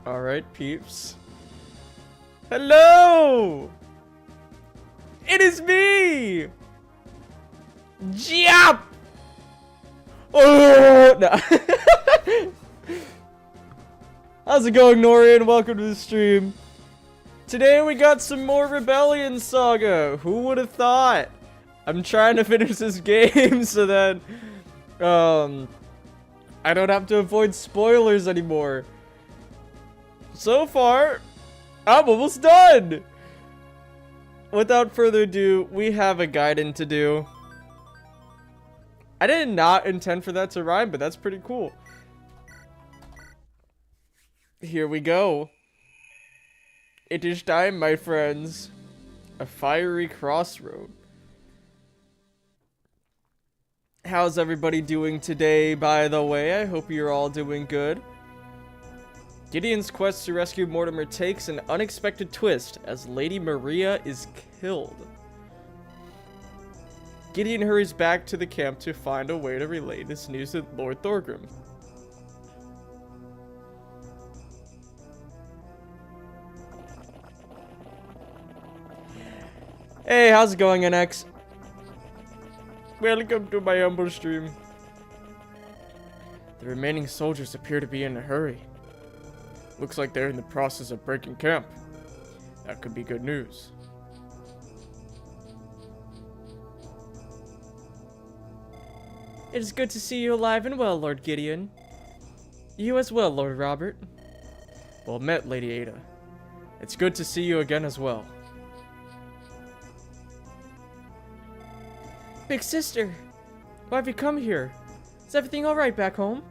Alright, peeps. Hello! It is me! Jap! Oh, no. How's it going, Norian? Welcome to the stream. Today we got some more Rebellion Saga. Who would have thought? I'm trying to finish this game so that I don't have to avoid spoilers anymore. So far, I'm almost done. Without further ado, we have a guide-in to do. I did not intend for that to rhyme, but that's pretty cool. Here we go. It is time, my friends. A fiery crossroad. How's everybody doing today, by the way? I hope you're all doing good. Gideon's quest to rescue Mortimer takes an unexpected twist as Lady Maria is killed. Gideon hurries back to the camp to find a way to relay this news to Lord Thorgrim. Hey, how's it going, NX? Welcome to my humble stream. The remaining soldiers appear to be in a hurry. Looks like they're in the process of breaking camp. That could be good news. It is good to see you alive and well, Lord Gideon. You as well, Lord Robert. Well met, Lady Ada. It's good to see you again as well. Big sister, why have you come here? Is everything alright back home?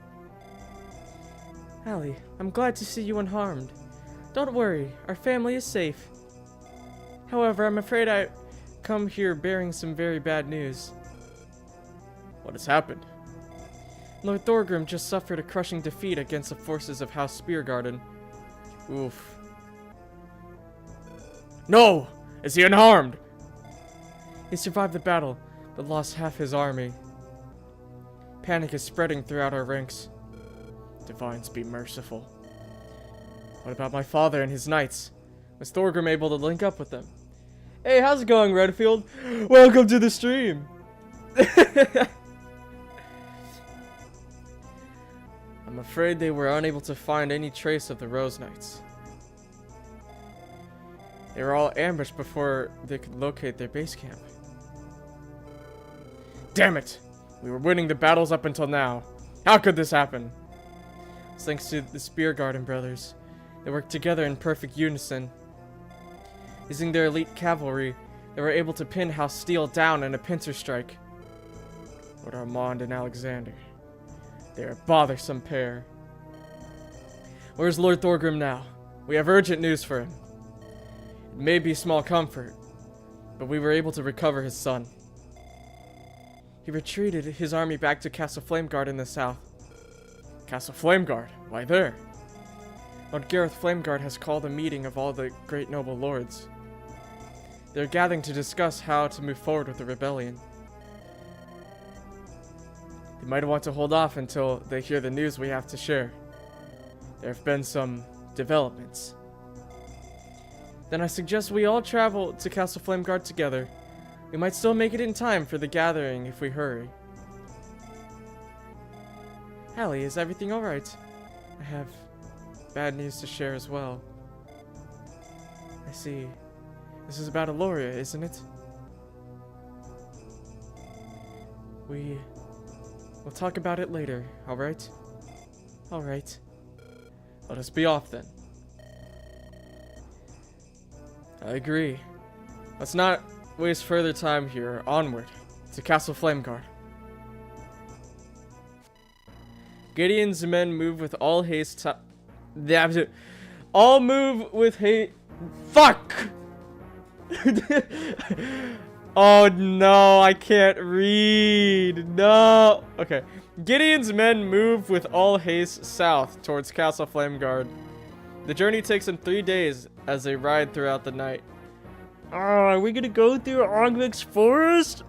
Allie, I'm glad to see you unharmed. Don't worry, our family is safe. However, I'm afraid I come here bearing some very bad news. What has happened? Lord Thorgrim just suffered a crushing defeat against the forces of House Speargarden. Oof. No! Is he unharmed? He survived the battle, but lost half his army. Panic is spreading throughout our ranks. Divines be merciful. What about my father and his knights? Was Thorgrim able to link up with them? Hey, how's it going, Redfield? Welcome to the stream! I'm afraid they were unable to find any trace of the Rose Knights. They were all ambushed before they could locate their base camp. Damn it! We were winning the battles up until now. How could this happen? It's thanks to the Speargarden brothers. They worked together in perfect unison. Using their elite cavalry, they were able to pin House Steel down in a pincer strike. Lord Armand and Alexander. They're a bothersome pair. Where's Lord Thorgrim now? We have urgent news for him. It may be small comfort, but we were able to recover his son. He retreated his army back to Castle Flameguard in the south. Castle Flameguard? Why there? Lord Gareth Flameguard has called a meeting of all the great noble lords. They're gathering to discuss how to move forward with the rebellion. They might want to hold off until they hear the news we have to share. There have been some developments. Then I suggest we all travel to Castle Flameguard together. We might still make it in time for the gathering if we hurry. Hallie, is everything alright? I have bad news to share as well. I see. This is about Aloria, isn't it? We'll talk about it later, alright? Alright. Let us be off then. I agree. Let's not waste further time here. Onward to Castle Flameguard. Gideon's men move with all haste. All move with haste. Fuck! Oh no, I can't read. No. Okay. Gideon's men move with all haste south towards Castle Flameguard. The journey takes them 3 days as they ride throughout the night. Oh, are we gonna go through Ogvik's forest?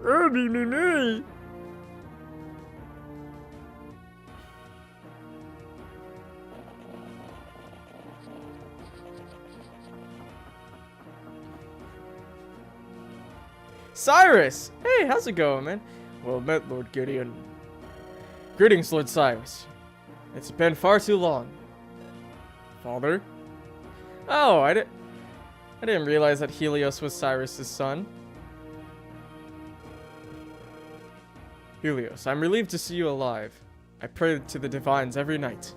Cyrus! Hey, how's it going, man? Well met, Lord Gideon. Greetings, Lord Cyrus. It's been far too long. Father? Oh, I didn't realize that Helios was Cyrus's son. Helios, I'm relieved to see you alive. I pray to the divines every night.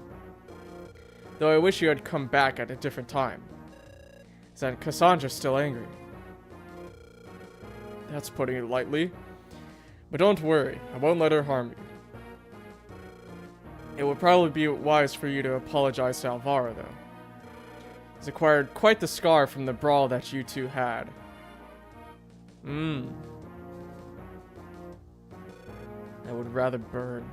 Though I wish you had come back at a different time. Is that Cassandra's still angry? That's putting it lightly. But don't worry, I won't let her harm you. It would probably be wise for you to apologize to Alvaro, though. He's acquired quite the scar from the brawl that you two had. I would rather burn.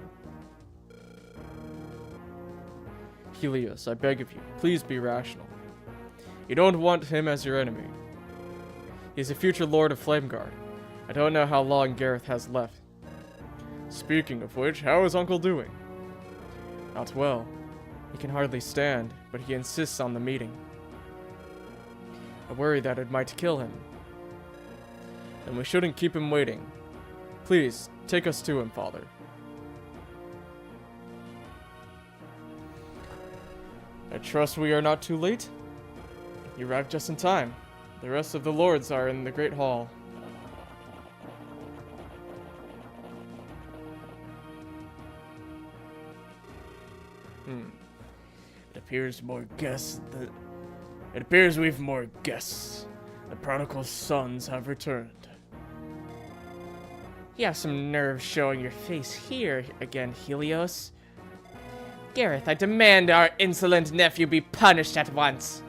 Helios, I beg of you, please be rational. You don't want him as your enemy. He's a future Lord of Flameguard. I don't know how long Gareth has left. Speaking of which, how is Uncle doing? Not well. He can hardly stand, but he insists on the meeting. I worry that it might kill him. And we shouldn't keep him waiting. Please, take us to him, Father. I trust we are not too late? You arrived just in time. The rest of the lords are in the Great Hall. It appears we've more guests. The prodigal sons have returned. You have some nerve showing your face here again, Helios. Gareth, I demand our insolent nephew be punished at once.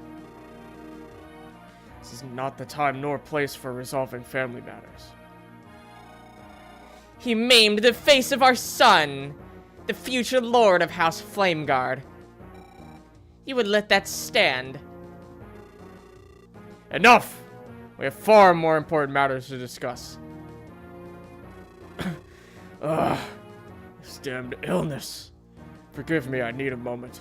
This is not the time nor place for resolving family matters. He maimed the face of our son, the future lord of House Flameguard. You would let that stand. Enough! We have far more important matters to discuss. This damned illness. Forgive me, I need a moment.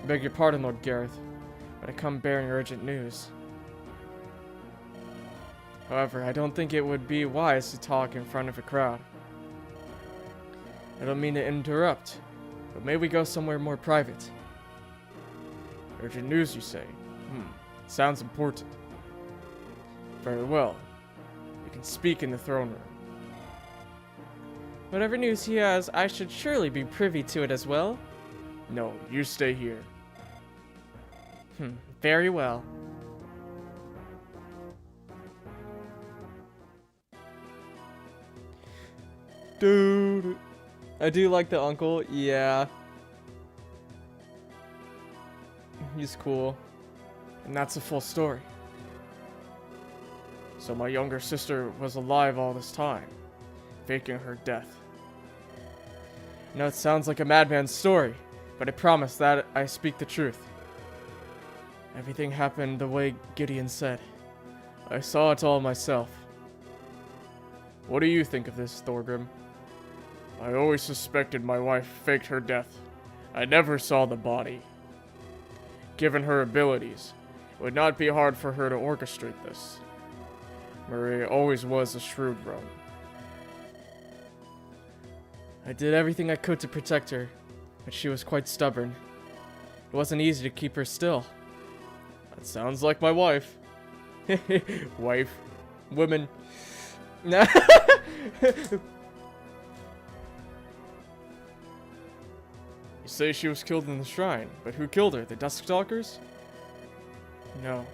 I beg your pardon, Lord Gareth, but I come bearing urgent news. However, I don't think it would be wise to talk in front of a crowd. I don't mean to interrupt, but may we go somewhere more private? Urgent news, you say? Sounds important. Very well. We can speak in the throne room. Whatever news he has, I should surely be privy to it as well. No, you stay here. Very well. Dude, I do like the uncle, yeah. He's cool. And that's the full story. So my younger sister was alive all this time, faking her death. I know it sounds like a madman's story, but I promise that I speak the truth. Everything happened the way Gideon said. I saw it all myself. What do you think of this, Thorgrim? I always suspected my wife faked her death. I never saw the body. Given her abilities, it would not be hard for her to orchestrate this. Maria always was a shrewd rogue. I did everything I could to protect her, but she was quite stubborn. It wasn't easy to keep her still. That sounds like my wife. Wife. Women. You say she was killed in the shrine, but who killed her? The Duskstalkers? No.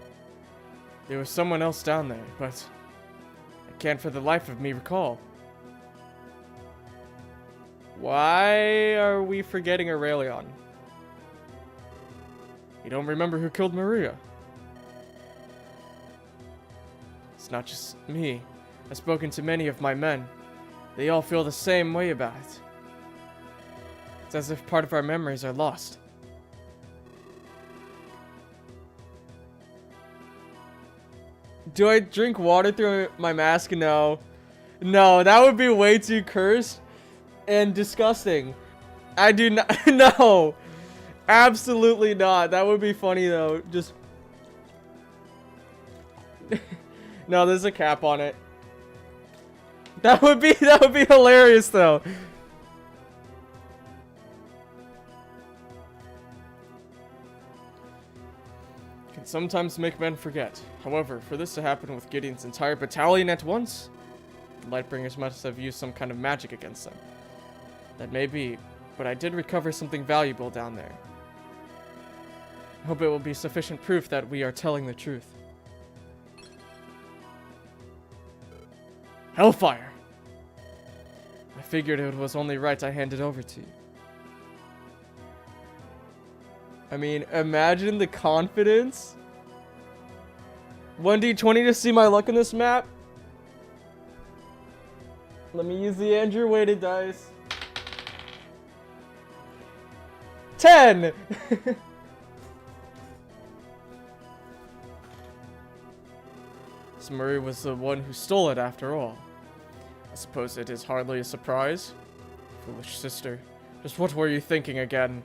There was someone else down there, but I can't for the life of me recall. Why are we forgetting Aurelion? You don't remember who killed Maria? It's not just me. I've spoken to many of my men. They all feel the same way about it. It's as if part of our memories are lost. Do I drink water through my mask? No. No, that would be way too cursed and disgusting. I do not. No. Absolutely not. That would be funny though. Just. No, there's a cap on it. That would be hilarious though. Can sometimes make men forget. However, for this to happen with Gideon's entire battalion at once, the Lightbringers must have used some kind of magic against them. That may be, but I did recover something valuable down there. I hope it will be sufficient proof that we are telling the truth. Hellfire! I figured it was only right I handed over to you. I mean, imagine the confidence. 1d20 to see my luck in this map. Let me use the Andrew weighted dice. 10! Murray was the one who stole it after all. I suppose it is hardly a surprise. Foolish sister. Just what were you thinking again?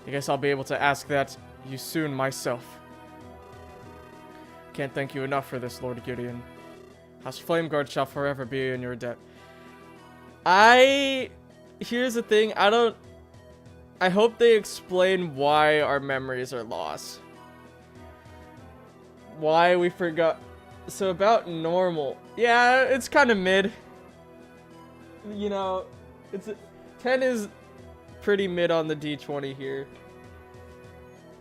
I guess I'll be able to ask that you soon myself. Can't thank you enough for this, Lord Gideon. House Flameguard shall forever be in your debt. Here's the thing, I hope they explain why our memories are lost. Why we forgot. So about normal. Yeah, it's kind of mid. You know, 10 is pretty mid on the D20 here.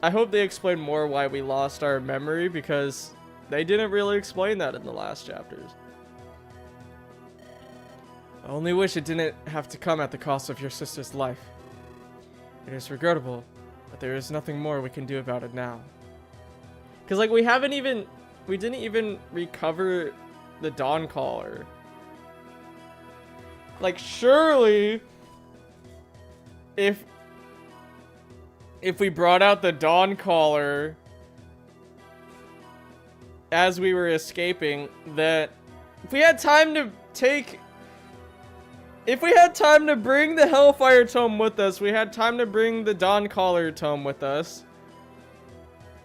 I hope they explain more why we lost our memory, because they didn't really explain that in the last chapters. I only wish it didn't have to come at the cost of your sister's life. It is regrettable, but there is nothing more we can do about it now. Because, like, we didn't even recover the Dawn Caller. Like, surely, if we brought out the Dawn Caller as we were escaping, that if we had time to bring the Hellfire Tome with us, we had time to bring the Dawn Caller Tome with us,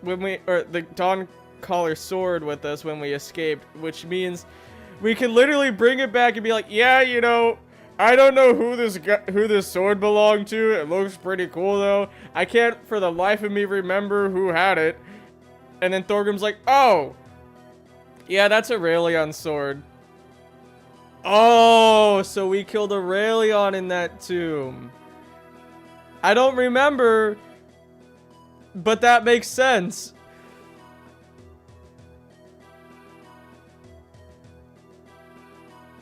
or the Dawn Caller Sword with us when we escaped, which means we could literally bring it back and be like, yeah, you know, I don't know who this sword belonged to. It looks pretty cool though. I can't for the life of me remember who had it. And then Thorgrim's like, oh, yeah, that's Aurelion sword. Oh, so we killed Aurelion in that tomb. I don't remember, but that makes sense.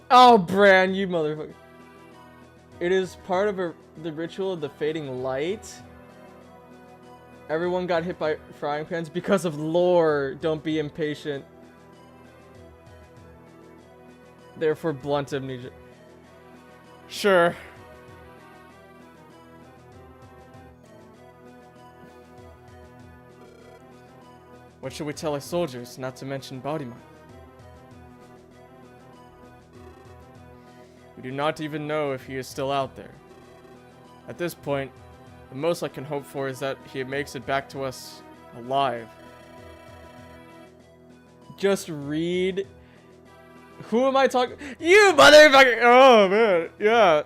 Oh, Bran, you motherfucker. It is part of the ritual of the fading light. Everyone got hit by frying pans because of lore. Don't be impatient. Therefore, blunt amnesia. Sure. What should we tell our soldiers, not to mention Bodima? We do not even know if he is still out there. At this point, the most I can hope for is that he makes it back to us alive. Just read. Who am I talking? You motherfucker! Oh man, yeah.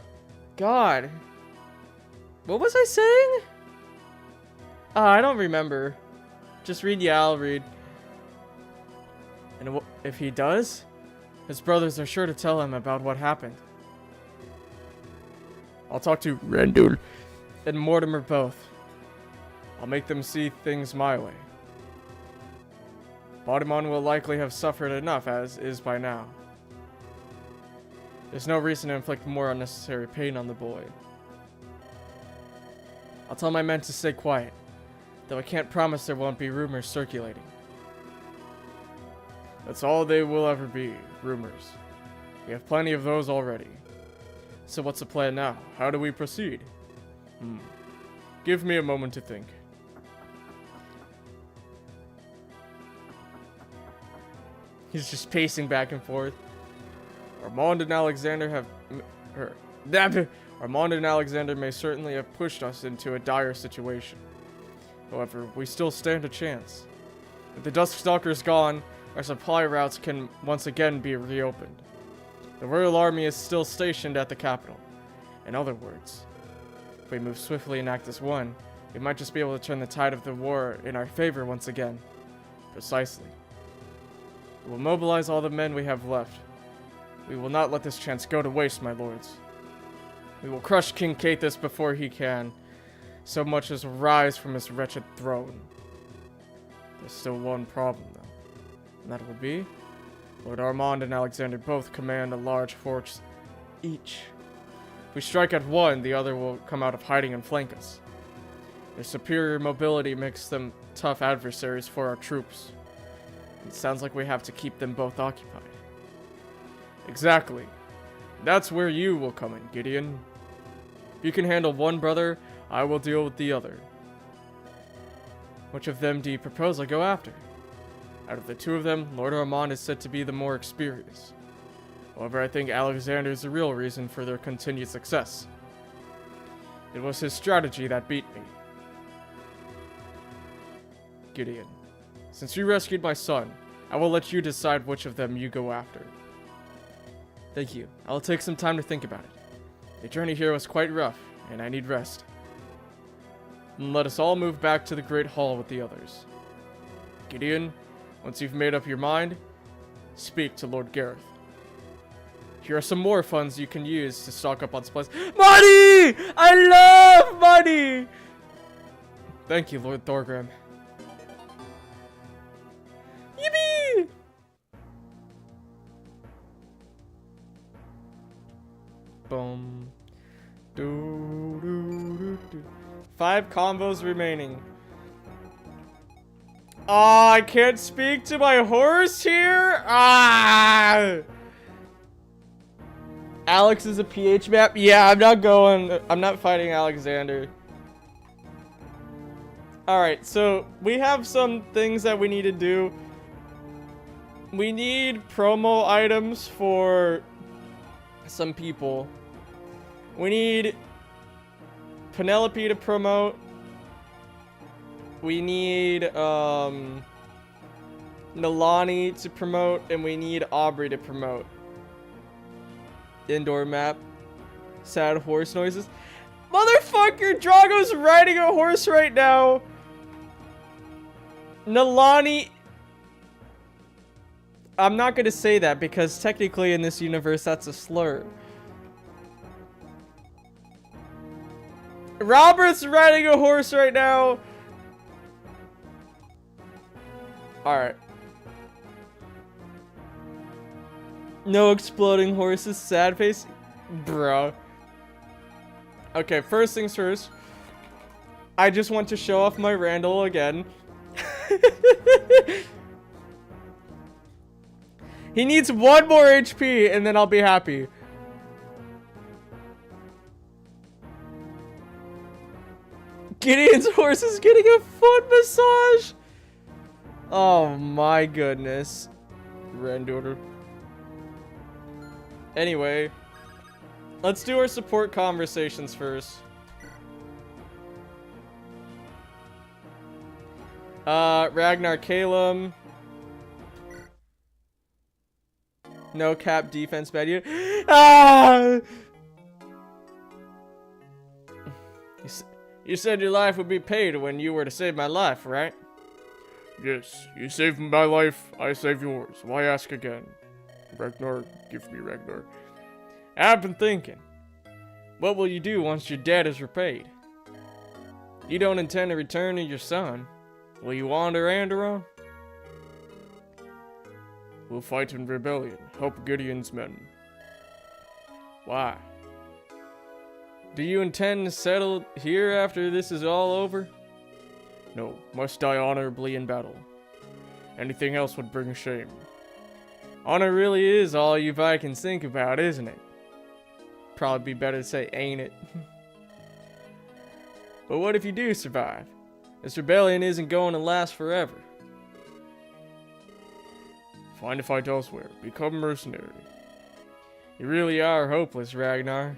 God. What was I saying? I don't remember. Just read. Yeah, I'll read. And if he does, his brothers are sure to tell him about what happened. I'll talk to Rendul and Mortimer both. I'll make them see things my way. Bodimon will likely have suffered enough as is by now. There's no reason to inflict more unnecessary pain on the boy. I'll tell my men to stay quiet, though I can't promise there won't be rumors circulating. That's all they will ever be, rumors. We have plenty of those already. So what's the plan now? How do we proceed? Give me a moment to think. He's just pacing back and forth. Armand and Alexander may certainly have pushed us into a dire situation. However, we still stand a chance. With the Duskstalkers gone, our supply routes can once again be reopened. The Royal Army is still stationed at the capital. In other words, if we move swiftly and act as one, we might just be able to turn the tide of the war in our favor once again. Precisely. We will mobilize all the men we have left. We will not let this chance go to waste, my lords. We will crush King Cathus before he can so much as rise from his wretched throne. There's still one problem, though, and that will be Lord Armand and Alexander both command a large force each. If we strike at one, the other will come out of hiding and flank us. Their superior mobility makes them tough adversaries for our troops. It sounds like we have to keep them both occupied. Exactly. That's where you will come in, Gideon. If you can handle one brother, I will deal with the other. Which of them do you propose I go after? Out of the two of them, Lord Armand is said to be the more experienced. However, I think Alexander is the real reason for their continued success. It was his strategy that beat me. Gideon, since you rescued my son, I will let you decide which of them you go after. Thank you. I'll take some time to think about it. The journey here was quite rough, and I need rest. And let us all move back to the Great Hall with the others. Gideon, once you've made up your mind, speak to Lord Gareth. Here are some more funds you can use to stock up on supplies. Money! I love money! Thank you, Lord Thorgrim. Yippee! Boom. 5 combos remaining. Oh, I can't speak to my horse here? Alex is a PH map? Yeah, I'm not going. I'm not fighting Alexander. Alright, so we have some things that we need to do. We need promo items for some people. We need Penelope to promote. We need Nalani to promote, and we need Aubrey to promote. Indoor map. Sad horse noises. Motherfucker, Drago's riding a horse right now. Nalani. I'm not gonna say that because technically in this universe that's a slur. Robert's riding a horse right now. Alright. No exploding horses, sad face. Bro. Okay, first things first. I just want to show off my Randall again. He needs 1 more HP and then I'll be happy. Gideon's horse is getting a foot massage. Oh my goodness. Granddaughter. Anyway, let's do our support conversations first. Ragnar Kalum. No cap defense bad unit. Ah! You said your life would be paid when you were to save my life, right? Yes, you saved my life, I save yours. Why ask again? Ragnar, give me Ragnar. I've been thinking. What will you do once your debt is repaid? You don't intend to return to your son. Will you wander Anderon? We'll fight in rebellion. Help Gideon's men. Why? Do you intend to settle here after this is all over? No, must die honorably in battle. Anything else would bring shame. Honor really is all you Vikings think about, isn't it? Probably be better to say, ain't it? But what if you do survive? This rebellion isn't going to last forever. Find a fight elsewhere. Become mercenary. You really are hopeless, Ragnar.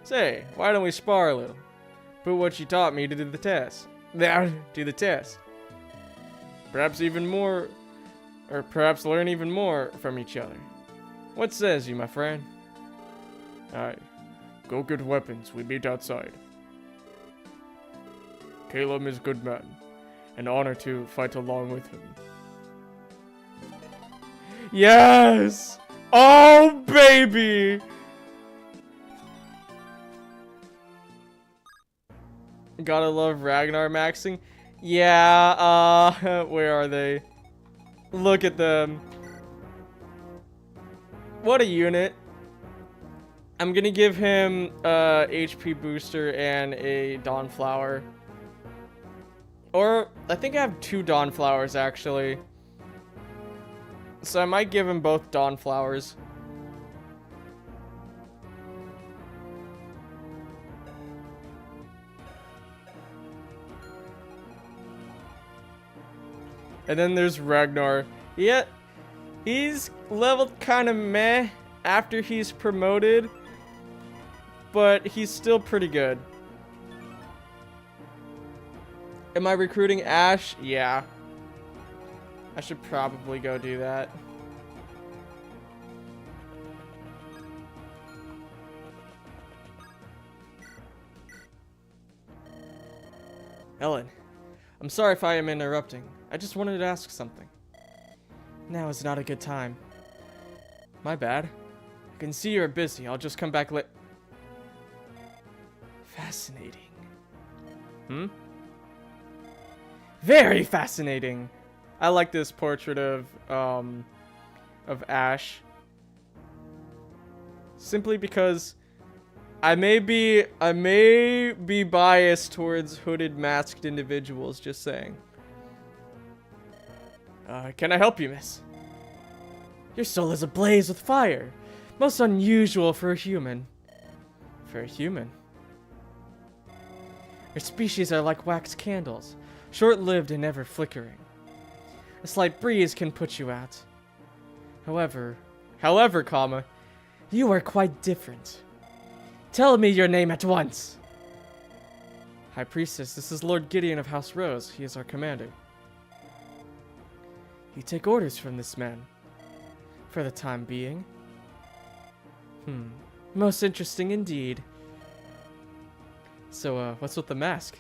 Say, why don't we spar a little? Put what you taught me to do the test. To the test. Perhaps even more, Or perhaps learn even more from each other. What says you, my friend? Aye. Go get weapons. We meet outside. Caleb is a good man. An honor to fight along with him. Yes! Oh, baby! Gotta love Ragnar maxing. Yeah, where are they? Look at them. What a unit. I'm gonna give him HP booster and a Dawnflower. Or, I think I have 2 Dawnflowers, actually. So I might give him both Dawnflowers. And then there's Ragnar. Yeah, he's leveled kind of meh after he's promoted, but he's still pretty good. Am I recruiting Ash? Yeah. I should probably go do that. Ellen, I'm sorry if I am interrupting. I just wanted to ask something. Now is not a good time. My bad. I can see you're busy. I'll just come back late. Fascinating. Hmm? Very fascinating. I like this portrait of Ash. Simply because I may be biased towards hooded masked individuals, just saying. Can I help you, miss? Your soul is ablaze with fire. Most unusual for a human. For a human? Your species are like wax candles, short-lived and ever flickering. A slight breeze can put you out. However, comma, you are quite different. Tell me your name at once. High Priestess, this is Lord Gideon of House Rose. He is our commander. You take orders from this man. For the time being. Most interesting indeed. So, what's with the mask?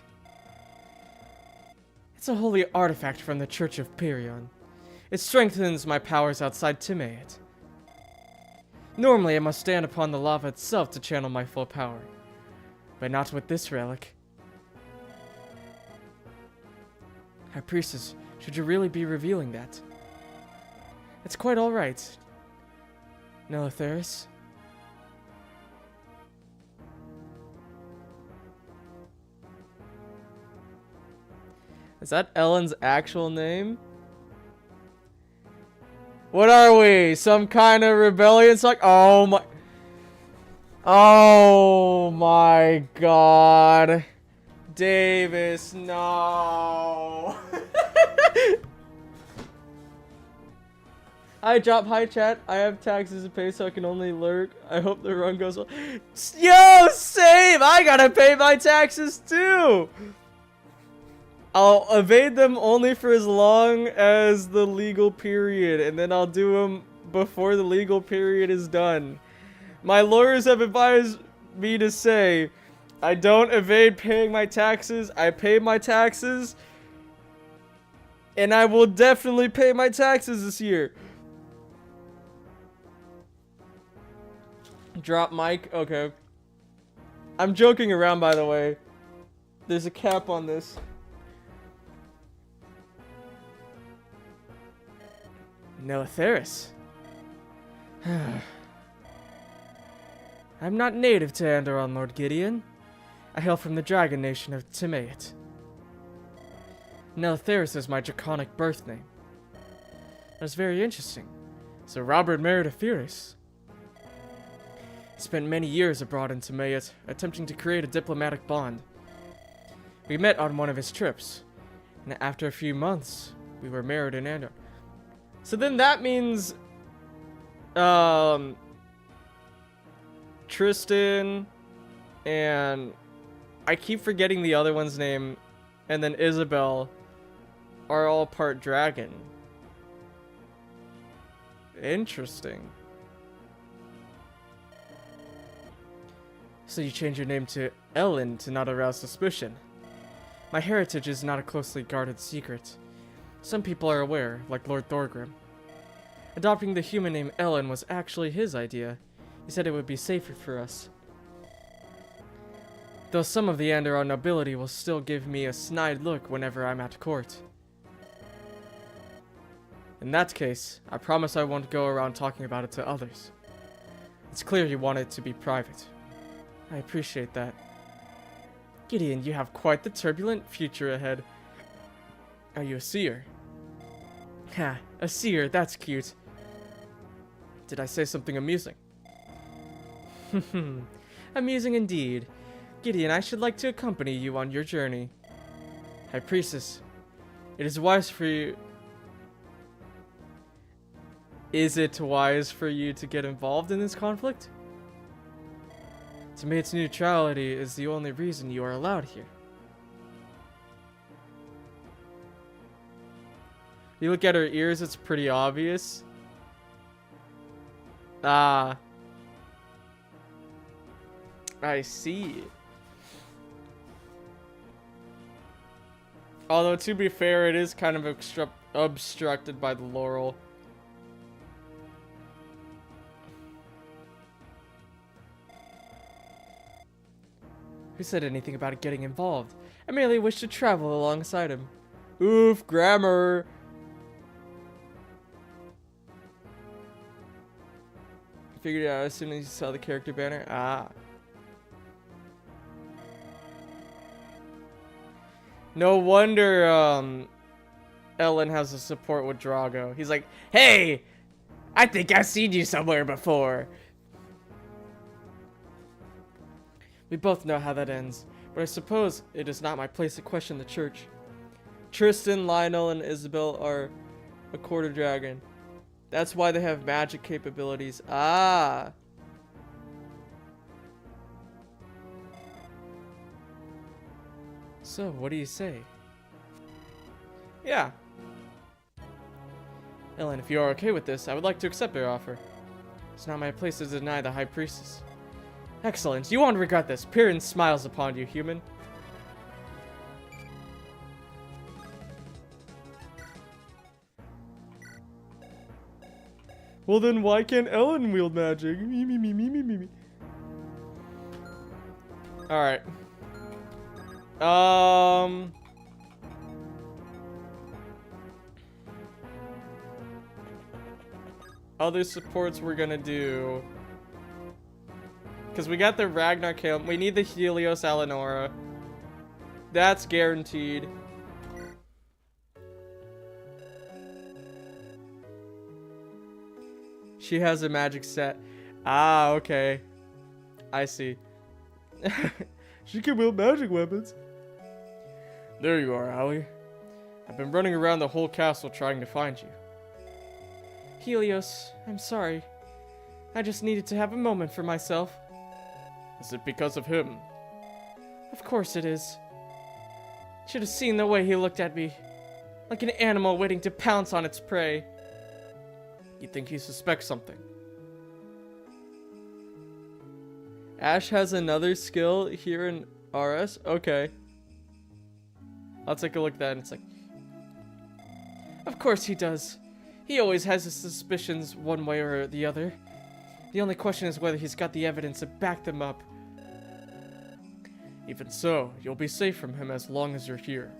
It's a holy artifact from the Church of Pyrrhion. It strengthens my powers outside Timaeus. Normally, I must stand upon the lava itself to channel my full power. But not with this relic. High Priestess, should you really be revealing that? It's quite alright. Nelitharis? Is that Ellen's actual name? What are we? Some kind of rebellion song? Oh my... Oh my god. Davis, no. Hi, Drop. Hi, chat. I have taxes to pay, so I can only lurk. I hope the run goes well. Yo, same! I gotta pay my taxes, too! I'll evade them only for as long as the legal period, and then I'll do them before the legal period is done. My lawyers have advised me to say, I don't evade paying my taxes, I pay my taxes, and I will definitely pay my taxes this year. Drop mic? Okay. I'm joking around, by the way. There's a cap on this. Nelitharis. I'm not native to Andorran, Lord Gideon. I hail from the dragon nation of Timaeus. Nelitharis is my draconic birth name. That's very interesting. So Robert married a Furious. He spent many years abroad in Timaeus, attempting to create a diplomatic bond. We met on one of his trips, and after a few months, we were married in Andor. So then that means, Tristan, and I keep forgetting the other one's name, and then Isabel are all part dragon. Interesting. So you changed your name to Ellen to not arouse suspicion. My heritage is not a closely guarded secret. Some people are aware, like Lord Thorgrim. Adopting the human name Ellen was actually his idea. He said it would be safer for us. Though some of the Andorran nobility will still give me a snide look whenever I'm at court. In that case, I promise I won't go around talking about it to others. It's clear you want it to be private. I appreciate that. Gideon, you have quite the turbulent future ahead. Are you a seer? Ha, a seer, that's cute. Did I say something amusing? Amusing indeed. Gideon, I should like to accompany you on your journey. High Priestess, it is wise for you... Is it wise for you to get involved in this conflict? To me, its neutrality is the only reason you are allowed here. You look at her ears, it's pretty obvious. Ah. I see. Although, to be fair, it is kind of obstructed by the laurel. Who said anything about getting involved? I merely wish to travel alongside him. Oof, grammar. Figured it out as soon as you saw the character banner. Ah. No wonder Ellen has a support with Drago. He's like, hey, I think I've seen you somewhere before. We both know how that ends, but I suppose it is not my place to question the church. Tristan, Lionel, and Isabel are a quarter dragon. That's why they have magic capabilities. Ah. So, what do you say? Yeah. Ellen, if you are okay with this, I would like to accept your offer. It's not my place to deny the High Priestess. Excellent. You won't regret this. Piran smiles upon you, human. Well then, why can't Ellen wield magic? Me, me, me, me, me, me, me. Alright. Other supports we're gonna do. Because we got the Ragnar Caleb. We need the Helios Alenora. That's guaranteed. She has a magic set. Ah, okay. I see. She can wield magic weapons. There you are, Allie. I've been running around the whole castle trying to find you. Helios, I'm sorry. I just needed to have a moment for myself. Is it because of him? Of course it is. Should have seen the way he looked at me. Like an animal waiting to pounce on its prey. You think he suspects something? Ash has another skill here in RS? Okay. I'll take a look at that and it's like... Of course he does. He always has his suspicions one way or the other. The only question is whether he's got the evidence to back them up. Even so, you'll be safe from him as long as you're here.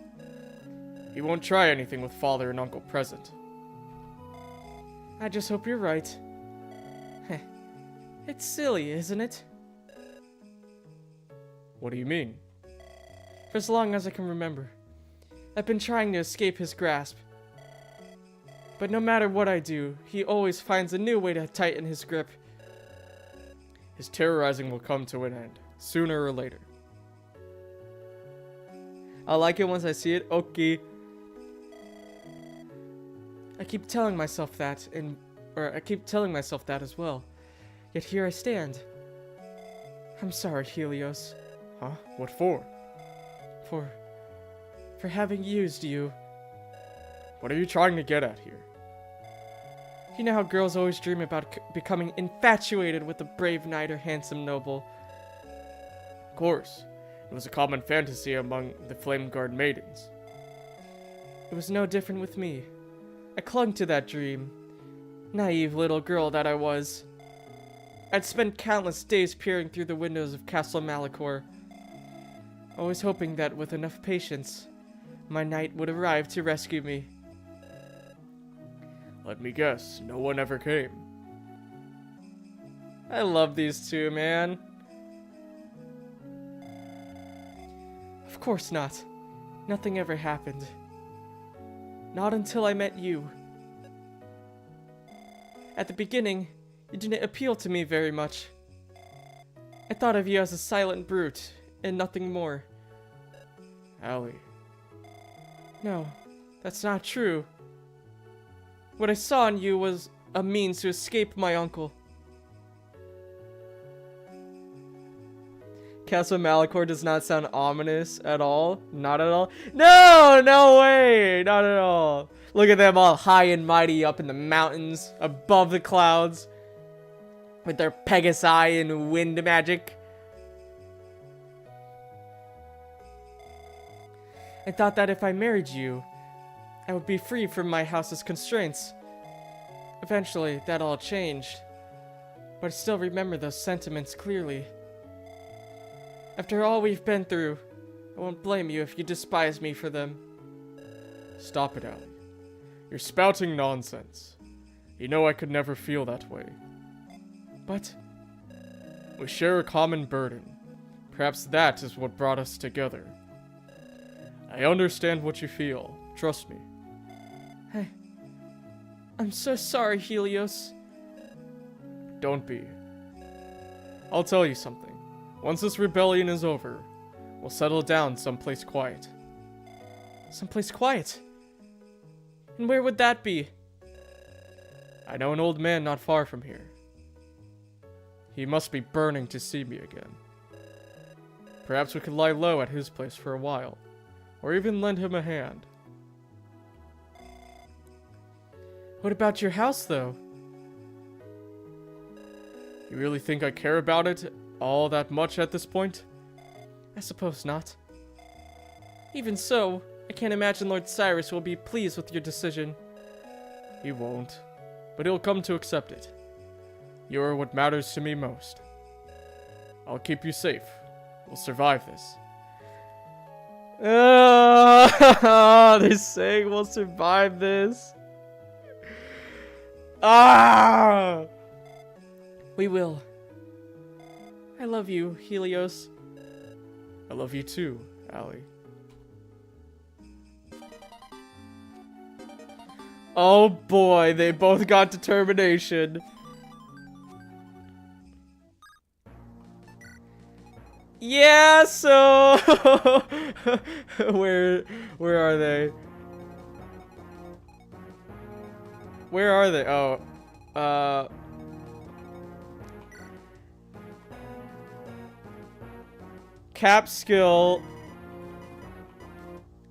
He won't try anything with father and uncle present. I just hope you're right. Heh. It's silly, isn't it? What do you mean? For as long as I can remember, I've been trying to escape his grasp. But no matter what I do, he always finds a new way to tighten his grip. His terrorizing will come to an end, sooner or later. I like it once I see it. Okay. I keep telling myself that, I keep telling myself that as well. Yet here I stand. I'm sorry, Helios. Huh? What for? For having used you. What are you trying to get at here? You know how girls always dream about becoming infatuated with a brave knight or handsome noble. Of course. It was a common fantasy among the Flame Guard maidens. It was no different with me. I clung to that dream. Naive little girl that I was. I'd spent countless days peering through the windows of Castle Malachor, always hoping that with enough patience, my knight would arrive to rescue me. Let me guess, no one ever came. I love these two, man. Of course not. Nothing ever happened. Not until I met you. At the beginning, you didn't appeal to me very much. I thought of you as a silent brute, and nothing more. Allie. No, that's not true. What I saw in you was a means to escape my uncle. Castle Malachor does not sound ominous at all. Not at all. No, no way. Not at all. Look at them all high and mighty up in the mountains, above the clouds, with their Pegasi and wind magic. I thought that if I married you, I would be free from my house's constraints. Eventually, that all changed, but I still remember those sentiments clearly. After all we've been through, I won't blame you if you despise me for them. Stop it, Allie. You're spouting nonsense. You know I could never feel that way. But we share a common burden. Perhaps that is what brought us together. I understand what you feel. Trust me. I'm so sorry, Helios. Don't be. I'll tell you something. Once this rebellion is over, we'll settle down someplace quiet. Someplace quiet? And where would that be? I know an old man not far from here. He must be burning to see me again. Perhaps we could lie low at his place for a while, or even lend him a hand. What about your house, though? You really think I care about it all that much at this point? I suppose not. Even so, I can't imagine Lord Cyrus will be pleased with your decision. He won't, but he'll come to accept it. You are what matters to me most. I'll keep you safe. We'll survive this. They're saying we'll survive this. Ah! We will. I love you, Helios. I love you too, Allie. Oh boy, they both got determination. Yeah, so where are they? Where are they? Oh, cap skill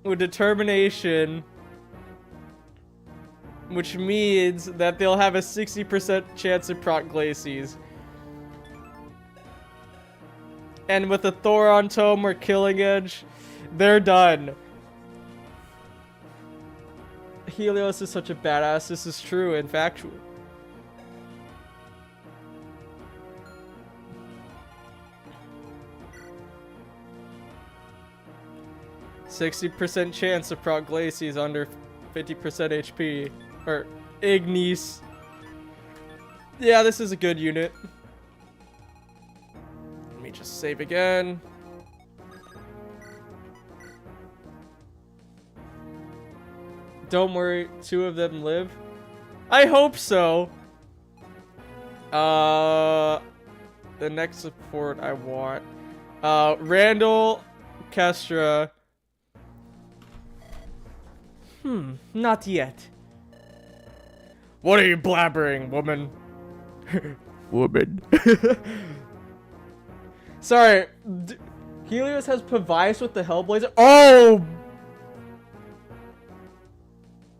with determination, which means that they'll have a 60% chance of proc glacies. And with a Thoron Tome or Killing Edge, they're done. Helios is such a badass. This is true and factual. %60 chance of proc glacies under 50% HP. Or Ignis. Yeah, this is a good unit. Let me just save again. Don't worry, 2 of them live. I hope so. The next support I want. Randall, Kestra. Not yet. What are you blabbering, woman? Woman. Sorry. Helios has Pavias with the Hellblazer. Oh!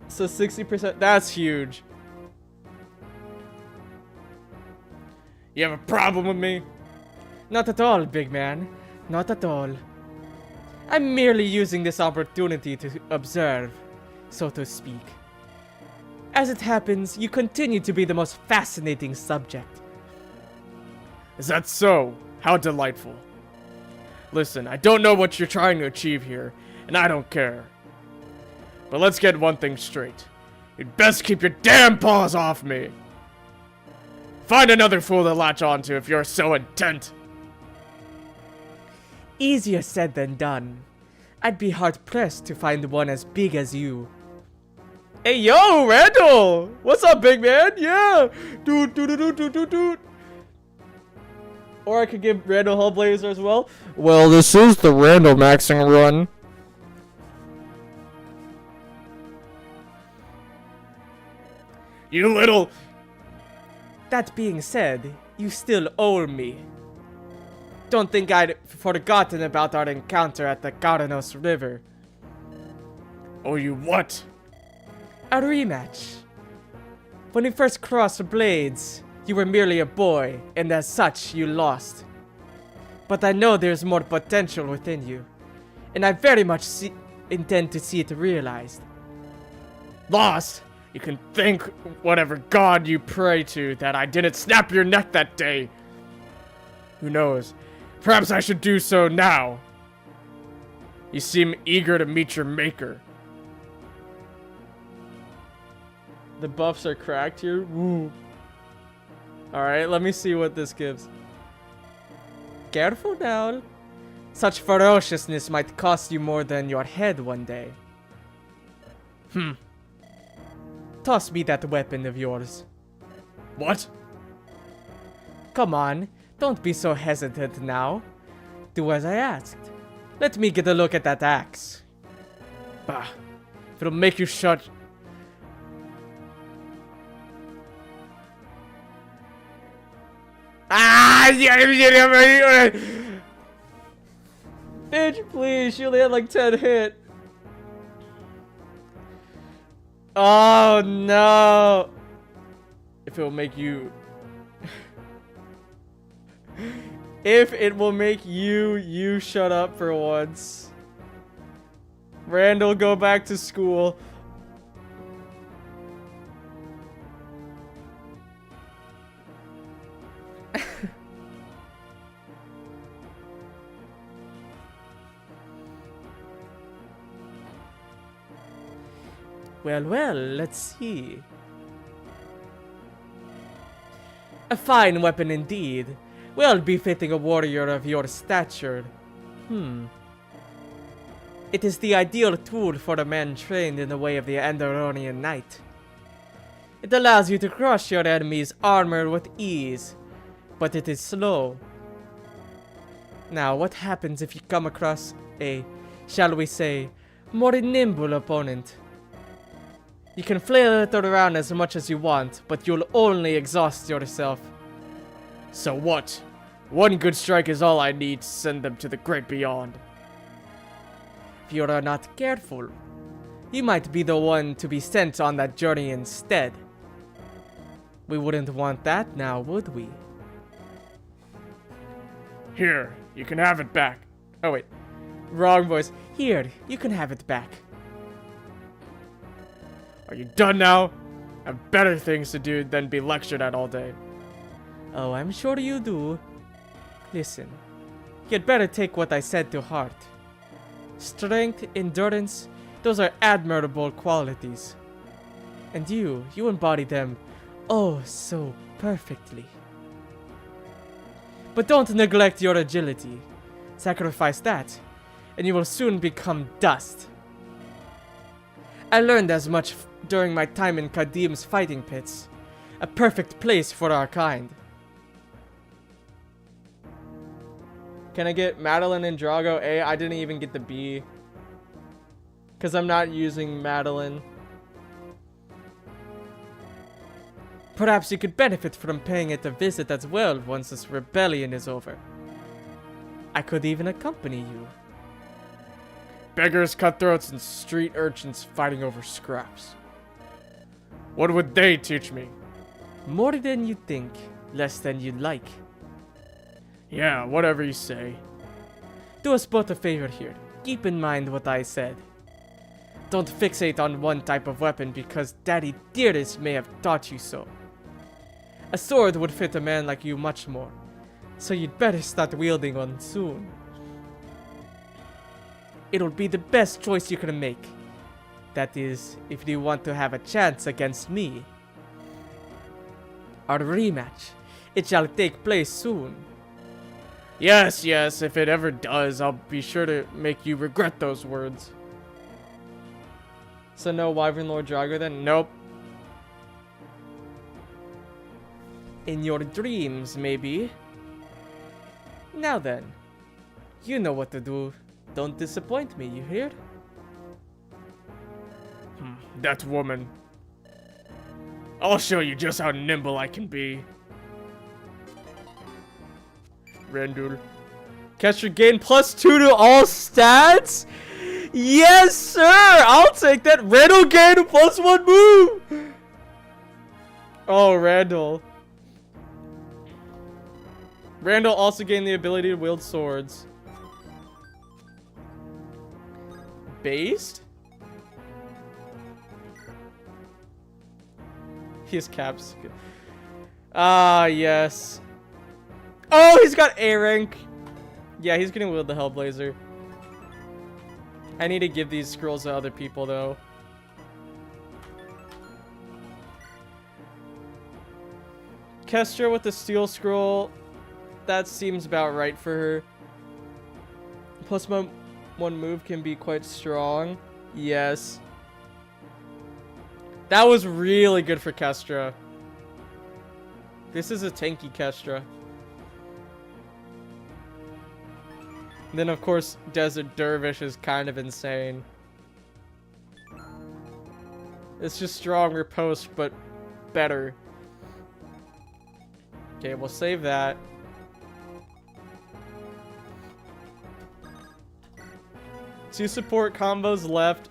So 60%. That's huge. You have a problem with me? Not at all, big man. Not at all. I'm merely using this opportunity to observe, so to speak. As it happens, you continue to be the most fascinating subject. Is that so? How delightful. Listen, I don't know what you're trying to achieve here, and I don't care. But let's get one thing straight. You'd best keep your damn paws off me! Find another fool to latch onto if you're so intent. Easier said than done. I'd be hard-pressed to find one as big as you. Hey yo, Randall! What's up, big man? Yeah! Dude. Or I could give Randall Hellblazer as well. Well, this is the Randall maxing run. You little... That being said, you still owe me. Don't think I'd forgotten about our encounter at the Caranos River. Owe you what? A rematch. When we first crossed the blades, you were merely a boy, and as such, you lost. But I know there's more potential within you, and I very much intend to see it realized. Lost? You can thank whatever god you pray to that I didn't snap your neck that day. Who knows? Perhaps I should do so now. You seem eager to meet your maker. The buffs are cracked here. Woo. Alright, let me see what this gives. Careful now. Such ferociousness might cost you more than your head one day. Toss me that weapon of yours. What? Come on, don't be so hesitant now. Do as I asked. Let me get a look at that axe. Bah. If it'll make you shut... Bitch, please, she only had like 10 hit. Oh no! If it will make you... If it will make you shut up for once. Randall, go back to school. Well, let's see. A fine weapon indeed. Well befitting a warrior of your stature. It is the ideal tool for a man trained in the way of the Andoronian Knight. It allows you to crush your enemy's armor with ease, but it is slow. Now, what happens if you come across a, shall we say, more nimble opponent? You can flail it around as much as you want, but you'll only exhaust yourself. So what? One good strike is all I need to send them to the great beyond. If you are not careful, you might be the one to be sent on that journey instead. We wouldn't want that now, would we? Here, you can have it back. Oh wait, wrong voice. Here, you can have it back. Are you done now? I have better things to do than be lectured at all day. Oh, I'm sure you do. Listen, you'd better take what I said to heart. Strength, endurance, those are admirable qualities. And you embody them oh so perfectly. But don't neglect your agility. Sacrifice that, and you will soon become dust. I learned as much during my time in Kadim's fighting pits. A perfect place for our kind. Can I get Madeline and Drago A? I didn't even get the B. Because I'm not using Madeline. Perhaps you could benefit from paying it a visit as well once this rebellion is over. I could even accompany you. Beggars, cutthroats, and street urchins fighting over scraps. What would they teach me? More than you think. less than you'd like. Yeah, whatever you say. Do us both a favor here. Keep in mind what I said. Don't fixate on one type of weapon because Daddy Dearest may have taught you so. A sword would fit a man like you much more, so you'd better start wielding one soon. It'll be the best choice you can make. That is, if you want to have a chance against me. Our rematch. It shall take place soon. Yes, if it ever does, I'll be sure to make you regret those words. So no Wyvern Lord Drago then? Nope. In your dreams, maybe. Now then, you know what to do. Don't disappoint me, you hear? That woman. I'll show you just how nimble I can be. Randall. Kestra gain +2 to all stats? Yes, sir! I'll take that. Randall gained a +1 move! Oh, Randall. Randall also gained the ability to wield swords. Based? His caps. Ah, yes. Oh, he's got A rank. Yeah, he's gonna wield the Hellblazer. I need to give these scrolls to other people, though. Kestra with the Steel Scroll. That seems about right for her. +1 move can be quite strong. Yes. That was really good for Kestra. This is a tanky Kestra. Then, of course, Desert Dervish is kind of insane. It's just stronger post, but better. Okay, we'll save that. 2 support combos left.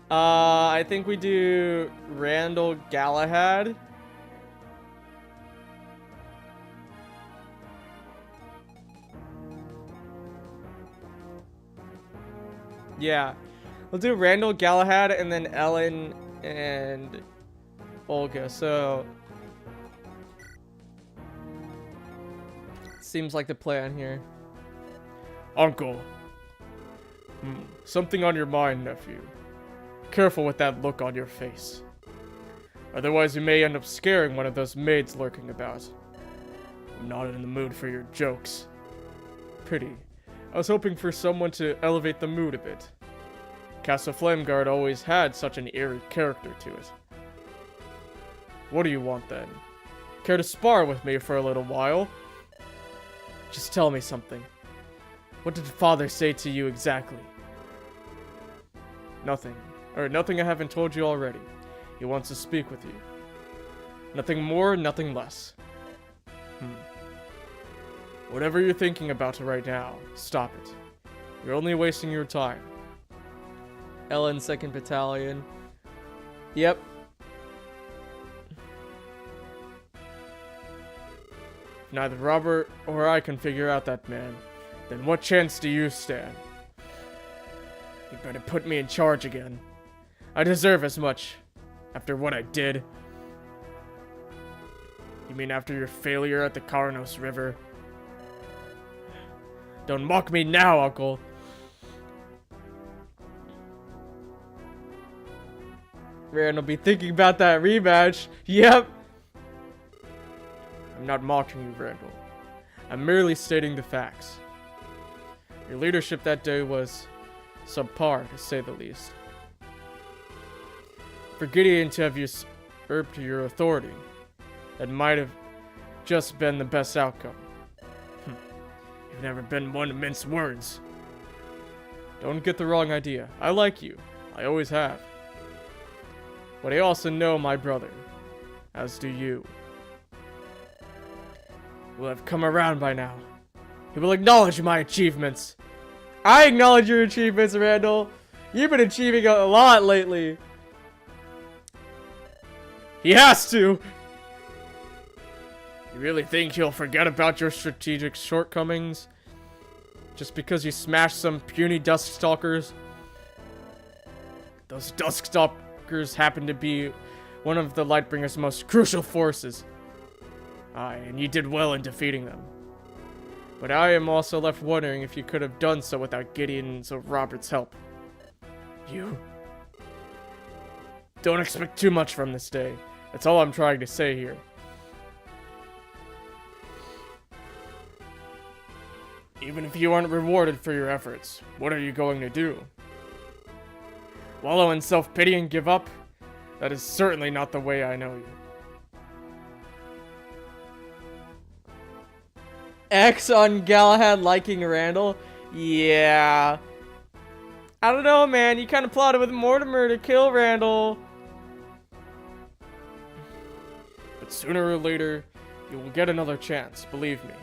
I think we do Randall Galahad. Yeah. We'll do Randall Galahad and then Ellen and Olga. So seems like the plan here. Uncle. Something on your mind, nephew. Careful with that look on your face. Otherwise you may end up scaring one of those maids lurking about. I'm not in the mood for your jokes. Pity. I was hoping for someone to elevate the mood a bit. Castle Flameguard always had such an eerie character to it. What do you want then? Care to spar with me for a little while? Just tell me something. What did father say to you exactly? Nothing. Or nothing I haven't told you already. He wants to speak with you. Nothing more, nothing less. Whatever you're thinking about right now, stop it. You're only wasting your time. Ellen, 2nd Battalion. Yep. If neither Robert or I can figure out that man, then what chance do you stand? You better put me in charge again. I deserve as much. After what I did. You mean after your failure at the Karnos River? Don't mock me now, Uncle. Rand will be thinking about that rematch. Yep. I'm not mocking you, Randall. I'm merely stating the facts. Your leadership that day was subpar, to say the least. For Gideon to have usurped your authority, that might have just been the best outcome. You've never been one to mince words. Don't get the wrong idea. I like you. I always have. But I also know my brother, as do you. Will have come around by now. He will acknowledge my achievements. I acknowledge your achievements, Randall. You've been achieving a lot lately. He has to! You really think he'll forget about your strategic shortcomings? Just because you smashed some puny Duskstalkers? Those Duskstalkers happen to be one of the Lightbringer's most crucial forces. Aye, and you did well in defeating them. But I am also left wondering if you could have done so without Gideon's or Robert's help. You? Don't expect too much from this day. That's all I'm trying to say here. Even if you aren't rewarded for your efforts, what are you going to do? Wallow in self-pity and give up? That is certainly not the way I know you. X on Galahad liking Randall? Yeah. I don't know, man. You kind of plotted with Mortimer to kill Randall. But sooner or later, you will get another chance, believe me.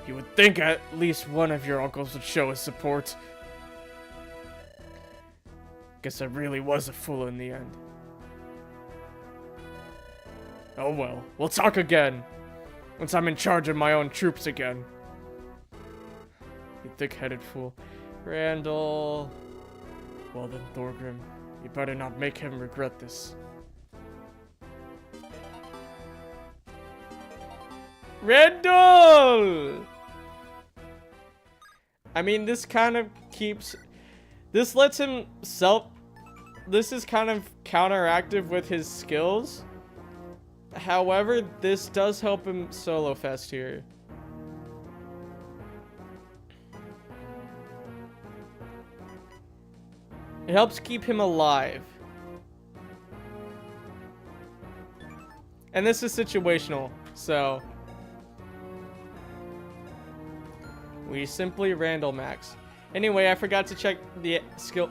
You would think at least one of your uncles would show his support. Guess I really was a fool in the end. Oh well, we'll talk again. Once I'm in charge of my own troops again. You thick-headed fool. Randall. Well then, Thorgrim, you better not make him regret this. Randall! I mean, this kind of keeps... This lets him This is kind of counteractive with his skills. However, this does help him solo fest here. It helps keep him alive. And this is situational, so... We simply Randall max. Anyway, I forgot to check the skill...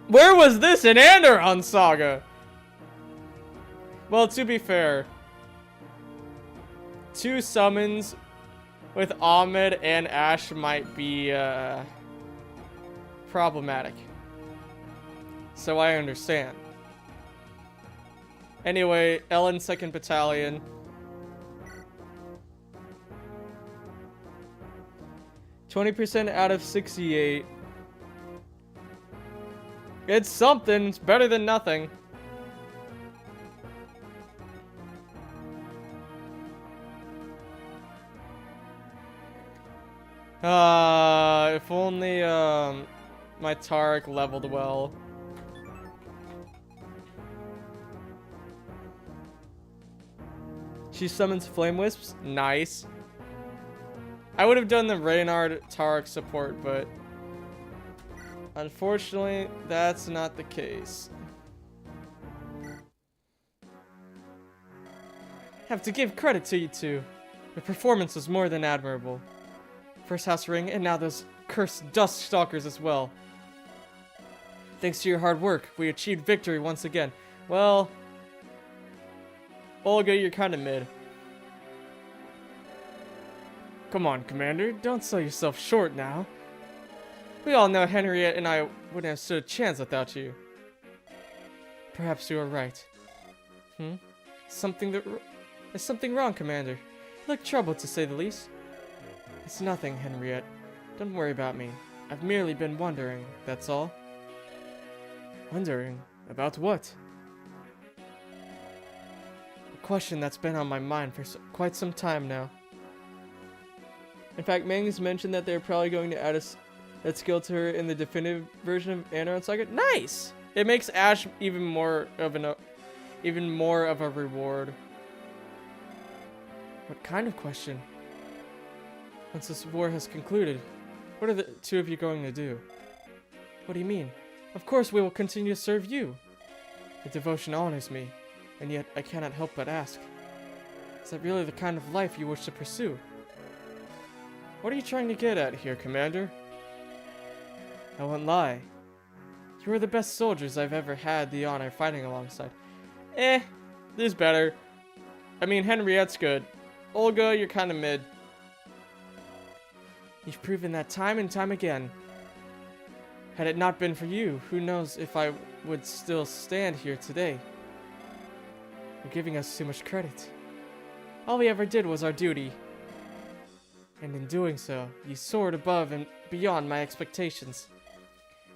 Where was this in Anderon Saga? Well, to be fair, 2 summons with Ahmed and Ash might be problematic. So I understand. Anyway, Ellen 2nd Battalion. %, out of 68. It's something. It's better than nothing. If only, my Tarek leveled well. She summons Flame Wisps. Nice. I would have done the Reynard Tarek support, but unfortunately, that's not the case. Have to give credit to you two. Your performance was more than admirable. First House Ring, and now those cursed Dust Stalkers as well. Thanks to your hard work, we achieved victory once again. Well, Olga, you're kind of mid. Come on, Commander, Don't sell yourself short now. We all know Henriette and I wouldn't have stood a chance without you. Perhaps you are right. There's something wrong, Commander. You look troubled, to say the least. It's nothing, Henriette. Don't worry about me. I've merely been wondering, that's all. Wondering? About what? A question that's been on my mind for quite some time now. In fact, Mang's mentioned that they're probably going to add that skill to her in the definitive version of Anderon Saga. Nice! It makes Ash even more of a reward. What kind of question? Once this war has concluded, what are the two of you going to do? What do you mean? Of course we will continue to serve you. Your devotion honors me, and yet I cannot help but ask. Is that really the kind of life you wish to pursue? What are you trying to get at here, Commander? I won't lie. You are the best soldiers I've ever had the honor of fighting alongside. There's better. I mean, Henriette's good. Olga, you're kind of mid. You've proven that time and time again. Had it not been for you, who knows if I would still stand here today. You're giving us too much credit. All we ever did was our duty. And in doing so, you soared above and beyond my expectations.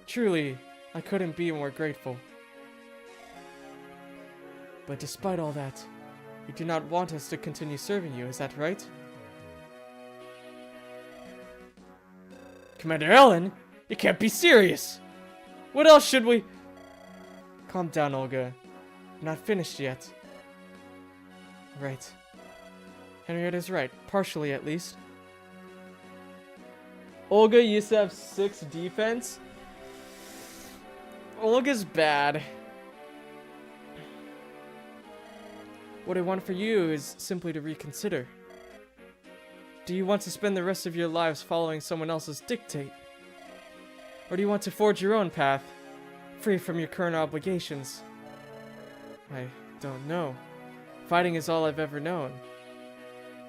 Truly, I couldn't be more grateful. But despite all that, you do not want us to continue serving you, is that right? Commander Ellen? You can't be serious! What else should we... Calm down, Olga. I'm not finished yet. Right. Henrietta's right, partially at least. Olga used to have 6 defense. Olga's bad. What I want for you is simply to reconsider. Do you want to spend the rest of your lives following someone else's dictate? Or do you want to forge your own path, free from your current obligations? I don't know. Fighting is all I've ever known.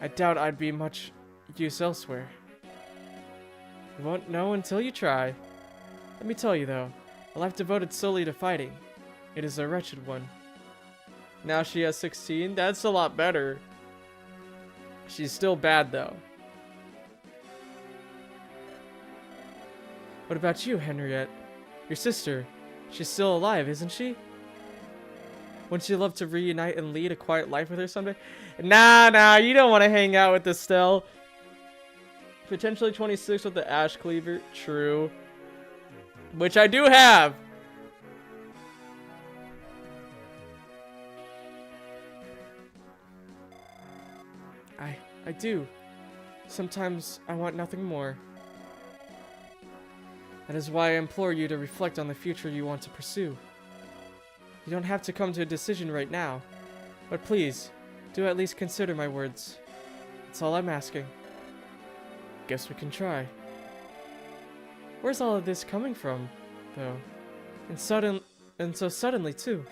I doubt I'd be much use elsewhere. You won't know until you try. Let me tell you though, a life devoted solely to fighting, it is a wretched one. Now she has 16, that's a lot better. She's still bad though. What about you, Henriette? Your sister, she's still alive, isn't she? Wouldn't you love to reunite and lead a quiet life with her someday? Nah, you don't want to hang out with Estelle. Potentially 26 with the Ash Cleaver, true. Which I do have. I do. Sometimes I want nothing more. That is why I implore you to reflect on the future you want to pursue. You don't have to come to a decision right now, but please, do at least consider my words. That's all I'm asking. Guess we can try. Where's all of this coming from, though? And so suddenly, too.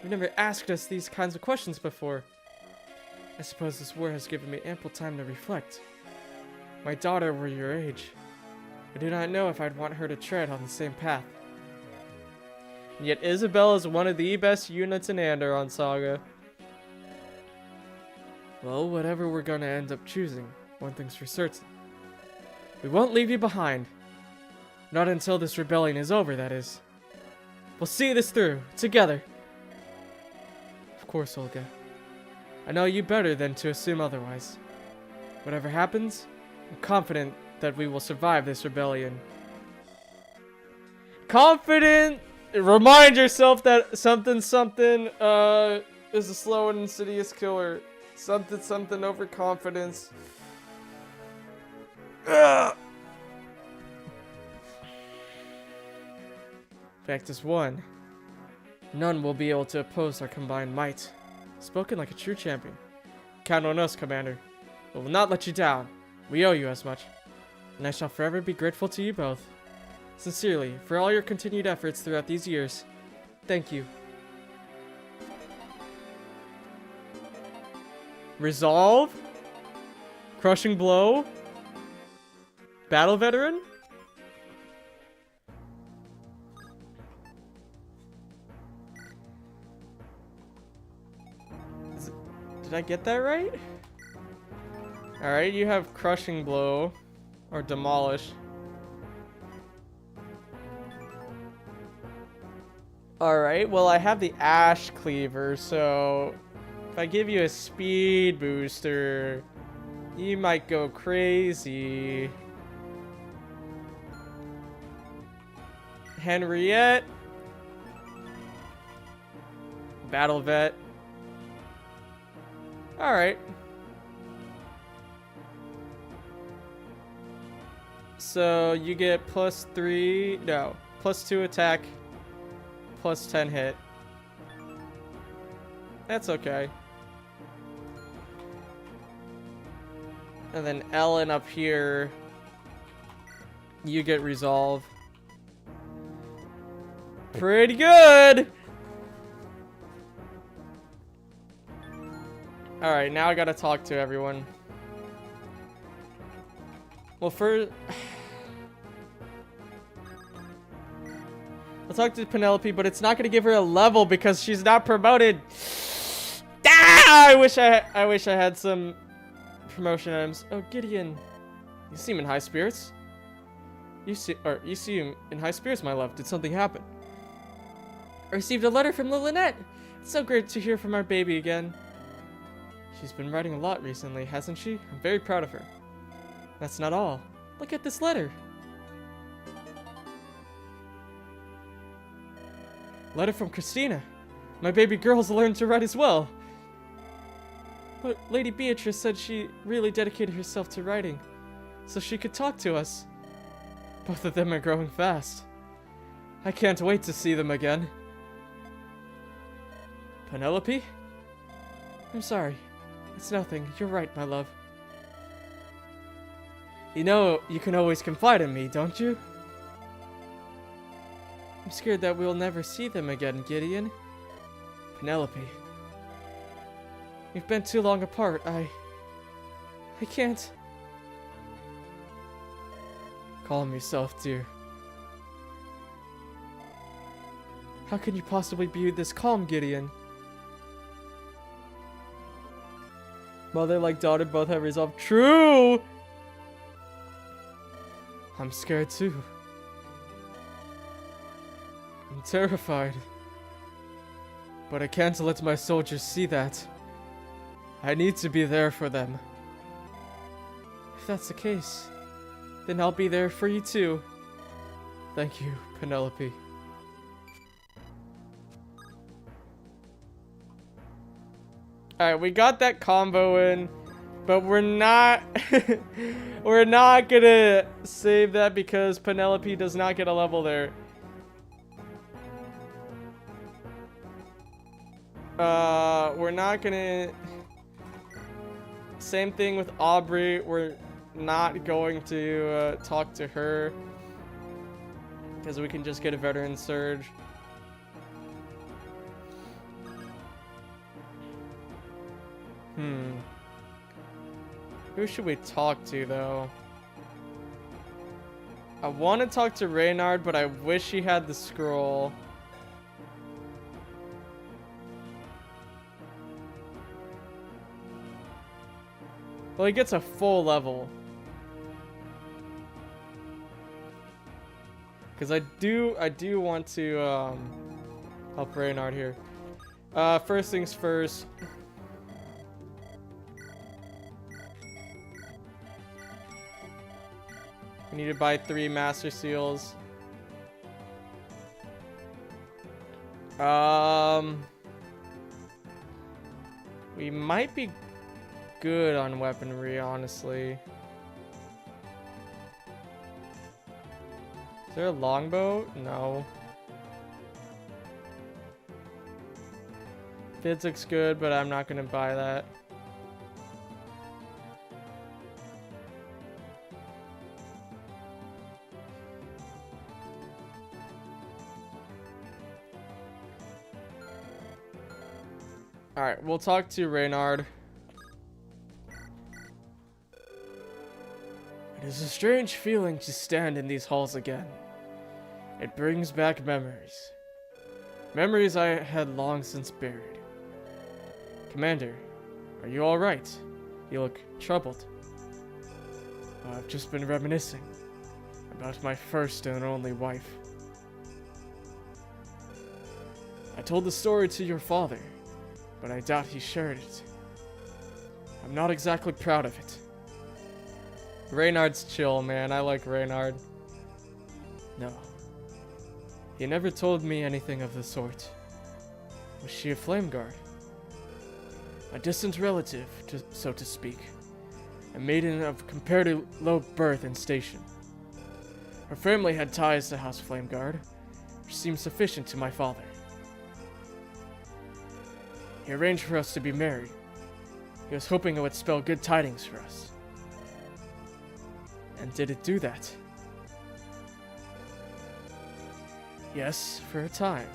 You've never asked us these kinds of questions before. I suppose this war has given me ample time to reflect. My daughter were your age. I do not know if I'd want her to tread on the same path. And yet Isabelle is one of the best units in Andor on Saga. Well, whatever we're gonna end up choosing, one thing's for certain. We won't leave you behind. Not until this rebellion is over, that is. We'll see this through, together. Of course, Olga. I know you better than to assume otherwise. Whatever happens, I'm confident that we will survive this rebellion. Confident! Remind yourself that something is a slow and insidious killer. Something overconfidence. Ugh. Fact is one. None will be able to oppose our combined might. Spoken like a true champion. Count on us, Commander. We will not let you down. We owe you as much. And I shall forever be grateful to you both. Sincerely, for all your continued efforts throughout these years. Thank you. Resolve? Crushing blow? Battle veteran? Did I get that right? Alright, you have crushing blow. Or demolish. Alright, well I have the Ash Cleaver, so if I give you a speed booster, you might go crazy. Henriette. Battle vet. Alright. So you get +2 attack, +10 hit. That's okay. And then Ellen up here, you get resolve. Pretty good! Alright, now I gotta talk to everyone. Well, first... talk to Penelope, but it's not gonna give her a level because she's not promoted. Ah! I wish I had some promotion items. Oh, Gideon, you seem in high spirits. You seem in high spirits, my love. Did something happen? I received a letter from Lynette. It's so great to hear from our baby again. She's been writing a lot recently, hasn't she? I'm very proud of her. That's not all. Look at this letter. Letter from Christina. My baby girl's learned to write as well. But Lady Beatrice said she really dedicated herself to writing, so she could talk to us. Both of them are growing fast. I can't wait to see them again. Penelope? I'm sorry. It's nothing. You're right, my love. You know, you can always confide in me, don't you? I'm scared that we'll never see them again, Gideon. Penelope. We've been too long apart. I can't. Calm yourself, dear. How can you possibly be this calm, Gideon? Mother like daughter both have resolved. True! I'm scared too. I'm terrified. But I can't let my soldiers see that. I need to be there for them. If that's the case, then I'll be there for you too. Thank you, Penelope. Alright, we got that combo in, but we're not we're not gonna save that because Penelope does not get a level there. We're not gonna. Same thing with Aubrey. We're not going to talk to her because we can just get a veteran surge. Who should we talk to though? I want to talk to Reynard, but I wish he had the scroll. Well, he gets a full level. Because I do want to help Reynard here. First things first. We need to buy 3 Master Seals. We might be good on weaponry, honestly. Is there a longbow? No. Fids looks good, but I'm not gonna buy that. Alright, we'll talk to Reynard. It is a strange feeling to stand in these halls again. It brings back memories. Memories I had long since buried. Commander, are you alright? You look troubled. I've just been reminiscing about my first and only wife. I told the story to your father, but I doubt he shared it. I'm not exactly proud of it. Reynard's chill, man. I like Reynard. No. He never told me anything of the sort. Was she a flame guard? A distant relative, so to speak. A maiden of comparatively low birth and station. Her family had ties to House Flameguard, which seemed sufficient to my father. He arranged for us to be married. He was hoping it would spell good tidings for us. And did it do that? Yes, for a time.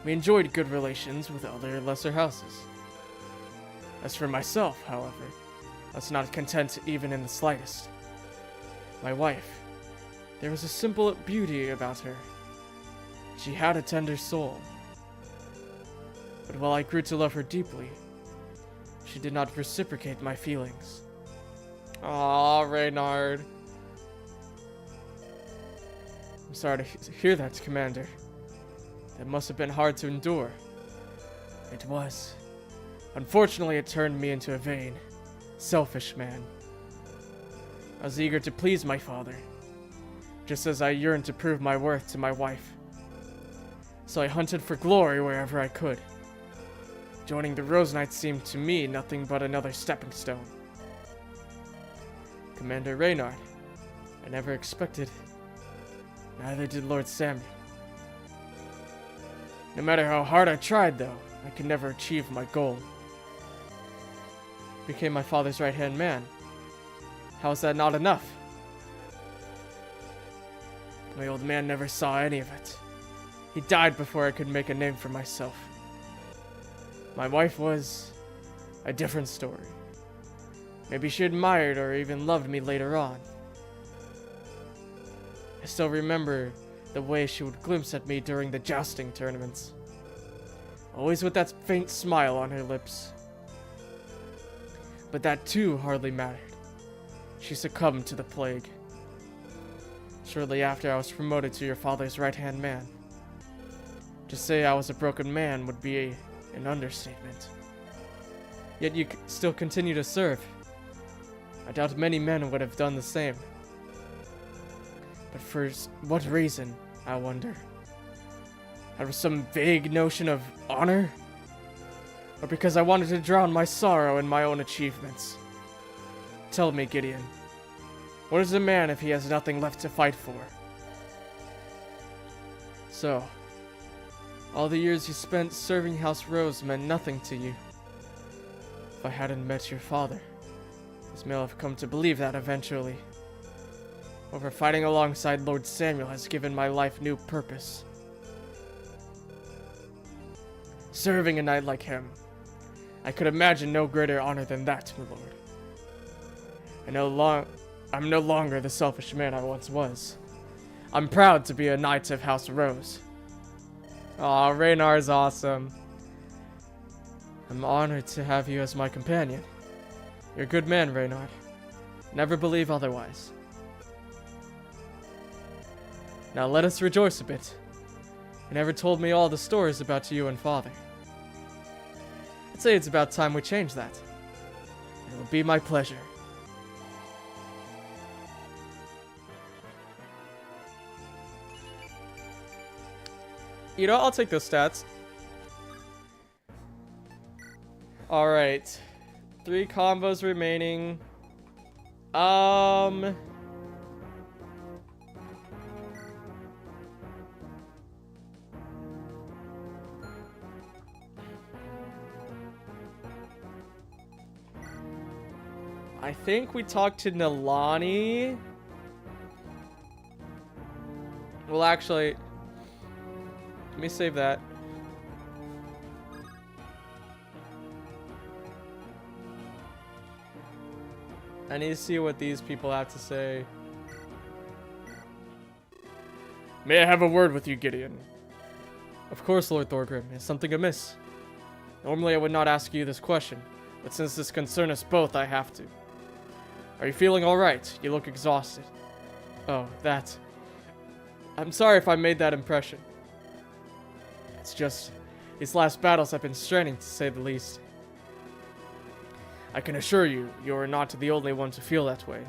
We enjoyed good relations with other lesser houses. As for myself, however, I was not content even in the slightest. My wife, there was a simple beauty about her. She had a tender soul. But while I grew to love her deeply, she did not reciprocate my feelings. Aw, Reynard. I'm sorry to hear that, Commander. That must have been hard to endure. It was. Unfortunately, it turned me into a vain, selfish man. I was eager to please my father, just as I yearned to prove my worth to my wife. So I hunted for glory wherever I could. Joining the Rose Knights seemed to me nothing but another stepping stone. Commander Reynard, I never expected. Neither did Lord Samuel. No matter how hard I tried, though, I could never achieve my goal. Became my father's right-hand man. How is that not enough? My old man never saw any of it. He died before I could make a name for myself. My wife was a different story. Maybe she admired or even loved me later on. I still remember the way she would glimpse at me during the jousting tournaments. Always with that faint smile on her lips. But that too hardly mattered. She succumbed to the plague. Shortly after, I was promoted to your father's right-hand man. To say I was a broken man would be an understatement. Yet you still continue to serve. I doubt many men would have done the same. But for what reason, I wonder? Out of some vague notion of honor? Or because I wanted to drown my sorrow in my own achievements? Tell me, Gideon, what is a man if he has nothing left to fight for? So, all the years you spent serving House Rose meant nothing to you. If I hadn't met your father, as may have come to believe that eventually. Over fighting alongside Lord Samuel has given my life new purpose. Serving a knight like him, I could imagine no greater honor than that, my lord. I'm no longer the selfish man I once was. I'm proud to be a knight of House Rose. Aw, Reynard's awesome. I'm honored to have you as my companion. You're a good man, Reynard. Never believe otherwise. Now let us rejoice a bit. You never told me all the stories about you and father. I'd say it's about time we change that. It will be my pleasure. You know, I'll take those stats. Alright. 3 combos remaining. I think we talked to Nilani. Well, actually, let me save that. I need to see what these people have to say. May I have a word with you, Gideon? Of course, Lord Thorgrim. Is something amiss? Normally I would not ask you this question, but since this concerns us both, I have to. Are you feeling alright? You look exhausted. Oh, that. I'm sorry if I made that impression. It's just, these last battles have been straining, to say the least. I can assure you, you are not the only one to feel that way.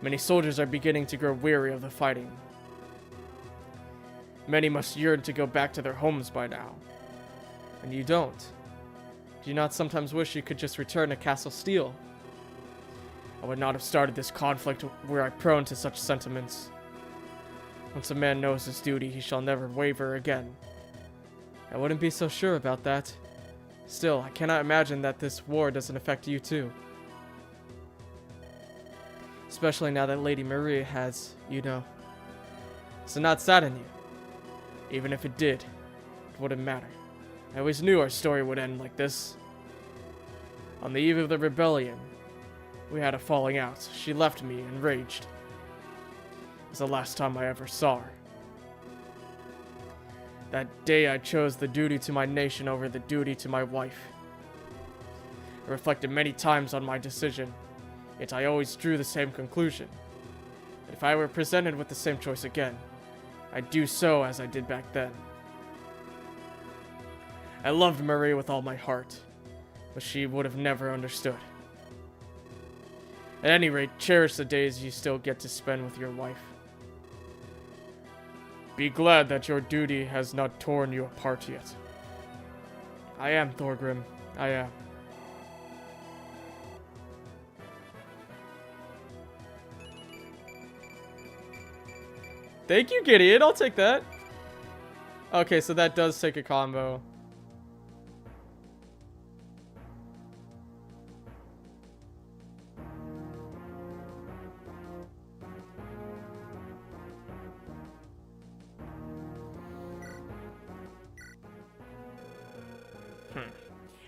Many soldiers are beginning to grow weary of the fighting. Many must yearn to go back to their homes by now. And you don't. Do you not sometimes wish you could just return to Castle Steel? I would not have started this conflict were I prone to such sentiments. Once a man knows his duty, he shall never waver again. I wouldn't be so sure about that. Still, I cannot imagine that this war doesn't affect you too. Especially now that Lady Maria has, you know. So not sadden you. Even if it did, it wouldn't matter. I always knew our story would end like this. On the eve of the rebellion, we had a falling out. She left me enraged. It was the last time I ever saw her. That day I chose the duty to my nation over the duty to my wife. I reflected many times on my decision, yet I always drew the same conclusion. If I were presented with the same choice again, I'd do so as I did back then. I loved Marie with all my heart, but she would have never understood. At any rate, cherish the days you still get to spend with your wife. Be glad that your duty has not torn you apart yet. I am, Thorgrim. I am. Thank you, Gideon. I'll take that. Okay, so that does take a combo.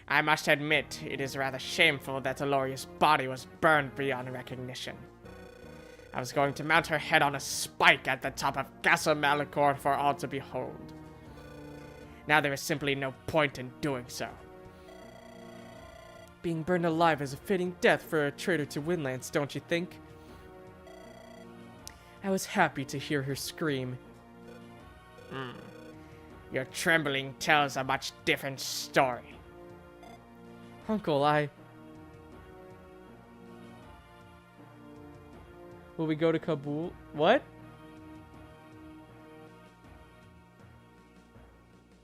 I must admit, it is rather shameful that Eloria's body was burned beyond recognition. I was going to mount her head on a spike at the top of Castle Malicorn for all to behold. Now there is simply no point in doing so. Being burned alive is a fitting death for a traitor to Windlands, don't you think? I was happy to hear her scream. Your trembling tells a much different story. Uncle, Will we go to Kabul? What?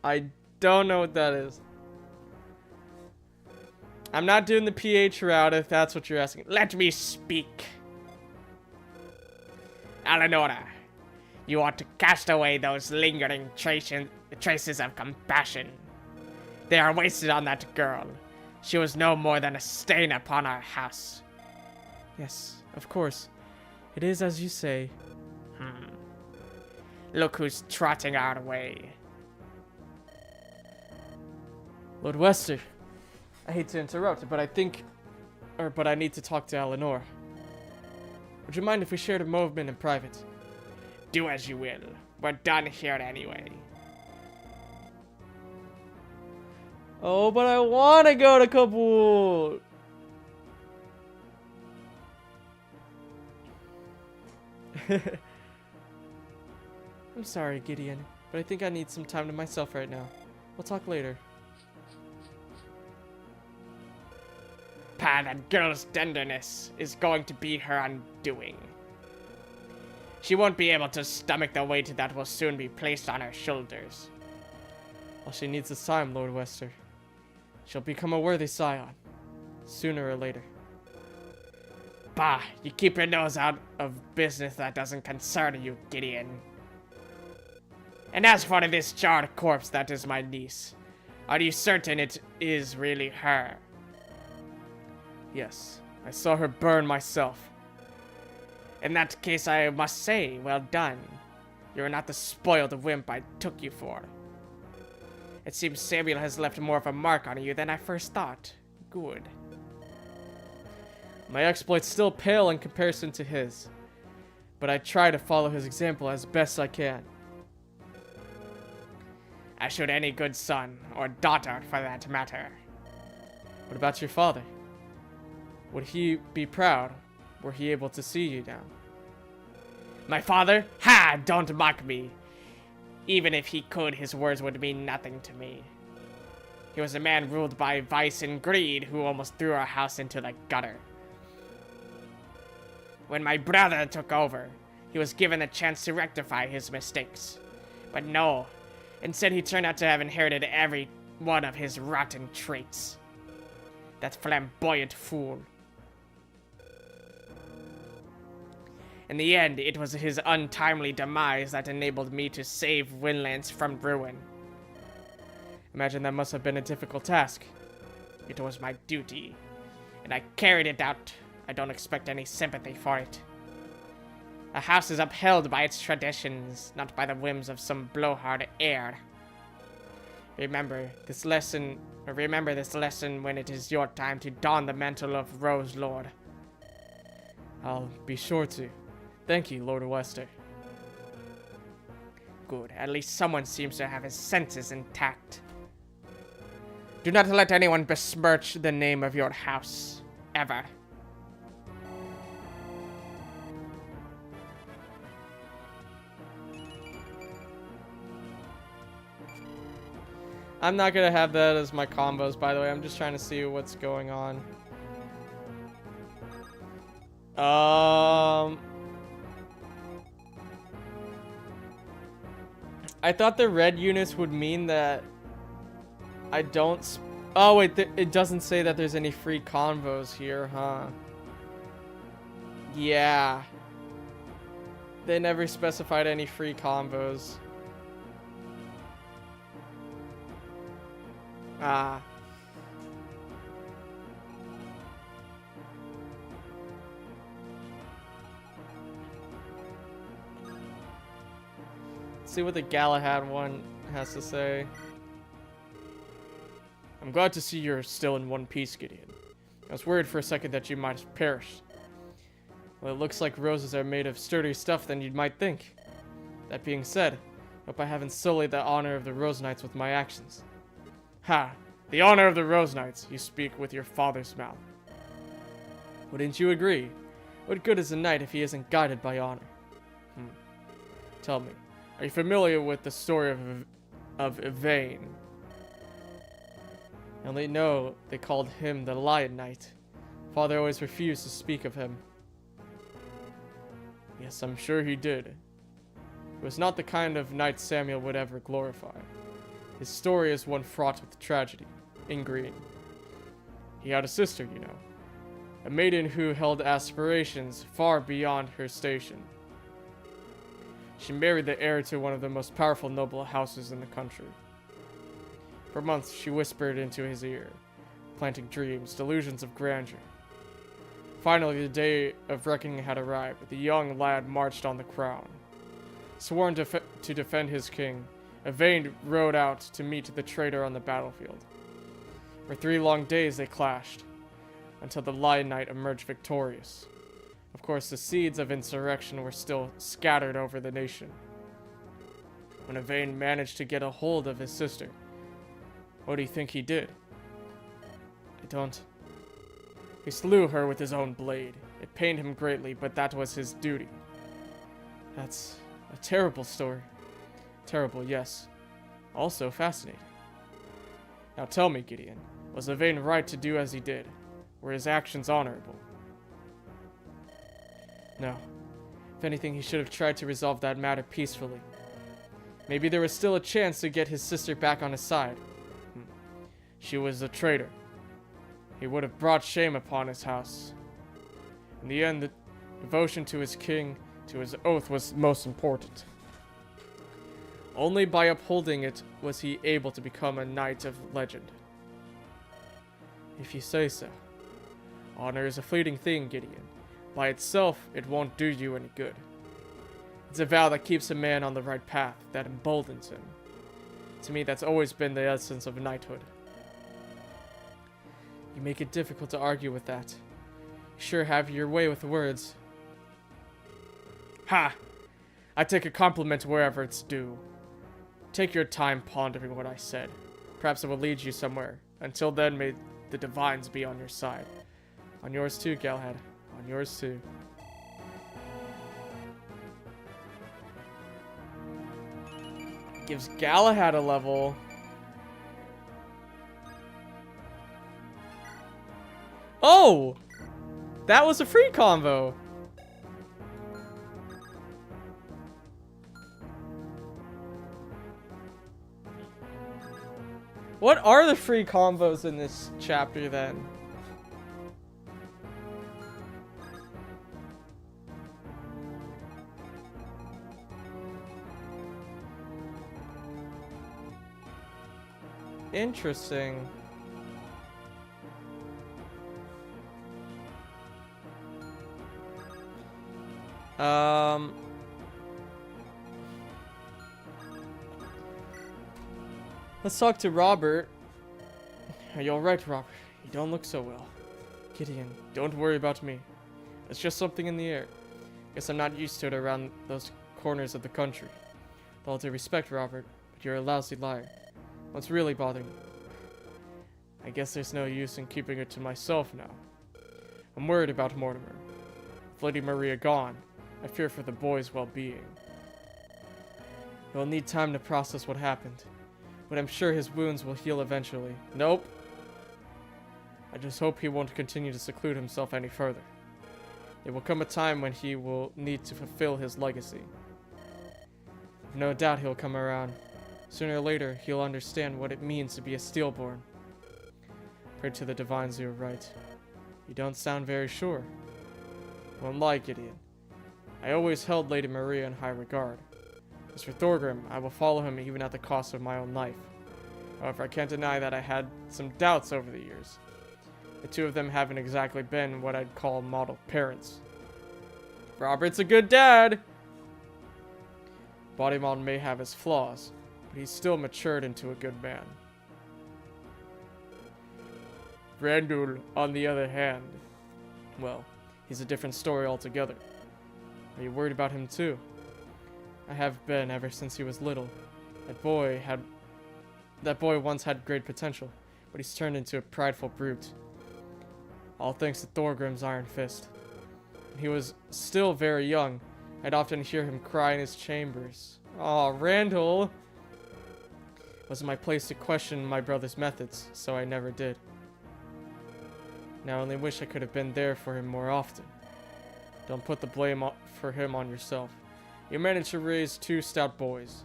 I don't know what that is. I'm not doing the PH route if that's what you're asking. Let me speak. Eleonora, you ought to cast away those lingering traces of compassion. They are wasted on that girl. She was no more than a stain upon our house. Yes, of course. It is as you say. Look who's trotting our way. Lord Wester, I hate to interrupt, but I need to talk to Eleanor. Would you mind if we shared a moment in private? Do as you will. We're done here anyway. Oh, but I want to go to Kabul. I'm sorry, Gideon, but I think I need some time to myself right now. We'll talk later. That girl's tenderness is going to be her undoing. She won't be able to stomach the weight that will soon be placed on her shoulders. All she needs is time, Lord Wester. She'll become a worthy scion, sooner or later. Bah, you keep your nose out of business that doesn't concern you, Gideon. And as for this charred corpse that is my niece, are you certain it is really her? Yes, I saw her burn myself. In that case, I must say, well done. You're not the spoiled wimp I took you for. It seems Samuel has left more of a mark on you than I first thought. Good. My exploits still pale in comparison to his, but I try to follow his example as best I can. As should any good son, or daughter for that matter. What about your father? Would he be proud were he able to see you now? My father? Ha! Don't mock me. Even if he could, his words would mean nothing to me. He was a man ruled by vice and greed who almost threw our house into the gutter. When my brother took over, he was given a chance to rectify his mistakes. But no, instead he turned out to have inherited every one of his rotten traits. That flamboyant fool. In the end, it was his untimely demise that enabled me to save Windlands from ruin. Imagine that must have been a difficult task. It was my duty, and I carried it out. I don't expect any sympathy for it. A house is upheld by its traditions, not by the whims of some blowhard heir. Remember this lesson when it is your time to don the mantle of Rose Lord. I'll be sure to. Thank you, Lord Wester. Good. At least someone seems to have his senses intact. Do not let anyone besmirch the name of your house. Ever. I'm not gonna have that as my combos, by the way. I'm just trying to see what's going on. I thought the red units would mean that I don't... Oh, wait, it doesn't say that there's any free convos here, huh? Yeah. They never specified any free combos. Ah. Let's see what the Galahad one has to say. I'm glad to see you're still in one piece, Gideon. I was worried for a second that you might have perished. Well, it looks like roses are made of sturdier stuff than you might think. That being said, I hope I haven't sullied the honor of the Rose Knights with my actions. Ha! The honor of the Rose Knights, you speak with your father's mouth. Wouldn't you agree? What good is a knight if he isn't guided by honor? Tell me, are you familiar with the story of Yvain? I only know they called him the Lion Knight. Father always refused to speak of him. Yes, I'm sure he did. It was not the kind of knight Samuel would ever glorify. His story is one fraught with tragedy, in green. He had a sister, you know. A maiden who held aspirations far beyond her station. She married the heir to one of the most powerful noble houses in the country. For months, she whispered into his ear, planting dreams, delusions of grandeur. Finally, the day of reckoning had arrived. The young lad marched on the crown. Sworn to defend his king, Yvain rode out to meet the traitor on the battlefield. For 3 long days they clashed, until the Lion Knight emerged victorious. Of course, the seeds of insurrection were still scattered over the nation. When Yvain managed to get a hold of his sister, what do you think he did? I don't. He slew her with his own blade. It pained him greatly, but that was his duty. That's a terrible story. Terrible, yes. Also fascinating. Now tell me, Gideon, was Yvain right to do as he did? Were his actions honorable? No. If anything, he should have tried to resolve that matter peacefully. Maybe there was still a chance to get his sister back on his side. She was a traitor. He would have brought shame upon his house. In the end, the devotion to his king, to his oath, was most important. Only by upholding it was he able to become a knight of legend. If you say so. Honor is a fleeting thing, Gideon. By itself, it won't do you any good. It's a vow that keeps a man on the right path, that emboldens him. To me, that's always been the essence of knighthood. You make it difficult to argue with that. You sure have your way with words. Ha! I take a compliment wherever it's due. Take your time pondering what I said. Perhaps it will lead you somewhere. Until then, may the divines be on your side. On yours too, Galahad. On yours too. Gives Galahad a level. Oh! That was a free convo. What are the free combos in this chapter then? Interesting. Let's talk to Robert. Are you alright, Robert? You don't look so well. Gideon, don't worry about me. It's just something in the air. Guess I'm not used to it around those corners of the country. With all due respect, Robert, but you're a lousy liar. What's really bothering you? I guess there's no use in keeping it to myself now. I'm worried about Mortimer. With Lady Maria gone, I fear for the boy's well-being. He'll need time to process what happened, but I'm sure his wounds will heal eventually. Nope. I just hope he won't continue to seclude himself any further. There will come a time when he will need to fulfill his legacy. I've no doubt he'll come around. Sooner or later, he'll understand what it means to be a stillborn. Pray to the divines you are right. You don't sound very sure. Won't lie, Gideon. I always held Lady Maria in high regard. As for Thorgrim, I will follow him even at the cost of my own life. However, I can't deny that I had some doubts over the years. The two of them haven't exactly been what I'd call model parents. Robert's a good dad! Bodymon may have his flaws, but he's still matured into a good man. Randall, on the other hand, well, he's a different story altogether. Are you worried about him too? I have been ever since he was little. That boy once had great potential, but he's turned into a prideful brute. All thanks to Thorgrim's iron fist. When he was still very young, I'd often hear him cry in his chambers. Aw, Randall! It wasn't my place to question my brother's methods, so I never did. Now I only wish I could have been there for him more often. Don't put the blame for him on yourself. You managed to raise two stout boys.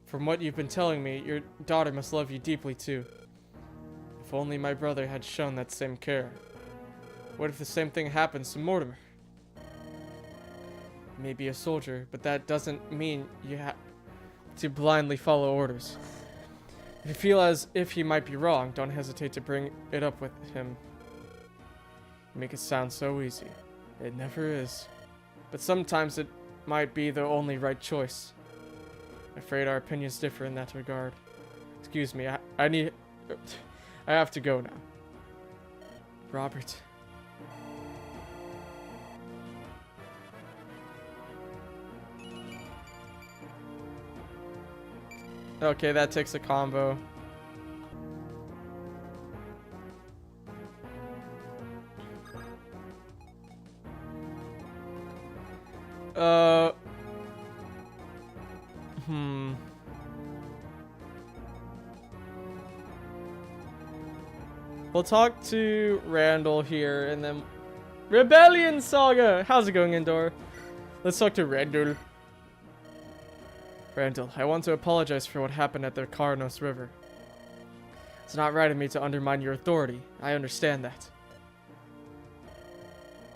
From what you've been telling me, your daughter must love you deeply too. If only my brother had shown that same care. What if the same thing happens to Mortimer? He may be a soldier, but that doesn't mean you have to blindly follow orders. If you feel as if he might be wrong, don't hesitate to bring it up with him. You make it sound so easy. It never is. But sometimes it might be the only right choice. I'm afraid our opinions differ in that regard. Excuse me, I have to go now. Robert. Okay, that takes a combo. We'll talk to Randall here, and then... Rebellion Saga! How's it going, Endor? Let's talk to Randall. Randall, I want to apologize for what happened at the Karnos River. It's not right of me to undermine your authority. I understand that.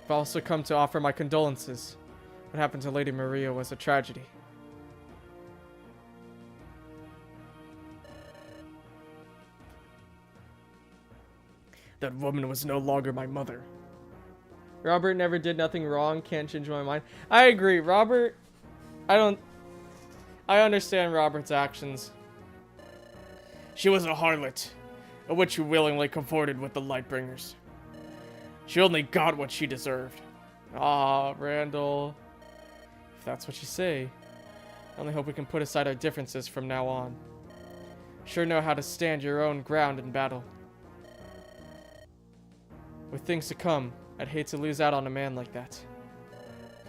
I've also come to offer my condolences. What happened to Lady Maria was a tragedy. That woman was no longer my mother. Robert never did nothing wrong. Can't change my mind. I agree. Robert... I understand Robert's actions. She was a harlot, a witch who willingly comforted with the Lightbringers. She only got what she deserved. Ah, Randall. If that's what you say, I only hope we can put aside our differences from now on. Sure know how to stand your own ground in battle. With things to come, I'd hate to lose out on a man like that.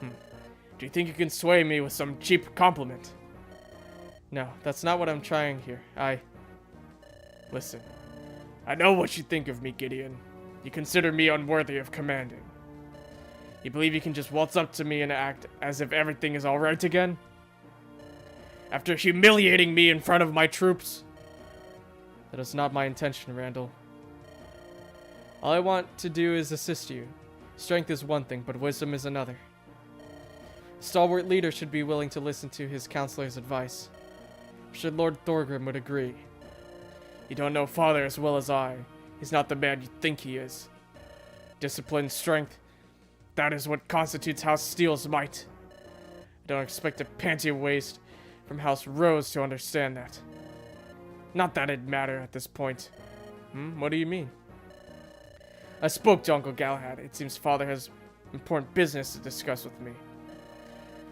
Do you think you can sway me with some cheap compliment? No, that's not what I'm trying here. Listen, I know what you think of me, Gideon. You consider me unworthy of commanding. You believe you can just waltz up to me and act as if everything is alright again? After humiliating me in front of my troops? That is not my intention, Randall. All I want to do is assist you. Strength is one thing, but wisdom is another. A stalwart leader should be willing to listen to his counselor's advice. Should Lord Thorgrim would agree. You don't know Father as well as I. He's not the man you think he is. Discipline, strength, that is what constitutes House Steel's might. I don't expect a panty waist from House Rose to understand that. Not that it'd matter at this point. What do you mean? I spoke to Uncle Galahad. It seems Father has important business to discuss with me.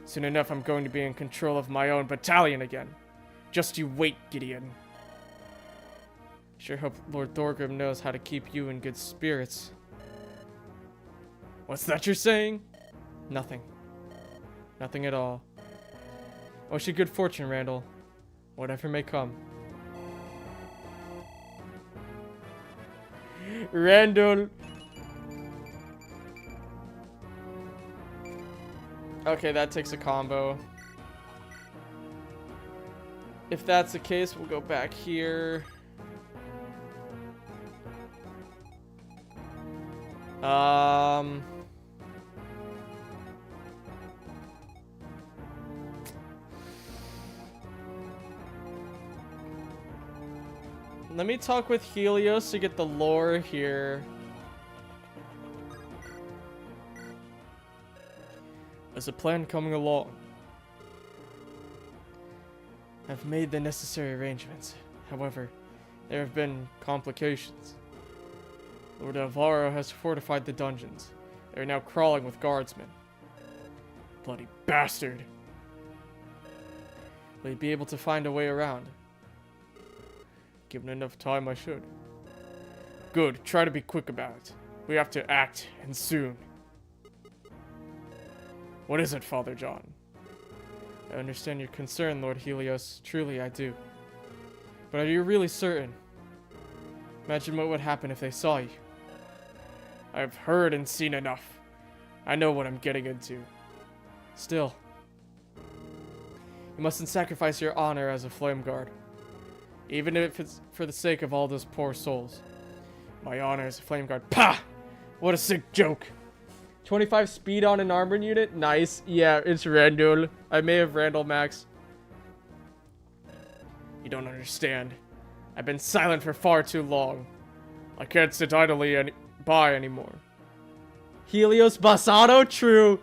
Soon enough, I'm going to be in control of my own battalion again. Just you wait, Gideon. Sure hope Lord Thorgrim knows how to keep you in good spirits. What's that you're saying? Nothing. Nothing at all. I wish you good fortune, Randall. Whatever may come. Randall. Okay, that takes a combo. If that's the case, we'll go back here. Let me talk with Helios to get the lore here. There's a plan coming along. I've made the necessary arrangements. However, there have been complications. Lord Alvaro has fortified the dungeons. They are now crawling with guardsmen. Bloody bastard. Will he be able to find a way around? Given enough time, I should. Good. Try to be quick about it. We have to act, and soon. What is it, Father John? I understand your concern, Lord Helios. Truly, I do. But are you really certain? Imagine what would happen if they saw you. I've heard and seen enough. I know what I'm getting into. Still, you mustn't sacrifice your honor as a flame guard. Even if it's for the sake of all those poor souls. My honor as a flame guard. Pah! What a sick joke. 25 speed on an armor unit? Nice. Yeah, it's Randall. I may have Randall Max. You don't understand. I've been silent for far too long. I can't sit idly by anymore. Helios Basato? True.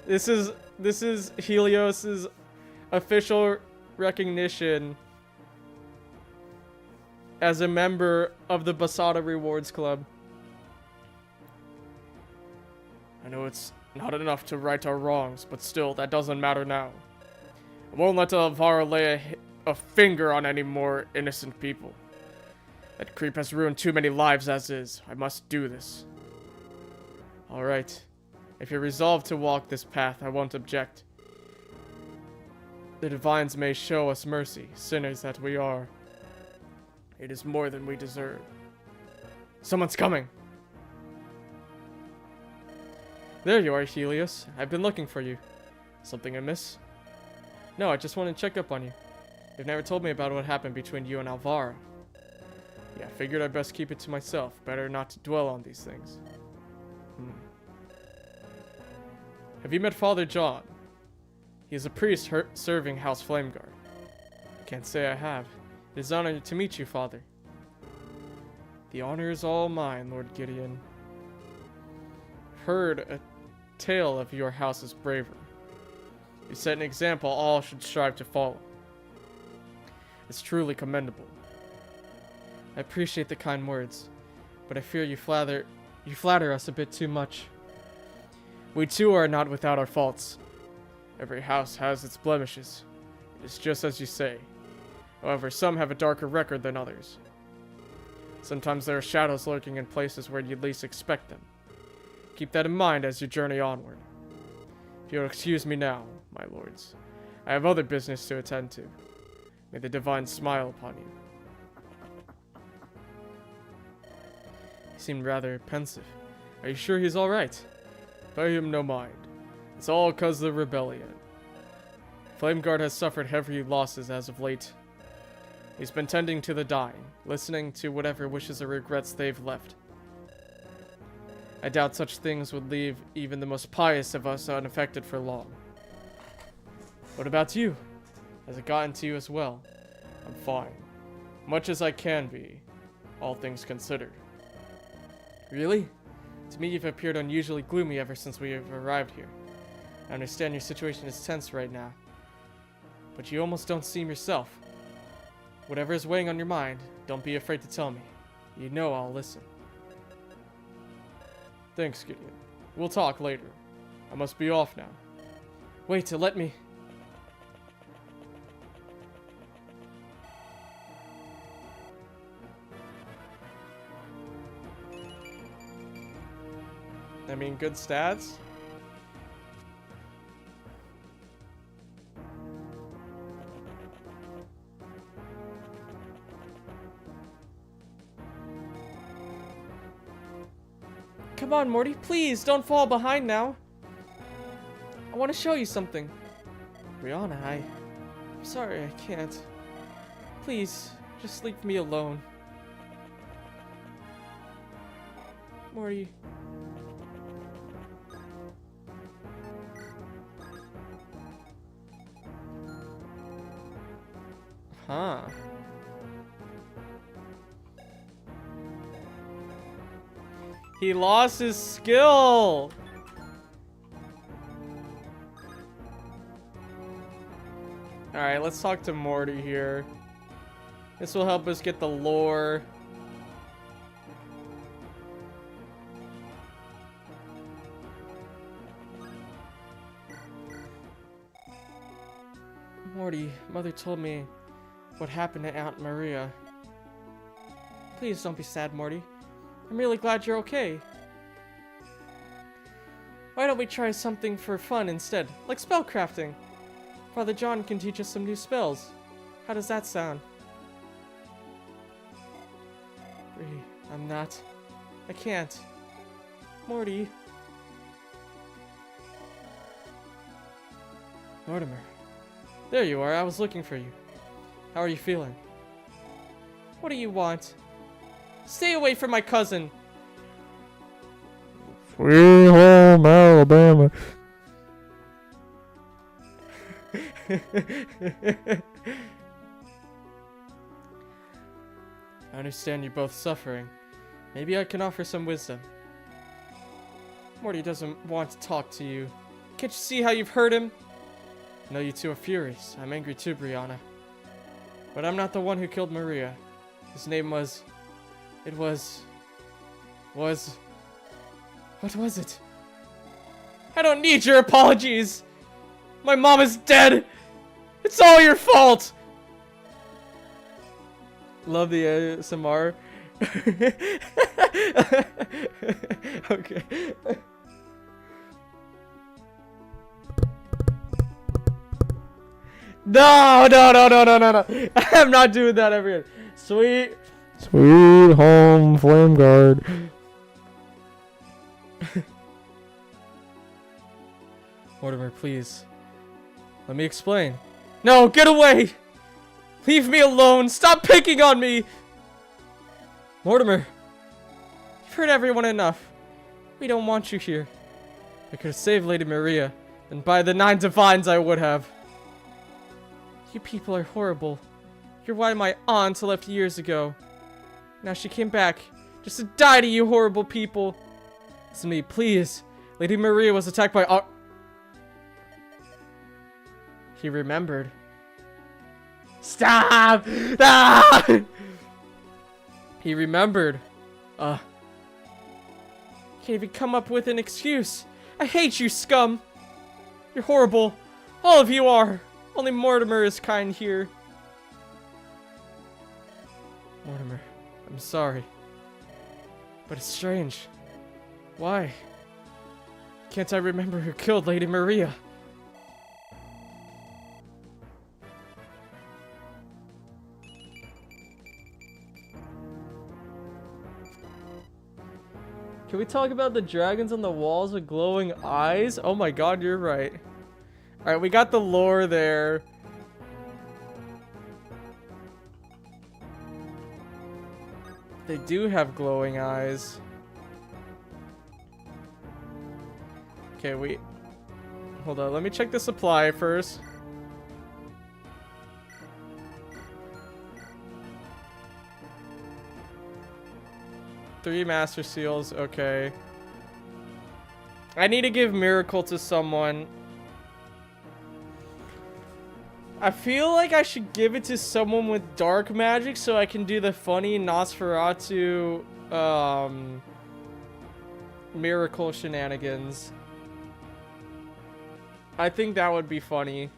This is Helios's official recognition as a member of the Basada Rewards Club. I know it's not enough to right our wrongs, but still, that doesn't matter now. I won't let Alvaro lay a finger on any more innocent people. That creep has ruined too many lives as is. I must do this. Alright. If you're resolved to walk this path, I won't object. The divines may show us mercy, sinners that we are. It is more than we deserve. Someone's coming! There you are, Helios. I've been looking for you. Something amiss? No, I just wanted to check up on you. You've never told me about what happened between you and Alvaro. Yeah, I figured I'd best keep it to myself. Better not to dwell on these things. Have you met Father John? He is a priest serving House Flameguard. Can't say I have. It is an honor to meet you, Father. The honor is all mine, Lord Gideon. Heard a tale of your house's bravery. You set an example all should strive to follow. It's truly commendable. I appreciate the kind words, but I fear you flatter us a bit too much. We too are not without our faults. Every house has its blemishes. It is just as you say. However, some have a darker record than others. Sometimes there are shadows lurking in places where you'd least expect them. Keep that in mind as you journey onward. If you'll excuse me now, my lords, I have other business to attend to. May the divine smile upon you. He seemed rather pensive. Are you sure he's alright? Pay him no mind. It's all 'cause of the rebellion. Flameguard has suffered heavy losses as of late. He's been tending to the dying, listening to whatever wishes or regrets they've left. I doubt such things would leave even the most pious of us unaffected for long. What about you? Has it gotten to you as well? I'm fine. Much as I can be, all things considered. Really? To me, you've appeared unusually gloomy ever since we have arrived here. I understand your situation is tense right now, but you almost don't seem yourself. Whatever is weighing on your mind, don't be afraid to tell me. You know I'll listen. Thanks, Gideon. We'll talk later. I must be off now. Wait, let me. I mean, good stats. Come on, Morty, please don't fall behind now. I want to show you something. Brianna, I'm sorry, I can't. Please, just leave me alone. Morty. Huh. He lost his skill. Alright, let's talk to Morty here. This will help us get the lore. Morty, Mother told me what happened to Aunt Maria. Please don't be sad, Morty. I'm really glad you're okay. Why don't we try something for fun instead, like spellcrafting? Father John can teach us some new spells. How does that sound? Bree, I'm not. I can't. Morty. Mortimer. There you are, I was looking for you. How are you feeling? What do you want? Stay away from my cousin! Sweet home Alabama. I understand you're both suffering. Maybe I can offer some wisdom. Morty doesn't want to talk to you. Can't you see how you've hurt him? I know you two are furious. I'm angry too, Brianna. But I'm not the one who killed Maria. His name was... It was... What was it? I don't need your apologies! My mom is dead! It's all your fault! Love the ASMR. Okay. No. I'm not doing that ever again. Sweet home flame guard. Mortimer, please. Let me explain. No, get away! Leave me alone! Stop picking on me! Mortimer, you've hurt everyone enough. We don't want you here. I could have saved Lady Maria, and by the 9 divines I would have. You people are horrible. You're why my aunt left years ago. Now she came back, just to die to you horrible people. Listen to me, please. Lady Maria was attacked by He remembered. Stop! Ah! He remembered. Can't even come up with an excuse. I hate you, scum! You're horrible. All of you are. Only Mortimer is kind here. Mortimer, I'm sorry. But it's strange. Why? Can't I remember who killed Lady Maria? Can we talk about the dragons on the walls with glowing eyes? Oh my god, you're right. Alright, we got the lore there. They do have glowing eyes. Okay, hold on, let me check the supply first. Three master seals, okay. I need to give miracle to someone. I feel like I should give it to someone with dark magic so I can do the funny Nosferatu miracle shenanigans. I think that would be funny.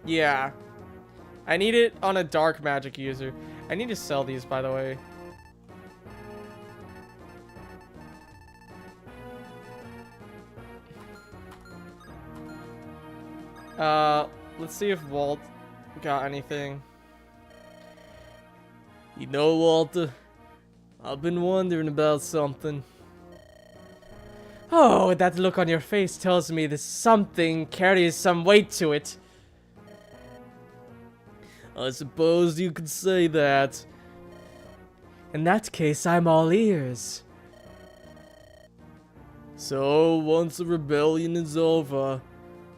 Yeah. I need it on a dark magic user. I need to sell these, by the way. Let's see if Walt got anything. You know, Walter, I've been wondering about something. Oh, that look on your face tells me this something carries some weight to it. I suppose you could say that. In that case, I'm all ears. So, once the rebellion is over,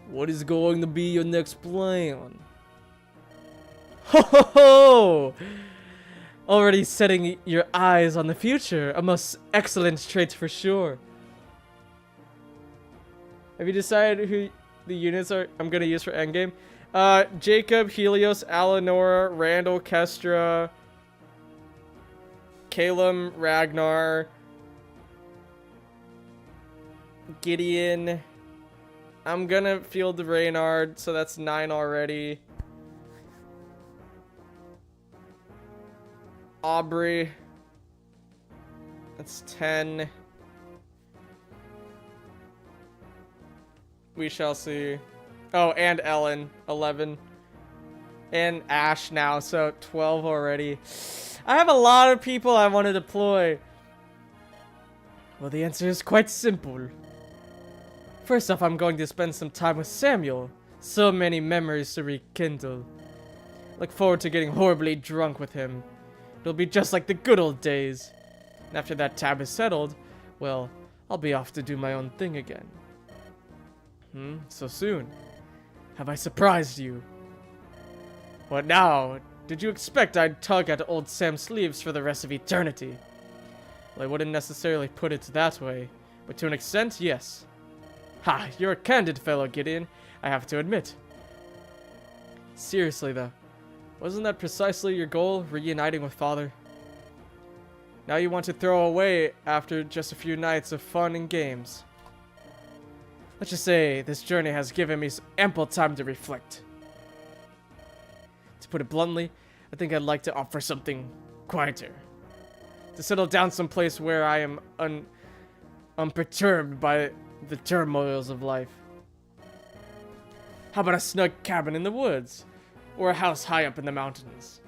what is going to be your next plan? Ho ho ho! Already setting your eyes on the future. A most excellent trait for sure. Have you decided who the units are I'm gonna use for endgame? Jacob, Helios, Alanora, Randall, Kestra, Calum, Ragnar, Gideon. I'm gonna field the Reynard, so that's 9 already. Aubrey. That's 10. We shall see. Oh, and Ellen, 11. And Ash now, so 12 already. I have a lot of people I want to deploy. Well, the answer is quite simple. First off, I'm going to spend some time with Samuel. So many memories to rekindle. Look forward to getting horribly drunk with him. It'll be just like the good old days. And after that tab is settled, well, I'll be off to do my own thing again. So soon? Have I surprised you? What now? Did you expect I'd tug at old Sam's sleeves for the rest of eternity? Well, I wouldn't necessarily put it that way, but to an extent, yes. Ha! You're a candid fellow, Gideon, I have to admit. Seriously, though, wasn't that precisely your goal, reuniting with Father? Now you want to throw away after just a few nights of fun and games. Let's just say this journey has given me ample time to reflect. To put it bluntly, I think I'd like to offer something quieter. To settle down someplace where I am unperturbed by the turmoils of life. How about a snug cabin in the woods? Or a house high up in the mountains?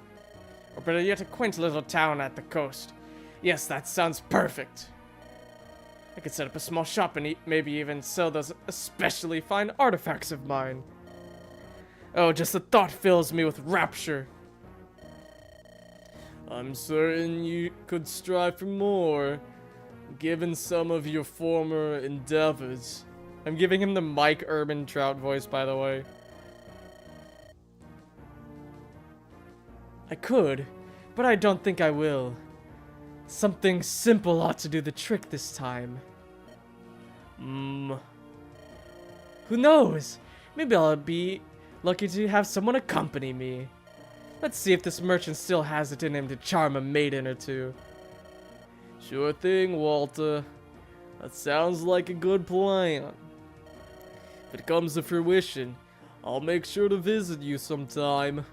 Or better yet, a quaint little town at the coast. Yes, that sounds perfect. I could set up a small shop and maybe even sell those especially fine artifacts of mine. Oh, just the thought fills me with rapture. I'm certain you could strive for more, given some of your former endeavors. I'm giving him the Mike Urban Trout voice, by the way. I could, but I don't think I will. Something simple ought to do the trick this time. Who knows? Maybe I'll be lucky to have someone accompany me. Let's see if this merchant still has it in him to charm a maiden or two. Sure thing, Walter. That sounds like a good plan. If it comes to fruition, I'll make sure to visit you sometime.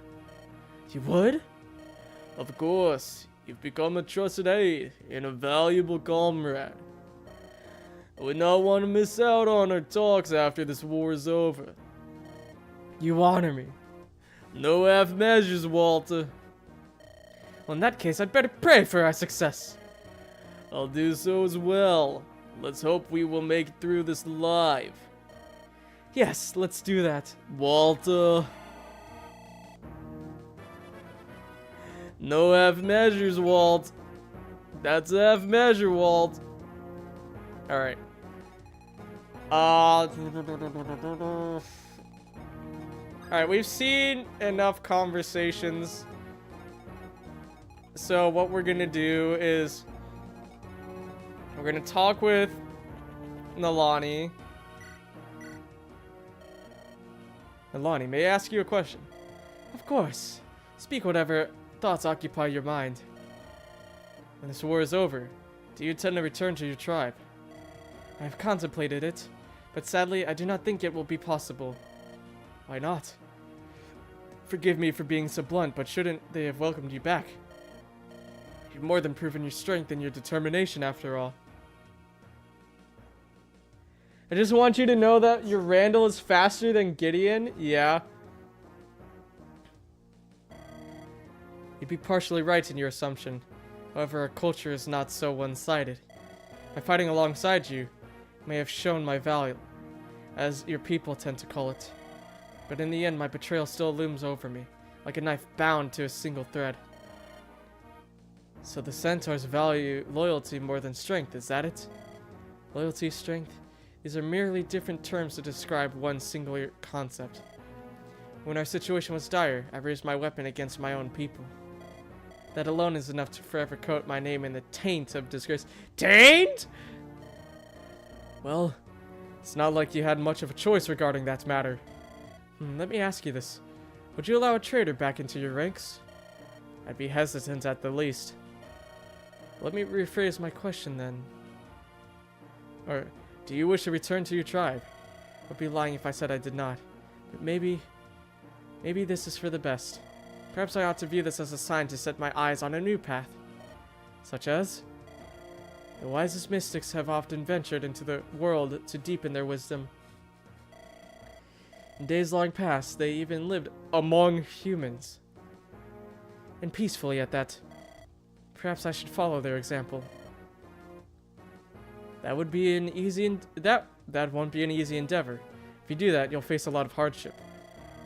You would? Of course. You've become a trusted aide and a valuable comrade. I would not want to miss out on our talks after this war is over. You honor me. No half measures, Walter. Well, in that case, I'd better pray for our success. I'll do so as well. Let's hope we will make it through this alive. Yes, let's do that. Walter. No half measures, Walt. That's a half measure, Walt. Alright. Alright, we've seen enough conversations. So what we're gonna do is we're gonna talk with Nalani. Nalani, may I ask you a question? Of course. Speak whatever thoughts occupy your mind. When this war is over, do you intend to return to your tribe? I have contemplated it, but sadly I do not think it will be possible. Why not? Forgive me for being so blunt, but shouldn't they have welcomed you back? You've more than proven your strength and your determination after all. I just want you to know that your Randall is faster than Gideon. Yeah. You'd be partially right in your assumption. However, our culture is not so one-sided. By fighting alongside you, I may have shown my value, as your people tend to call it. But in the end, my betrayal still looms over me, like a knife bound to a single thread. So the centaurs value loyalty more than strength, is that it? Loyalty, strength, these are merely different terms to describe one singular concept. When our situation was dire, I raised my weapon against my own people. That alone is enough to forever coat my name in the taint of disgrace. Taint?! Well, it's not like you had much of a choice regarding that matter. Let me ask you this. Would you allow a traitor back into your ranks? I'd be hesitant at the least. Let me rephrase my question then. Or, do you wish to return to your tribe? I'd be lying if I said I did not. But maybe this is for the best. Perhaps I ought to view this as a sign to set my eyes on a new path. Such as? The wisest mystics have often ventured into the world to deepen their wisdom. In days long past, they even lived among humans. And peacefully at that. Perhaps I should follow their example. That would be an easy that won't be an easy endeavor. If you do that, you'll face a lot of hardship.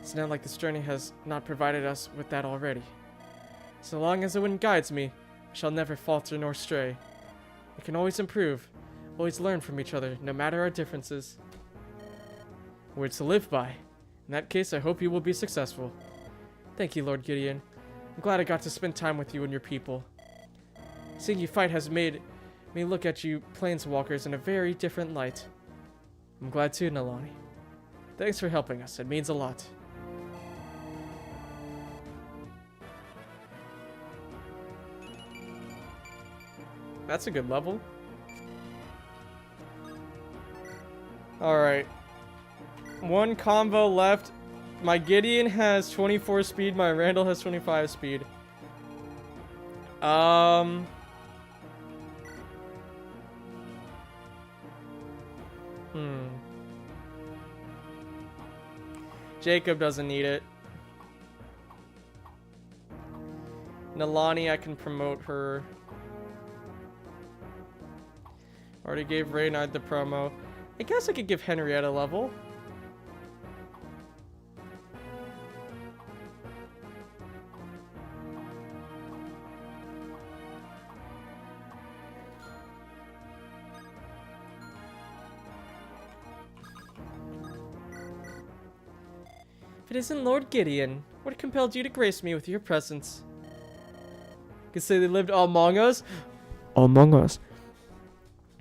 It's not like this journey has not provided us with that already. So long as the wind guides me, I shall never falter nor stray. We can always improve, always learn from each other, no matter our differences. Words to live by. In that case, I hope you will be successful. Thank you, Lord Gideon. I'm glad I got to spend time with you and your people. Seeing you fight has made me look at you planeswalkers in a very different light. I'm glad too, Nalani. Thanks for helping us. It means a lot. That's a good level. Alright. One combo left. My Gideon has 24 speed. My Randall has 25 speed. Jacob doesn't need it. Nalani, I can promote her. Already gave Reynard the promo. I guess I could give Henrietta a level. If it isn't Lord Gideon, what compelled you to grace me with your presence? You could say they lived among us. Among us.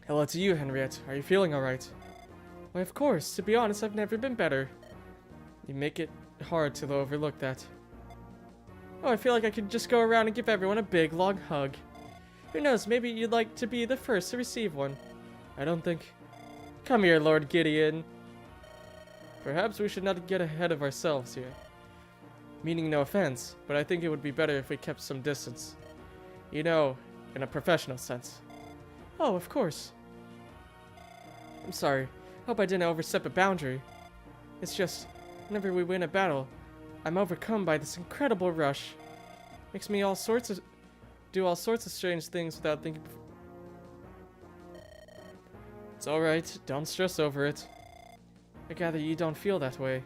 Hello to you, Henriette. Are you feeling alright? Why, of course. To be honest, I've never been better. You make it hard to overlook that. Oh, I feel like I could just go around and give everyone a big, long hug. Who knows, maybe you'd like to be the first to receive one. I don't think... Come here, Lord Gideon. Perhaps we should not get ahead of ourselves here. Meaning no offense, but I think it would be better if we kept some distance. You know, in a professional sense. Oh, of course. I'm sorry. Hope I didn't overstep a boundary. It's just, whenever we win a battle, I'm overcome by this incredible rush. Makes me do all sorts of strange things without thinking. It's alright, don't stress over it. I gather you don't feel that way.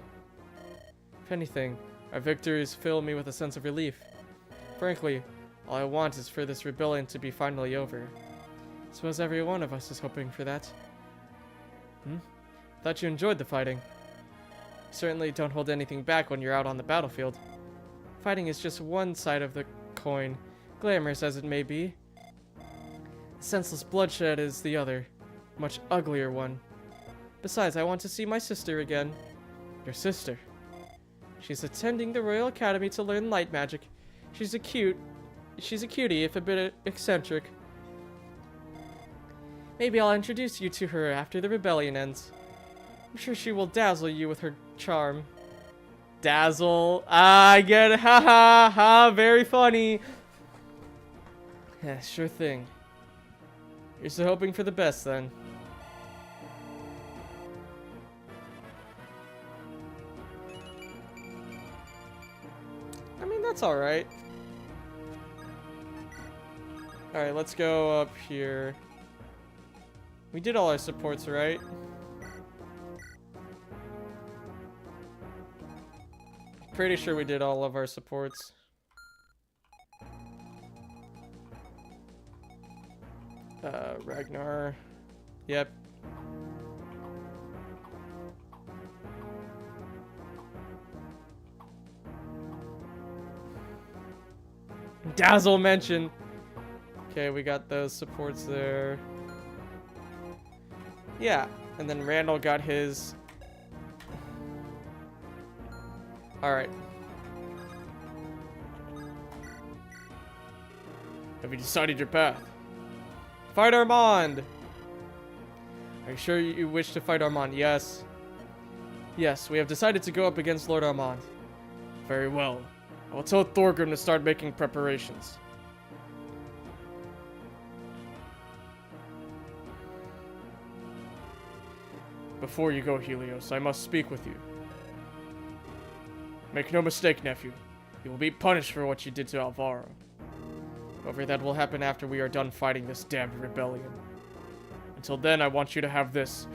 If anything, our victories fill me with a sense of relief. Frankly, all I want is for this rebellion to be finally over. Suppose every one of us is hoping for that. Thought you enjoyed the fighting. Certainly don't hold anything back when you're out on the battlefield. Fighting is just one side of the coin, glamorous as it may be. Senseless bloodshed is the other, much uglier one. Besides, I want to see my sister again. Your sister? She's attending the Royal Academy to learn light magic. She's a cutie, if a bit eccentric. Maybe I'll introduce you to her after the rebellion ends. I'm sure she will dazzle you with her charm. Dazzle. Ah, I get it. Ha ha ha. Very funny. Yeah, sure thing. You're still hoping for the best then. I mean, that's alright. Alright, let's go up here. We did all our supports, right? Pretty sure we did all of our supports. Ragnar. Yep. Dazzle mention. Okay, we got those supports there. Yeah, and then Randall got his. Alright. Have you decided your path? Fight Armand! Are you sure you wish to fight Armand? Yes. Yes, we have decided to go up against Lord Armand. Very well. I will tell Thorgrim to start making preparations. Before you go, Helios, I must speak with you. Make no mistake, nephew. You will be punished for what you did to Alvaro. However, that will happen after we are done fighting this damned rebellion. Until then, I want you to have this.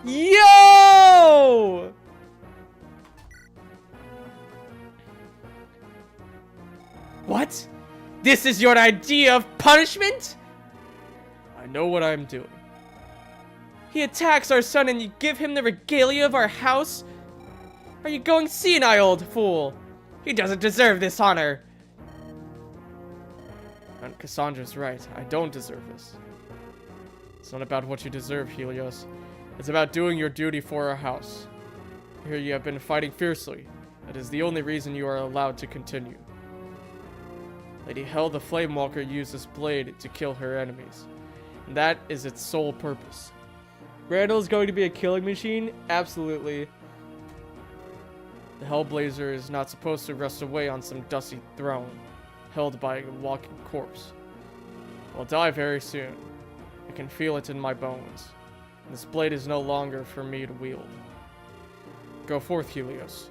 Yo! What? This is your idea of punishment? I know what I'm doing. He attacks our son and you give him the regalia of our house? Are you going senile, old fool? He doesn't deserve this honor. And Cassandra's right. I don't deserve this. It's not about what you deserve, Helios. It's about doing your duty for our house. Here you have been fighting fiercely. That is the only reason you are allowed to continue. Lady Hel the Flamewalker used this blade to kill her enemies. And that is its sole purpose. Randall is going to be a killing machine? Absolutely. The Hellblazer is not supposed to rest away on some dusty throne, held by a walking corpse. I'll die very soon. I can feel it in my bones. This blade is no longer for me to wield. Go forth, Helios.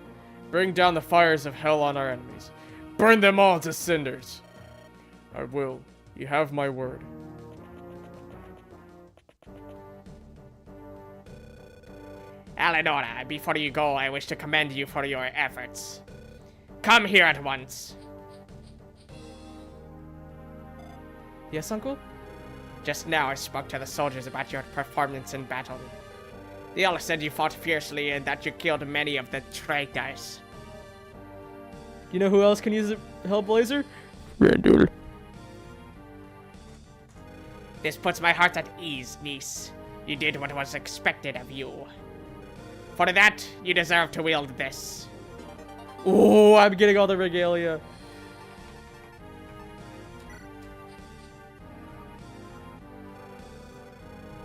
Bring down the fires of hell on our enemies. Burn them all to cinders. I will. You have my word. Eleonora, before you go, I wish to commend you for your efforts. Come here at once. Yes, Uncle? Just now I spoke to the soldiers about your performance in battle. They all said you fought fiercely and that you killed many of the traitors. You know who else can use a Hellblazer? Randall. This puts my heart at ease, niece. You did what was expected of you. For that, you deserve to wield this. Oh, I'm getting all the regalia.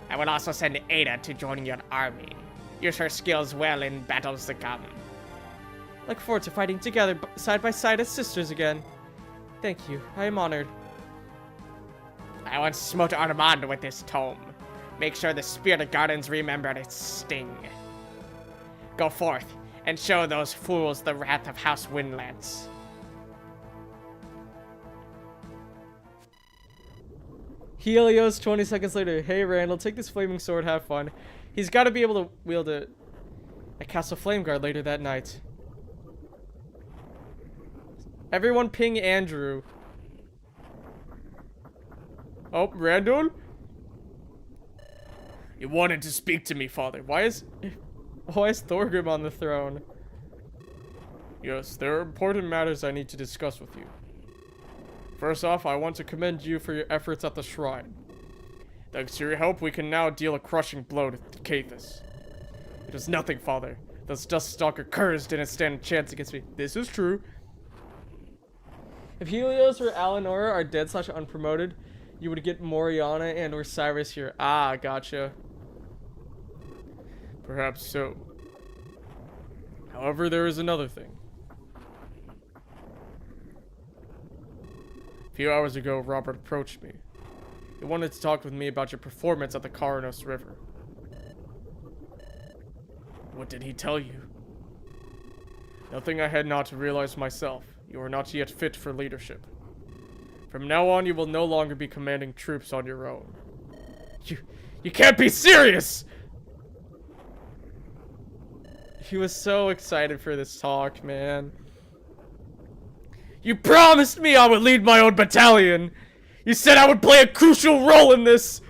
I will also send Ada to join your army. Use her skills well in battles to come. Look forward to fighting together side by side as sisters again. Thank you. I am honored. I once smote Armand with this tome. Make sure the Spirit Gardens remember its sting. Go forth and show those fools the wrath of House Windlance. Helios, 20 seconds later. Hey, Randall, take this flaming sword, have fun. He's got to be able to wield it at Castle Flameguard later that night. Everyone ping Andrew. Oh, Randall? You wanted to speak to me, father. Why is Thorgrim on the throne? Yes, there are important matters I need to discuss with you. First off, I want to commend you for your efforts at the shrine. Thanks to your help, we can now deal a crushing blow to Cathus. It was nothing, father. Those Duststalker curs didn't stand a chance against me. This is true. If Helios or Eleonora are dead/unpromoted, You would get Moriana and or Cyrus here. Ah, gotcha. Perhaps so. However, there is another thing. A few hours ago, Robert approached me. He wanted to talk with me about your performance at the Karanos River. What did he tell you? Nothing I had not realized myself. You are not yet fit for leadership. From now on, you will no longer be commanding troops on your own. You can't be serious! He was so excited for this talk, man. You promised me I would lead my own battalion! You said I would play a crucial role in this!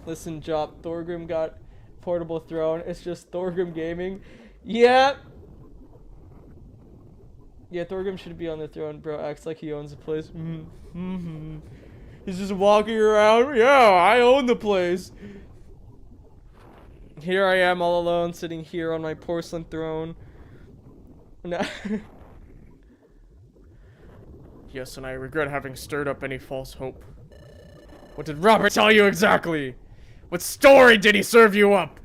Listen, Jop, Thorgrim got portable throne. It's just Thorgrim Gaming. Yeah. Yeah, Thorgrim should be on the throne, bro. Acts like he owns the place. He's just walking around. Yeah, I own the place. Here I am all alone, sitting here on my porcelain throne. No. Yes, and I regret having stirred up any false hope. What did Robert tell you exactly? What story did he serve you up?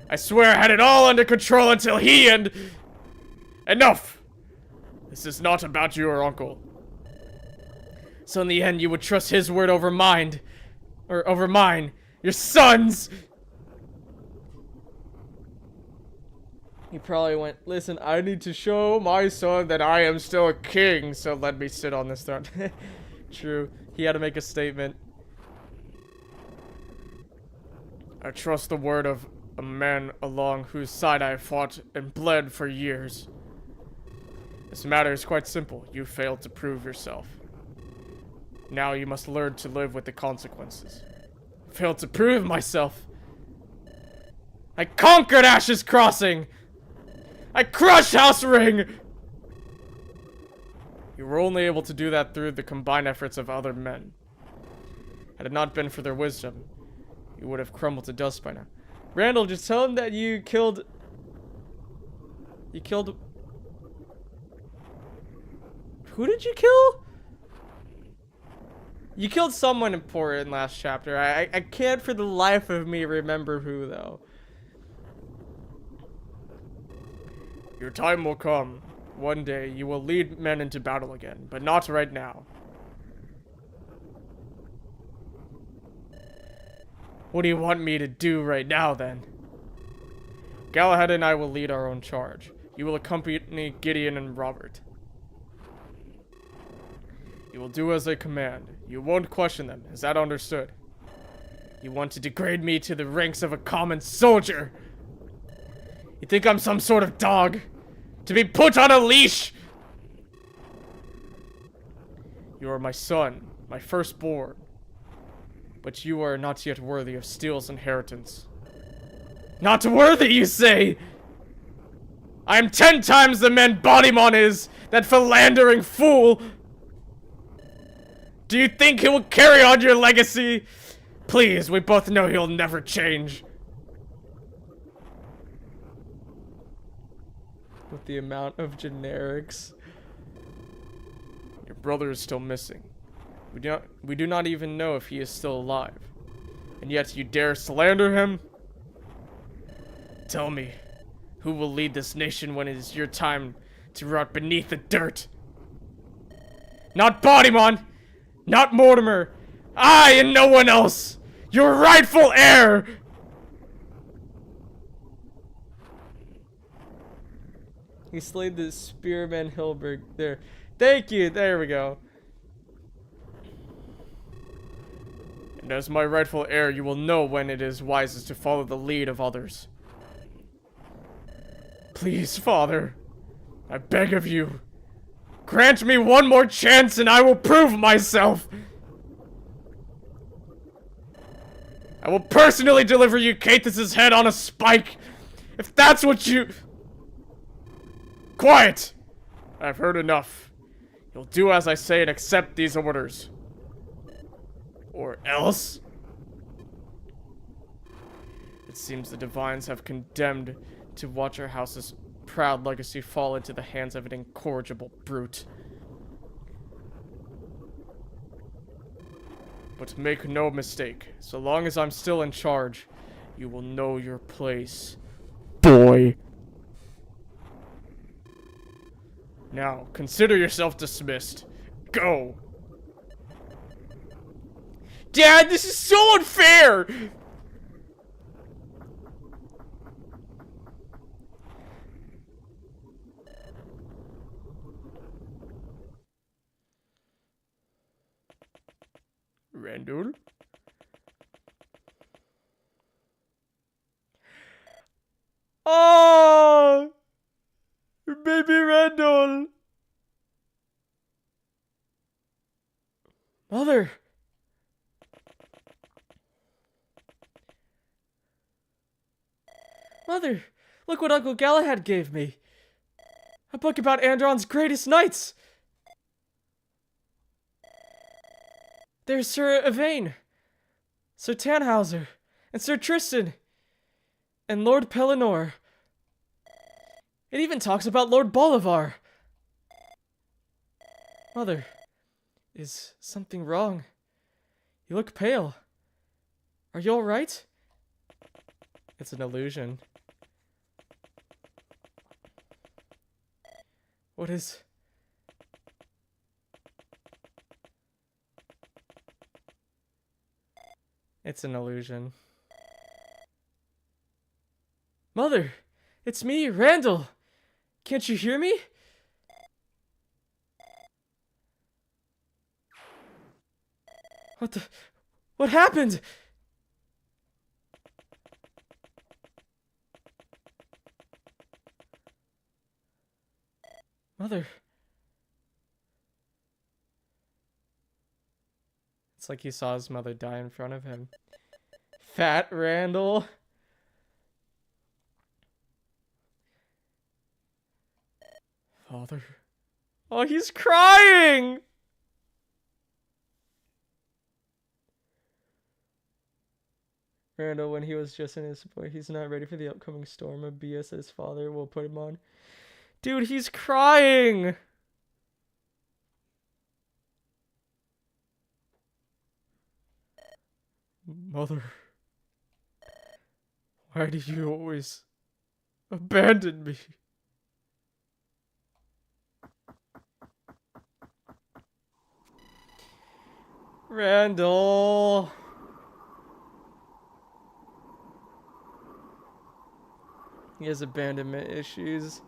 I swear I had it all under control until he and... Enough! This is not about your uncle. So in the end, you would trust his word over mine. Or over mine. Your son's! He probably went, listen, I need to show my son that I am still a king, so let me sit on this throne. True. He had to make a statement. I trust the word of a man along whose side I have fought and bled for years. This matter is quite simple. You failed to prove yourself. Now you must learn to live with the consequences. Failed to prove myself. I conquered Ash's Crossing! I crushed House Ring! You were only able to do that through the combined efforts of other men. Had it not been for their wisdom, you would have crumbled to dust by now. Randall, just tell him that you killed... You killed... Who did you kill? You killed someone important last chapter. I can't for the life of me remember who, though. Your time will come. One day, you will lead men into battle again, but not right now. What do you want me to do right now, then? Galahad and I will lead our own charge. You will accompany Gideon and Robert. You will do as I command. You won't question them. Is that understood? You want to degrade me to the ranks of a common soldier? You think I'm some sort of dog? To be put on a leash? You are my son, my firstborn. But you are not yet worthy of Steel's inheritance. Not worthy, you say? I am 10 times the man Bodymon is, that philandering fool! Do you think he will carry on your legacy? Please, we both know he'll never change. With the amount of generics. Your brother is still missing. We do not even know if he is still alive. And yet you dare slander him? Tell me, who will lead this nation when it is your time to rot beneath the dirt? Not Bodymon! Not Mortimer! I and no one else! Your rightful heir! He slayed the spearman Hilberg. There. Thank you! There we go. And as my rightful heir, you will know when it is wisest to follow the lead of others. Please, Father, I beg of you, grant me one more chance and I will prove myself. I will personally deliver you Cathus' head on a spike, if that's what you... Quiet! I've heard enough. You'll do as I say and accept these orders. Or else? It seems the divines have condemned to watch our house's proud legacy fall into the hands of an incorrigible brute. But make no mistake, so long as I'm still in charge, you will know your place, boy. Now, consider yourself dismissed. Go! Dad, this is so unfair! Randall? Oh! Baby Randall! Mother! Mother! Look what Uncle Galahad gave me! A book about Andron's greatest knights! There's Sir Yvain, Sir Tannhauser, and Sir Tristan, and Lord Pellinor. It even talks about Lord Bolivar. Mother, is something wrong? You look pale. Are you alright? It's an illusion. What is... It's an illusion. Mother! It's me, Randall! Can't you hear me? What happened? Mother. It's like he saw his mother die in front of him. Fat Randall. Father. Oh, he's crying! Randall, when he was just in his boy, he's not ready for the upcoming storm of BS that his father will put him on. Dude, he's crying! Mother. Why do you always abandon me? Randall. He has abandonment issues.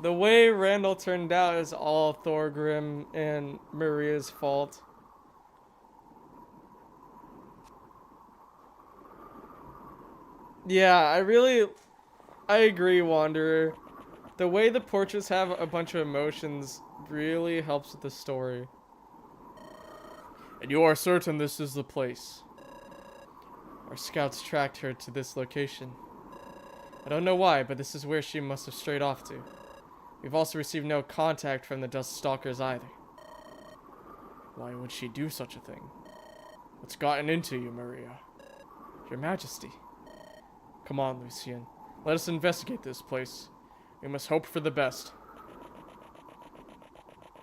The way Randall turned out is all Thorgrim and Maria's fault. Yeah, I agree, Wanderer. The way the portraits have a bunch of emotions really helps with the story. And you are certain this is the place? Our scouts tracked her to this location. I don't know why, but this is where she must have strayed off to. We've also received no contact from the Dust Stalkers either. Why would she do such a thing? What's gotten into you, Maria? Your Majesty. Come on, Lucien. Let us investigate this place. We must hope for the best.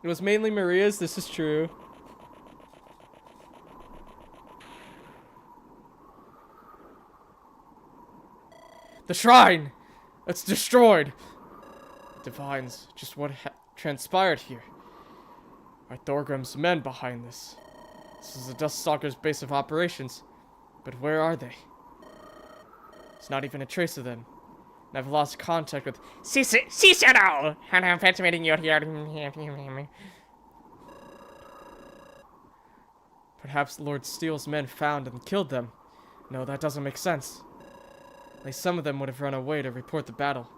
It was mainly Maria's, this is true. The shrine! It's destroyed! It divines just what transpired here. Are Thorgrim's men behind this? This is the Duststalker's base of operations. But where are they? There's not even a trace of them. And I've lost contact with... Cicero! And I'm fascinating you here. Perhaps Lord Steele's men found and killed them. No, that doesn't make sense. At least some of them would have run away to report the battle.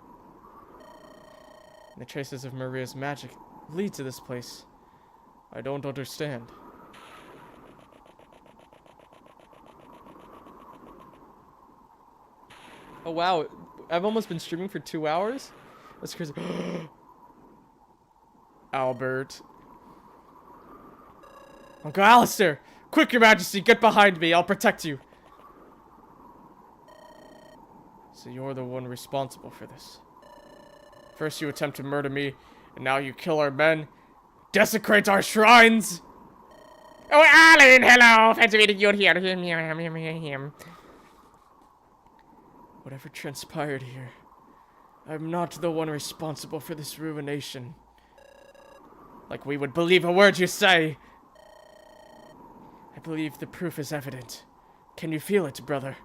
And the traces of Maria's magic lead to this place. I don't understand. Oh wow, I've almost been streaming for 2 hours? That's crazy. Albert. Uncle Alistair! Quick, Your Majesty, get behind me, I'll protect you! So you're the one responsible for this. First you attempt to murder me, and now you kill our men, desecrate our shrines! Oh, Alan, hello! Fancy meeting you here. Whatever transpired here, I'm not the one responsible for this ruination. Like we would believe a word you say. I believe the proof is evident. Can you feel it, brother?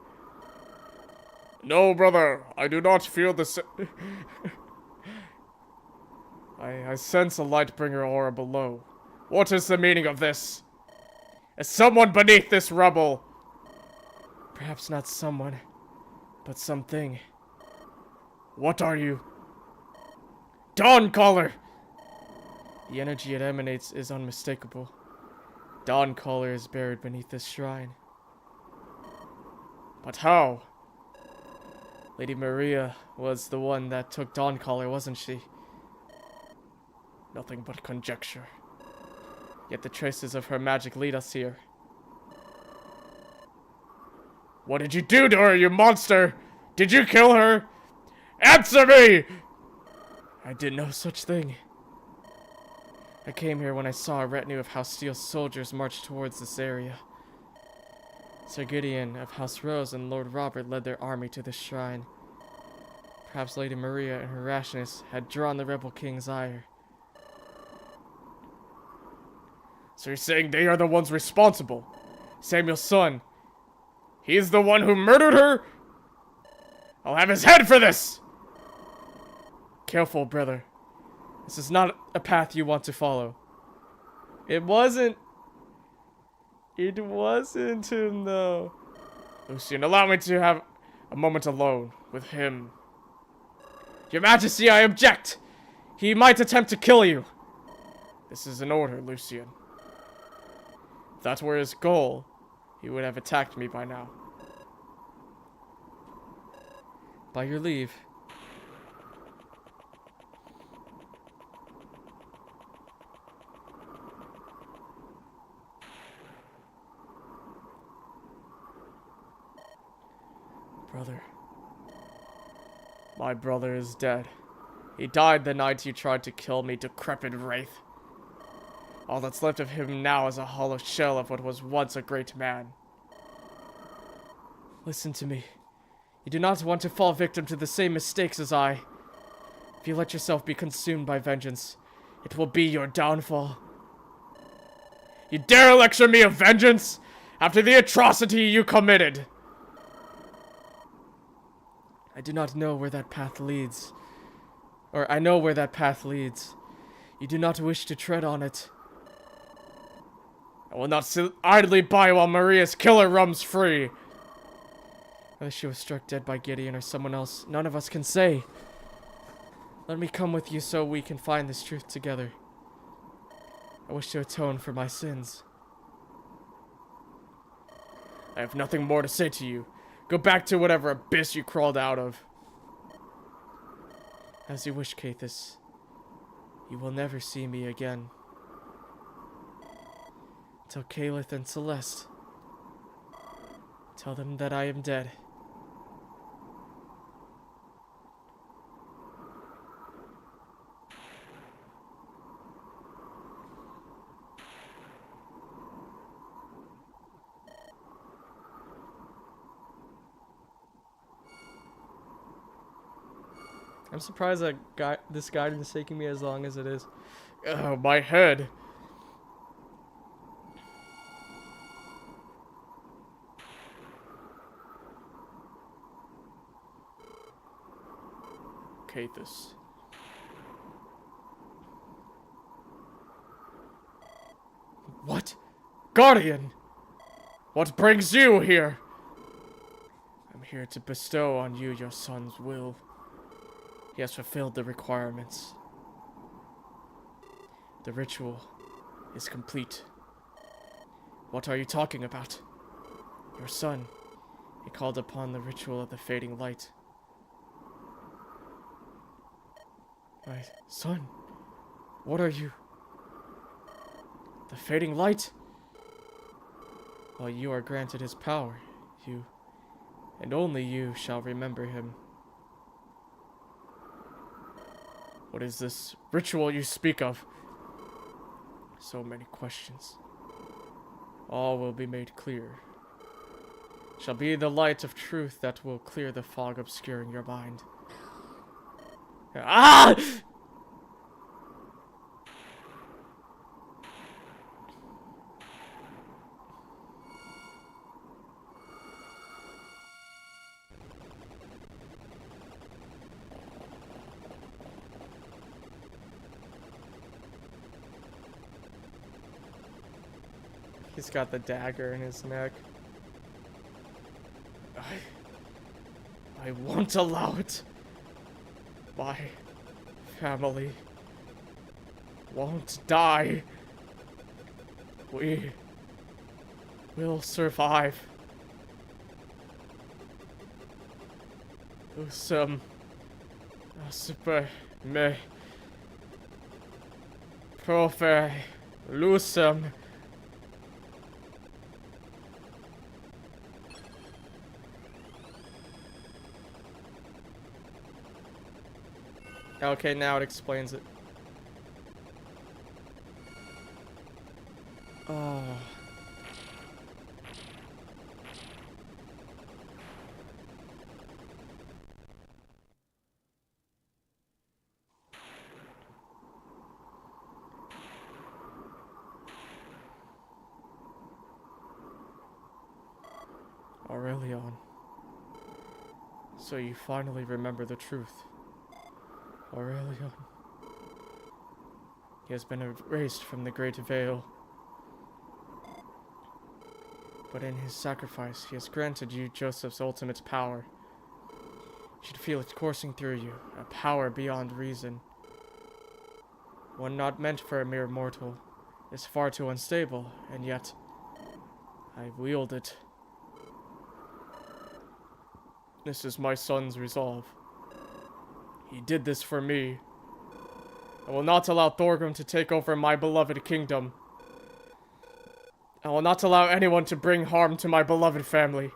No, brother, I do not feel the I sense a light-bringer aura below. What is the meaning of this? Is someone beneath this rubble? Perhaps not someone, but something. What are you? Dawncaller! The energy it emanates is unmistakable. Dawncaller is buried beneath this shrine. But how? Lady Maria was the one that took Dawncaller, wasn't she? Nothing but conjecture. Yet the traces of her magic lead us here. What did you do to her, you monster? Did you kill her? Answer me! I did no such thing. I came here when I saw a retinue of House Steel's soldiers march towards this area. Sir Gideon of House Rose and Lord Robert led their army to this shrine. Perhaps Lady Maria, in her rashness, had drawn the rebel king's ire. So you're saying they are the ones responsible? Samuel's son. He's the one who murdered her? I'll have his head for this! Careful, brother. This is not a path you want to follow. It wasn't him, though. Lucian, allow me to have a moment alone with him. Your Majesty, I object! He might attempt to kill you. This is an order, Lucian. If that were his goal, he would have attacked me by now. By your leave. Brother. My brother is dead. He died the night you tried to kill me, decrepit wraith. All that's left of him now is a hollow shell of what was once a great man. Listen to me. You do not want to fall victim to the same mistakes as I. If you let yourself be consumed by vengeance, it will be your downfall. You dare lecture me of vengeance? After the atrocity you committed! I do not know where that path leads. Or I know where that path leads. You do not wish to tread on it. I will not sit idly by while Maria's killer roams free. Whether she was struck dead by Gideon or someone else, none of us can say. Let me come with you so we can find this truth together. I wish to atone for my sins. I have nothing more to say to you. Go back to whatever abyss you crawled out of. As you wish, Cathus. You will never see me again. Tell Calith and Celeste. Tell them that I am dead. I'm surprised that this guidance is taking me as long as it is. Oh, my head. Cathus. What? Guardian! What brings you here? I'm here to bestow on you your son's will. He has fulfilled the requirements. The ritual is complete. What are you talking about? Your son, he called upon the ritual of the fading light. My son, what are you? The fading light? While you are granted his power, you, and only you, shall remember him. What is this ritual you speak of? So many questions. All will be made clear. Shall be the light of truth that will clear the fog obscuring your mind. Ah! He's got the dagger in his neck. I won't allow it. My family won't die. We will survive. Usum aspe me profe lusum. Okay, now it explains it. Oh. Aurelion. So you finally remember the truth. Aurelion. He has been erased from the Great Veil. But in his sacrifice, he has granted you Joseph's ultimate power. You should feel it coursing through you, a power beyond reason. One not meant for a mere mortal. Is far too unstable, and yet I wield it. This is my son's resolve. He did this for me. I will not allow Thorgrim to take over my beloved kingdom. I will not allow anyone to bring harm to my beloved family.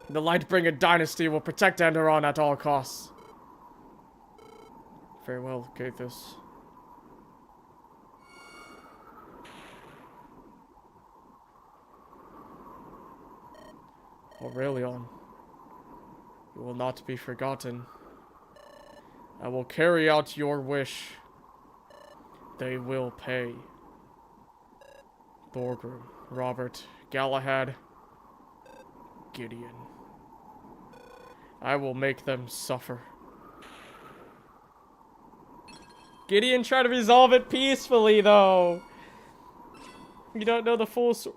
The Lightbringer dynasty will protect Enderon at all costs. Farewell, Gathus. Aurelion, you will not be forgotten. I will carry out your wish. They will pay. Thorgrim, Robert, Galahad, Gideon. I will make them suffer. Gideon tried to resolve it peacefully, though. You don't know the full story.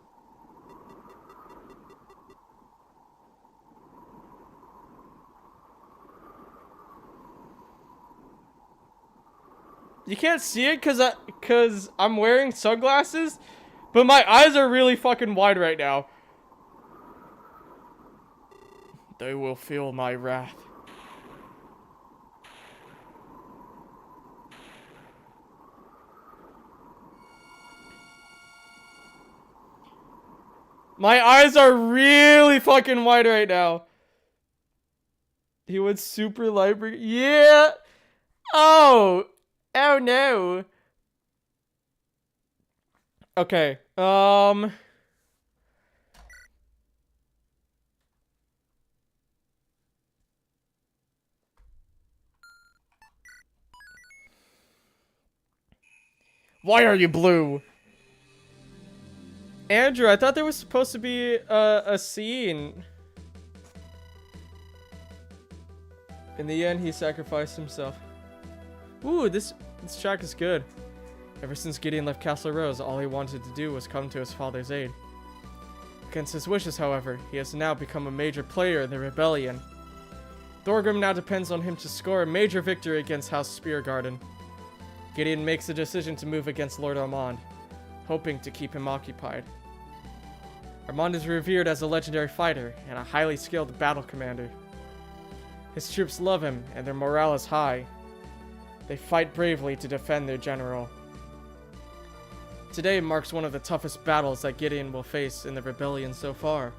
You can't see it cause I'm wearing sunglasses, but my eyes are really fucking wide right now. They will feel my wrath. My eyes are really fucking wide right now. He went super library. Yeah. Oh. Oh no. Okay. Why are you blue? Andrew, I thought there was supposed to be a scene. In the end, he sacrificed himself. Ooh, this track is good. Ever since Gideon left Castle Rose, all he wanted to do was come to his father's aid. Against his wishes, however, he has now become a major player in the rebellion. Thorgrim now depends on him to score a major victory against House Speargarden. Gideon makes the decision to move against Lord Armand, hoping to keep him occupied. Armand is revered as a legendary fighter and a highly skilled battle commander. His troops love him and their morale is high. They fight bravely to defend their general. Today marks one of the toughest battles that Gideon will face in the rebellion so far.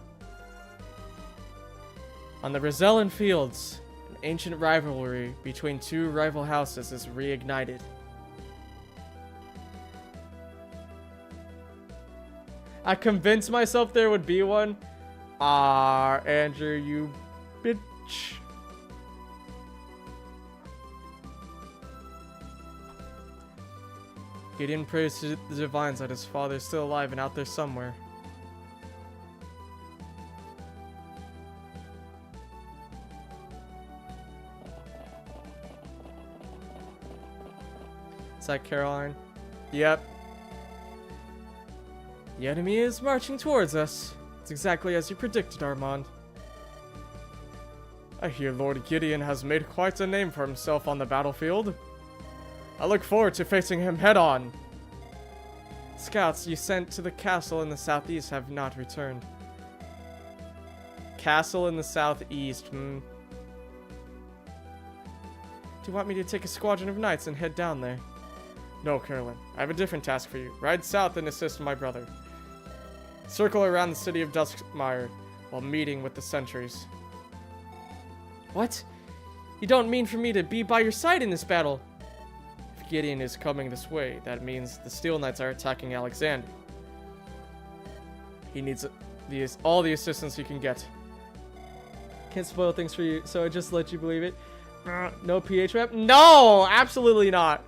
On the Rosellan fields, an ancient rivalry between two rival houses is reignited. I convinced myself there would be one. Ah, Andrew, you bitch. Gideon prays to the divines that his father is still alive and out there somewhere. Is that Caroline? Yep. The enemy is marching towards us. It's exactly as you predicted, Armand. I hear Lord Gideon has made quite a name for himself on the battlefield. I look forward to facing him head-on. Scouts you sent to the castle in the southeast have not returned. Castle in the southeast, Do you want me to take a squadron of knights and head down there? No, Carolyn. I have a different task for you. Ride south and assist my brother. Circle around the city of Duskmire while meeting with the sentries. What? You don't mean for me to be by your side in this battle? If Gideon is coming this way, that means the Steel Knights are attacking Alexander. He needs all the assistance he can get. Can't spoil things for you, so I just let you believe it. No PH rep? No! Absolutely not!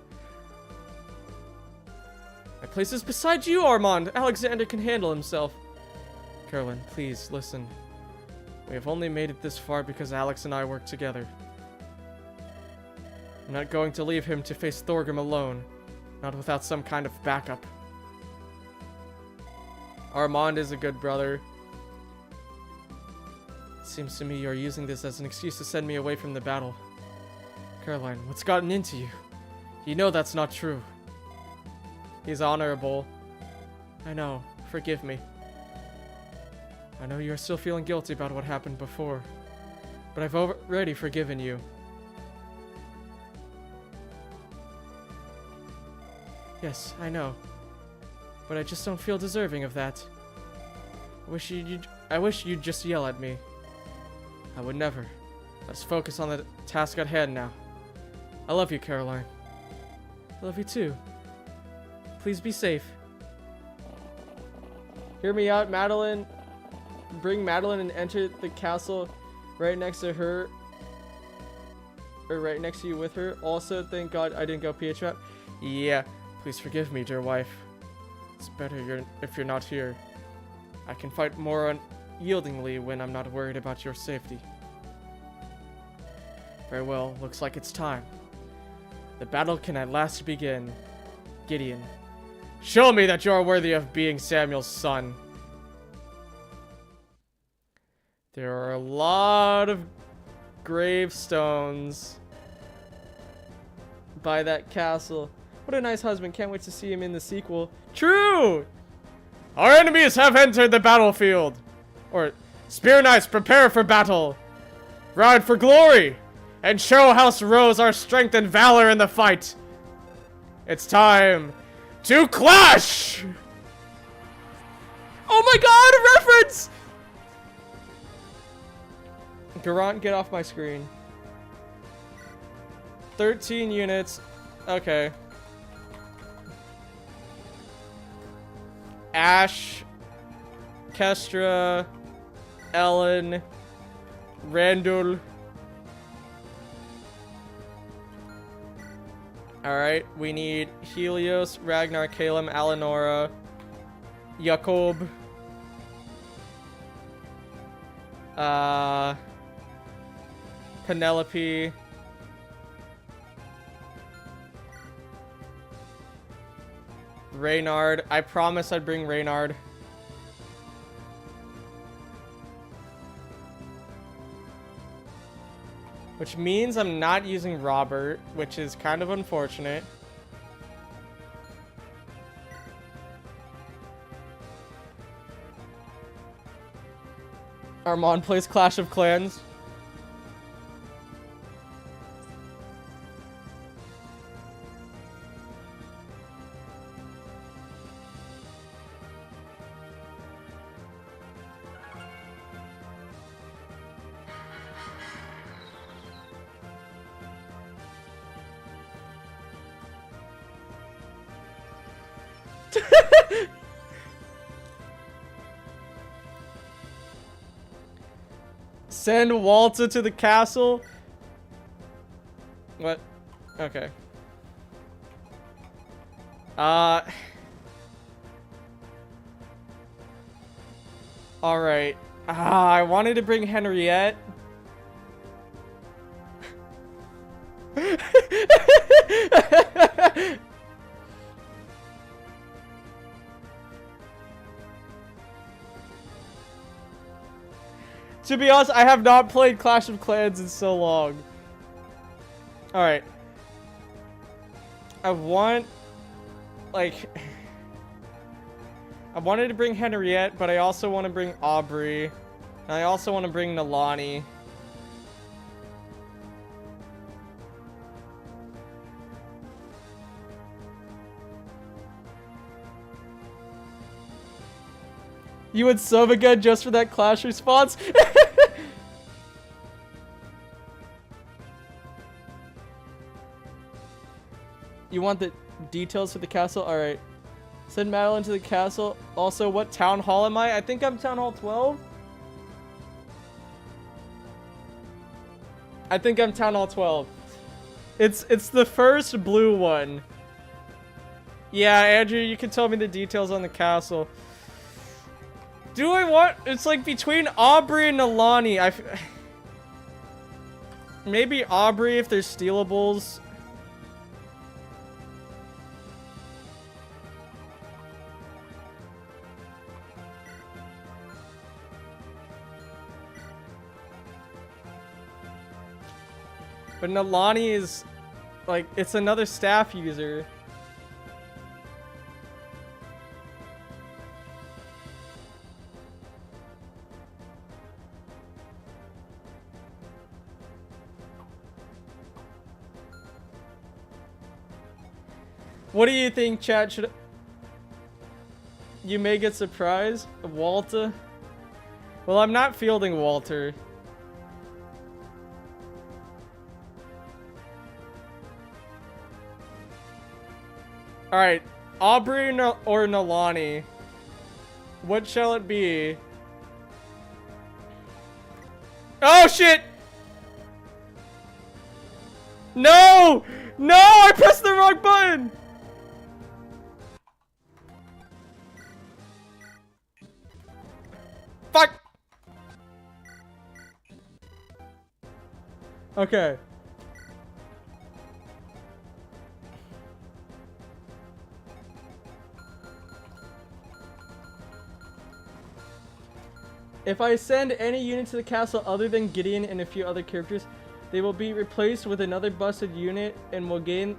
My place is beside you, Armand. Alexander can handle himself. Carolyn, please, listen. We have only made it this far because Alex and I work together. I'm not going to leave him to face Thorgrim alone. Not without some kind of backup. Armand is a good brother. It seems to me you're using this as an excuse to send me away from the battle. Caroline, what's gotten into you? You know that's not true. He's honorable. I know. Forgive me. I know you're still feeling guilty about what happened before, but I've already forgiven you. Yes, I know, but I just don't feel deserving of that. I wish you'd just yell at me. I would never. Let's focus on the task at hand now. I love you, Caroline. I love you too. Please be safe. Hear me out, Madeline. Bring Madeline and enter the castle right next to her. Or right next to you with her. Also, thank God I didn't go PH rep. Yeah. Please forgive me, dear wife. It's better if you're not here. I can fight more unyieldingly when I'm not worried about your safety. Very well. Looks like it's time. The battle can at last begin. Gideon. Show me that you are worthy of being Samuel's son. There are a lot of gravestones by that castle. What a nice husband. Can't wait to see him in the sequel. True! Our enemies have entered the battlefield. Or, Spear Knights, prepare for battle. Ride for glory. And show House Rose our strength and valor in the fight. It's time to clash! Oh my god, a reference! Garant, get off my screen. 13 units. Okay. Ash, Kestra, Ellen, Randall. Alright, we need Helios, Ragnar, Caleb, Alenora, Jakob, Penelope, Reynard. I promise I'd bring Reynard. Which means I'm not using Robert, which is kind of unfortunate. Armand plays Clash of Clans. Send Walter to the castle. What? Okay. Alright. I wanted to bring Henriette. To be honest, I have not played Clash of Clans in so long. Alright. I wanted to bring Henriette, but I also want to bring Aubrey. And I also want to bring Nalani. You would sub again just for that Clash response? You want the details for the castle? Alright. Send Madeline to the castle. Also, what town hall am I? I think I'm town hall 12. I think I'm town hall 12. It's the first blue one. Yeah, Andrew, you can tell me the details on the castle. Do I want... It's like between Aubrey and Nalani. Maybe Aubrey if there's stealables. But Nalani is... like, it's another staff user. What do you think, chat? Should you may get surprised? Walter? Well, I'm not fielding Walter. Alright, Aubrey or Nalani? What shall it be? Oh shit! No! No! I pressed the wrong button! Fuck! Okay. If I send any unit to the castle other than Gideon and a few other characters, they will be replaced with another busted unit and will gain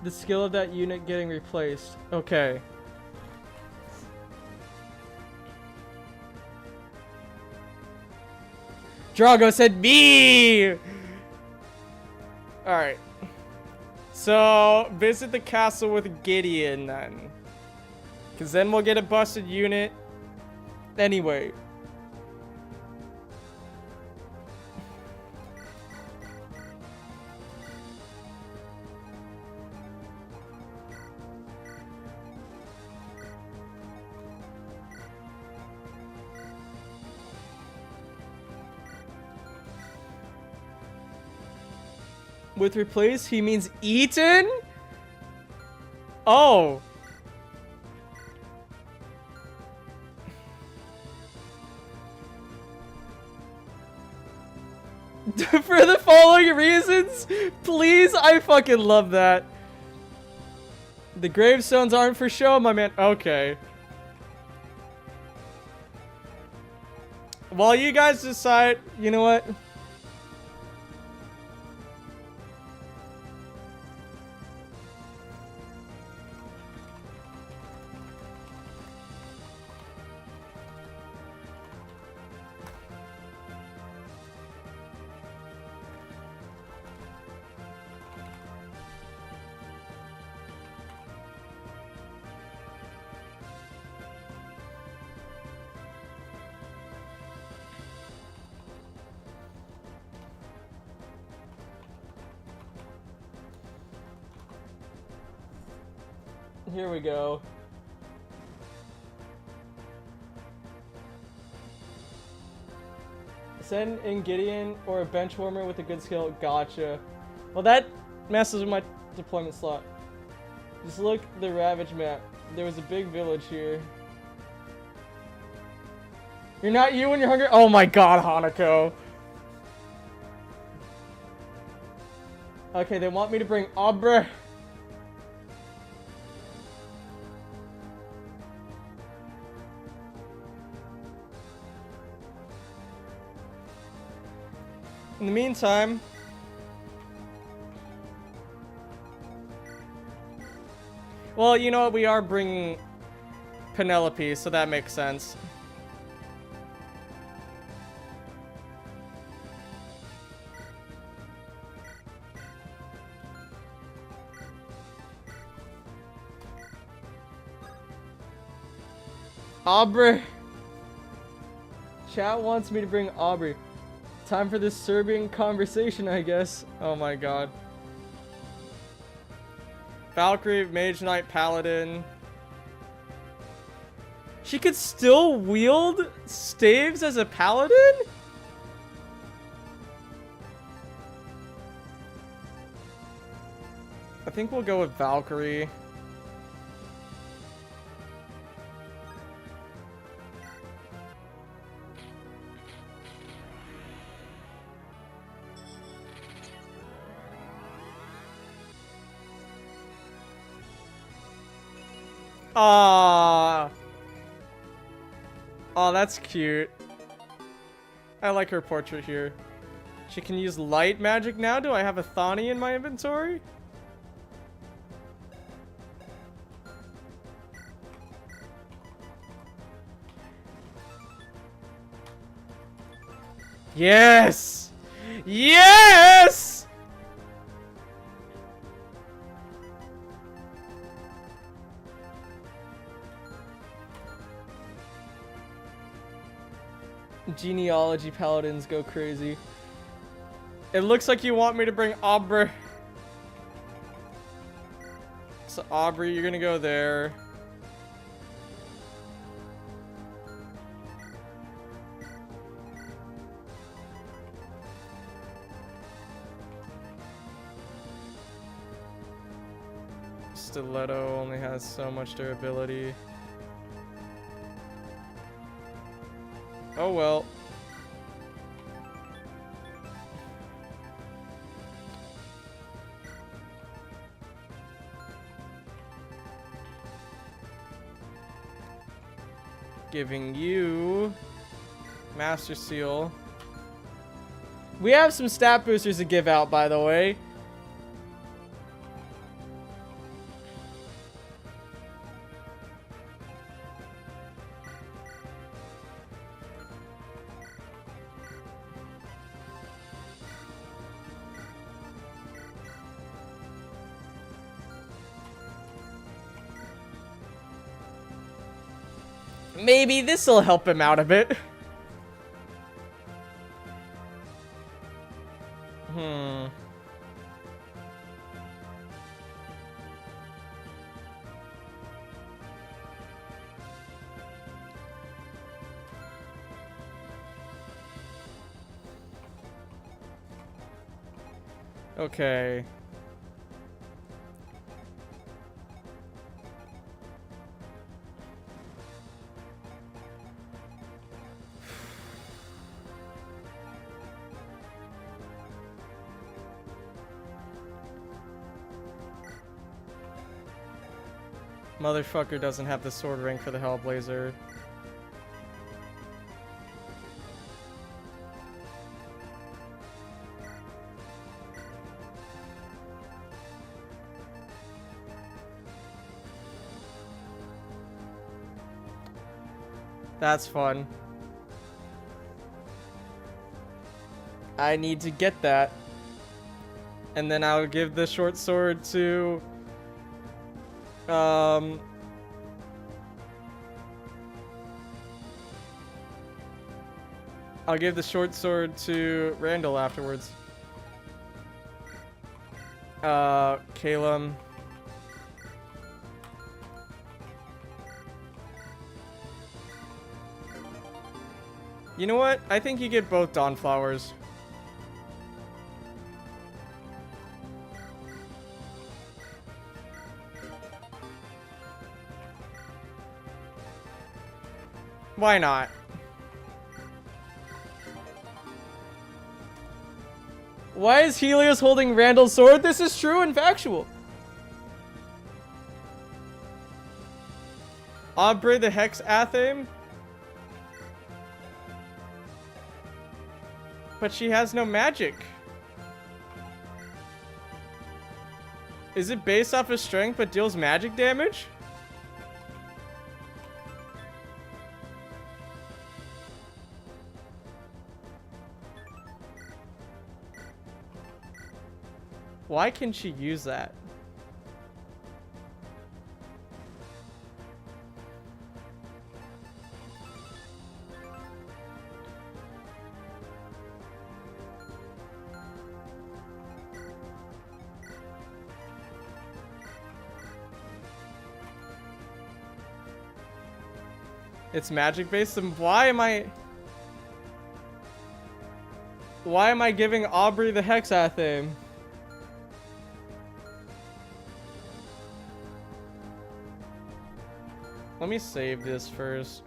the skill of that unit getting replaced. Okay. Drago said me! Alright. So, visit the castle with Gideon then. Because then we'll get a busted unit. Anyway. With replace, he means eaten? Oh. For the following reasons? Please, I fucking love that. The gravestones aren't for show, my man. Okay. While you guys decide, you know what? Here we go. Send in Gideon or a bench warmer with a good skill. Gotcha. Well, that messes with my deployment slot. Just look at the Ravage map. There was a big village here. You're not you when you're hungry? Oh my god, Hanako. Okay, they want me to bring Aubrey. In the meantime, well, you know what? We are bringing Penelope, so that makes sense. Aubrey. Chat wants me to bring Aubrey. Time for this Serbian conversation, I guess. Oh my god. Valkyrie, Mage Knight, Paladin. She could still wield staves as a paladin? I think we'll go with Valkyrie. Ah. Oh, that's cute. I like her portrait here. She can use light magic now? Do I have a Thani in my inventory? Yes! Yes! Genealogy paladins go crazy. It looks like you want me to bring Aubrey. So Aubrey, you're gonna go there. Stiletto only has so much durability. Oh well. Giving you Master Seal. We have some stat boosters to give out, by the way. Maybe this'll help him out a bit. Okay. Motherfucker doesn't have the sword ring for the Hellblazer. That's fun. I need to get that. And then I'll give the short sword to... I'll give the short sword to Randall afterwards. Calum. You know what? I think you get both dawn flowers. Why not? Why is Helios holding Randall's sword? This is true and factual. Aubrey the Hex Athame? But she has no magic. Is it based off of strength but deals magic damage? Why can she use that? It's magic based, then why am I giving Aubrey the Hexathame? Let me save this first.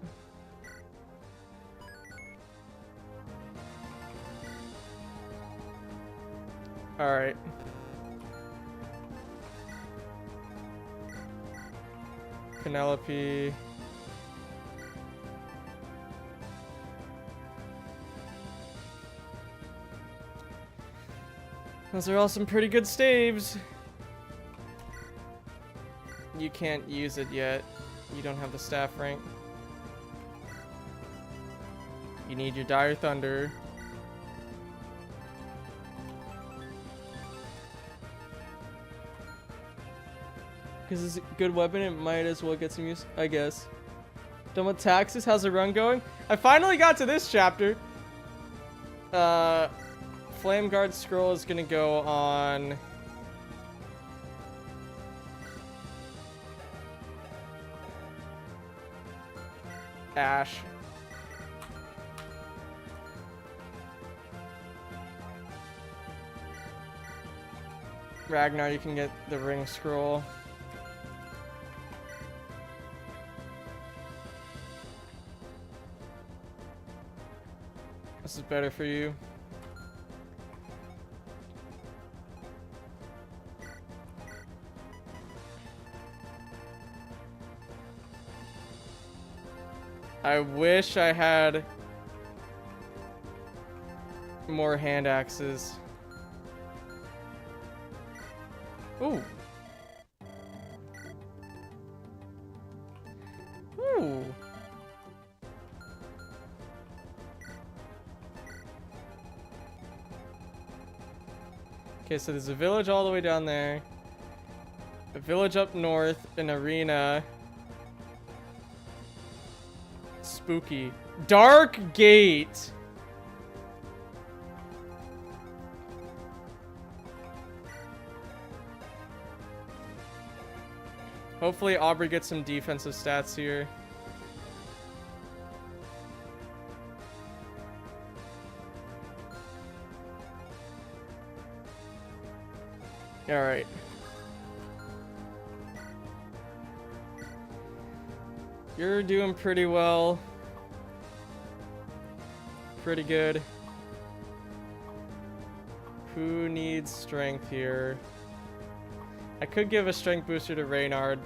Alright. Penelope. Those are all some pretty good staves. You can't use it yet. You don't have the staff rank. You need your Dire Thunder. Because it's a good weapon, it might as well get some use, I guess. Done with taxes? How's the run going? I finally got to this chapter. Flame Guard Scroll is gonna go on... Ash. Ragnar, you can get the Ring Scroll. This is better for you. I wish I had more hand axes. Ooh. Ooh. Okay, so there's a village all the way down there. A village up north, an arena. Spooky. Dark Gate. Hopefully Aubrey gets some defensive stats here. All right. You're doing pretty well. Pretty good. Who needs strength here? I could give a strength booster to Reynard.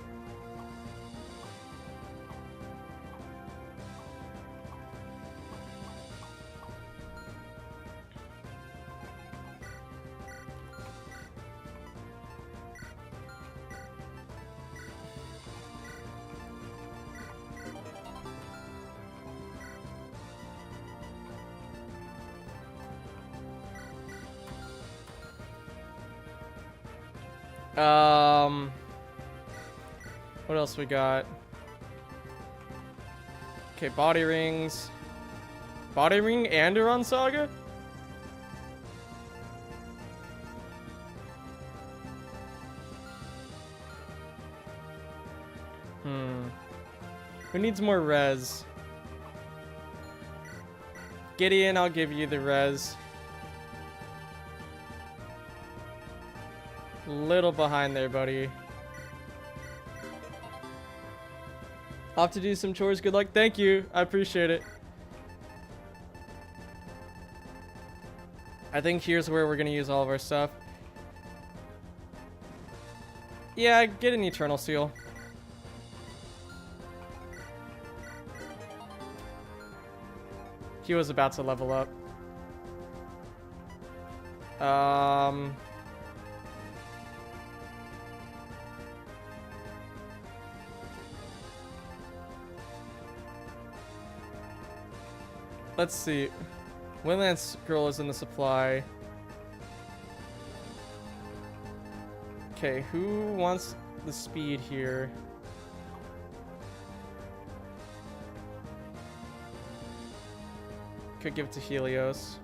What else we got? Okay, body rings. Body ring and Iran Saga? Who needs more res? Gideon, I'll give you the res. Little behind there, buddy. I'll have to do some chores. Good luck. Thank you. I appreciate it. I think here's where we're going to use all of our stuff. Yeah, get an Eternal Seal. He was about to level up. Let's see. Windland Girl is in the supply. Okay, who wants the speed here? Could give it to Helios.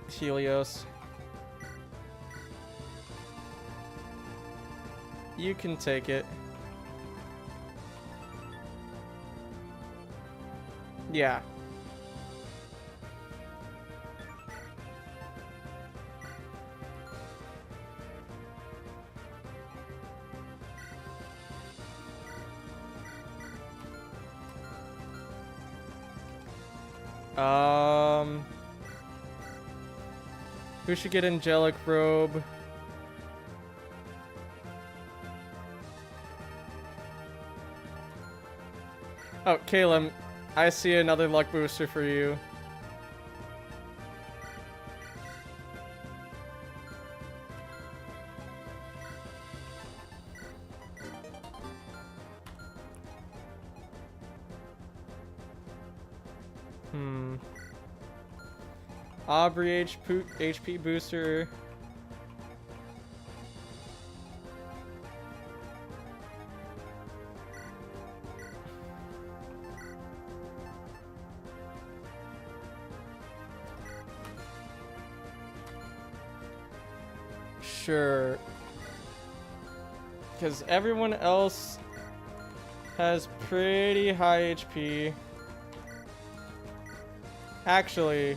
Helios. You can take it. Yeah. Who should get Angelic Robe? Oh, Caleb, I see another luck booster for you. Aubrey HP booster. Sure. Because everyone else has pretty high HP. Actually,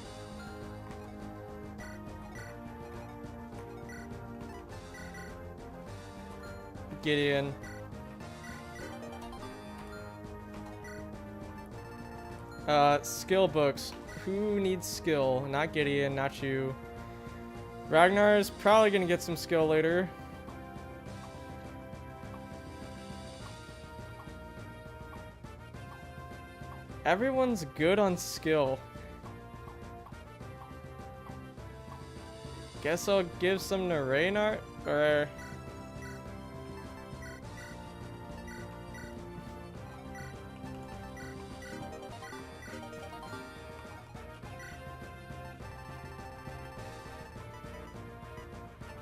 Gideon. Skill books. Who needs skill? Not Gideon, not you. Ragnar is probably gonna get some skill later. Everyone's good on skill. Guess I'll give some to Ragnar, or...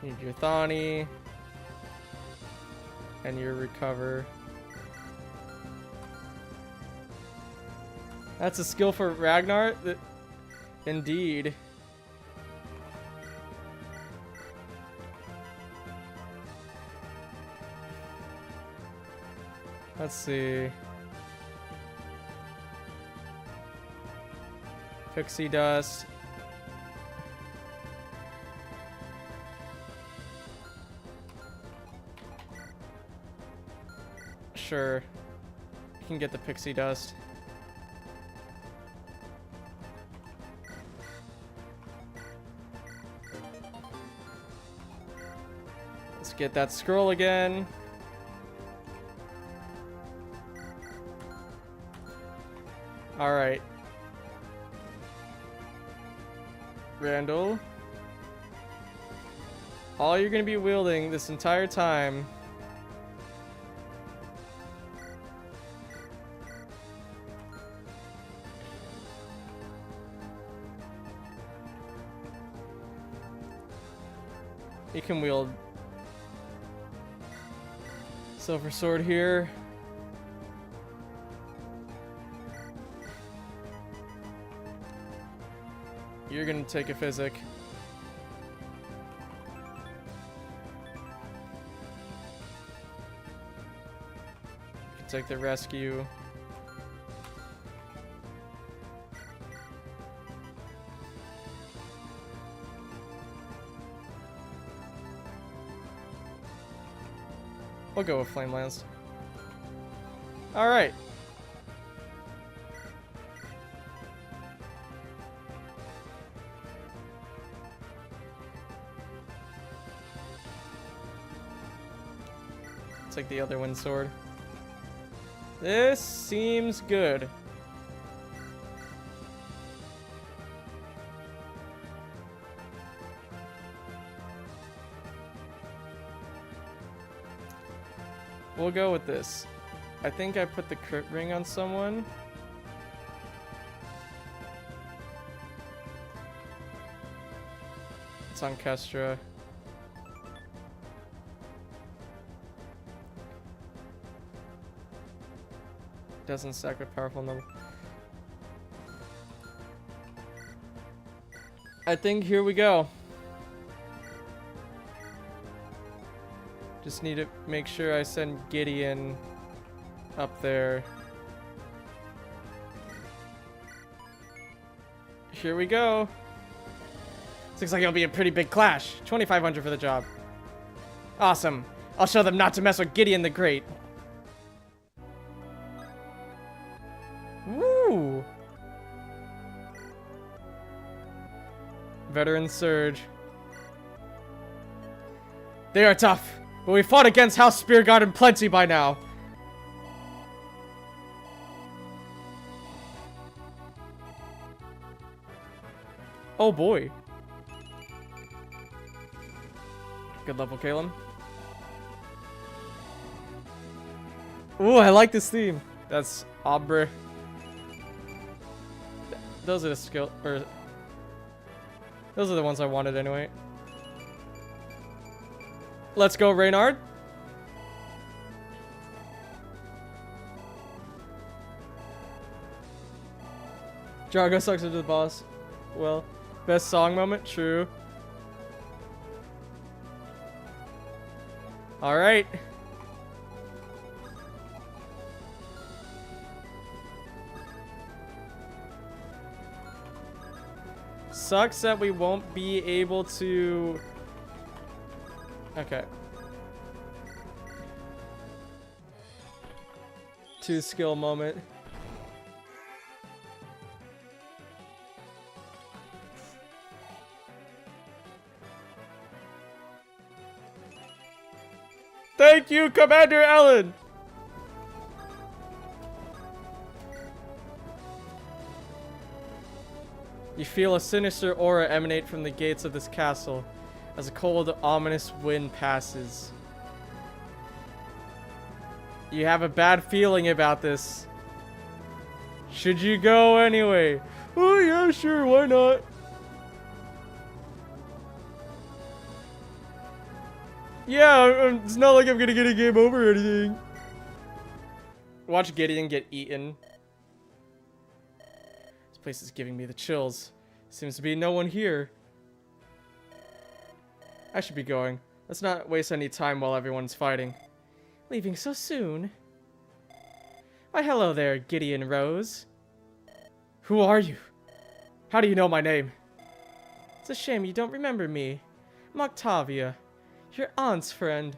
Need your Thani. And your Recover. That's a skill for Ragnar? Indeed. Let's see. Pixie Dust. Sure. You can get the Pixie Dust. Let's get that scroll again. Alright. Randall. All you're gonna be wielding this entire time you can wield Silver Sword here. You're gonna take a physic. You can take the rescue. We'll go with Flame Lance. Alright. Take the other wind sword. This seems good. We'll go with this. I think I put the crit ring on someone. It's on Kestra. Doesn't stack with powerful number. I think here we go. Just need to make sure I send Gideon up there. Here we go. This looks like it'll be a pretty big clash. 2,500 for the job. Awesome. I'll show them not to mess with Gideon the Great. Woo! Veteran Surge. They are tough, but we fought against House Spearguard plenty by now. Oh boy. Good level, Caleb. Ooh, I like this theme. That's Aubrey. Those are the skill, or those are the ones I wanted anyway. Let's go, Reynard. Drago sucks into the boss. Well, best song moment, true. All right. Sucks that we won't be able to... Okay. 2 skill moment. Thank you, Commander Ellen! You feel a sinister aura emanate from the gates of this castle as a cold, ominous wind passes. You have a bad feeling about this. Should you go anyway? Oh yeah, sure, why not? Yeah, it's not like I'm gonna get a game over or anything. Watch Gideon get eaten. This place is giving me the chills. Seems to be no one here. I should be going. Let's not waste any time while everyone's fighting. Leaving so soon? Why, hello there, Gideon Rose. Who are you? How do you know my name? It's a shame you don't remember me. I'm Octavia, your aunt's friend.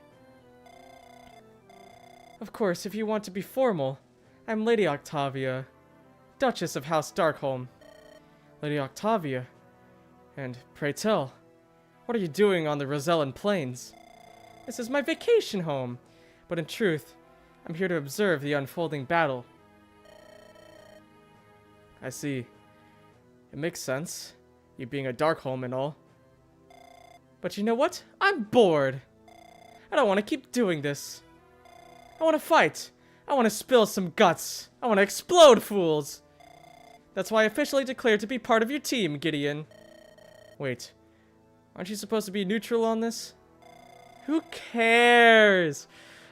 Of course, if you want to be formal, I'm Lady Octavia, Duchess of House Darkholm. Lady Octavia, and pray tell, what are you doing on the Rosellan Plains? This is my vacation home, but in truth, I'm here to observe the unfolding battle. I see. It makes sense, you being a Darkholm and all. But you know what? I'm bored. I don't want to keep doing this. I want to fight. I want to spill some guts. I want to explode fools. That's why I officially declared to be part of your team, Gideon. Wait, aren't you supposed to be neutral on this? Who cares?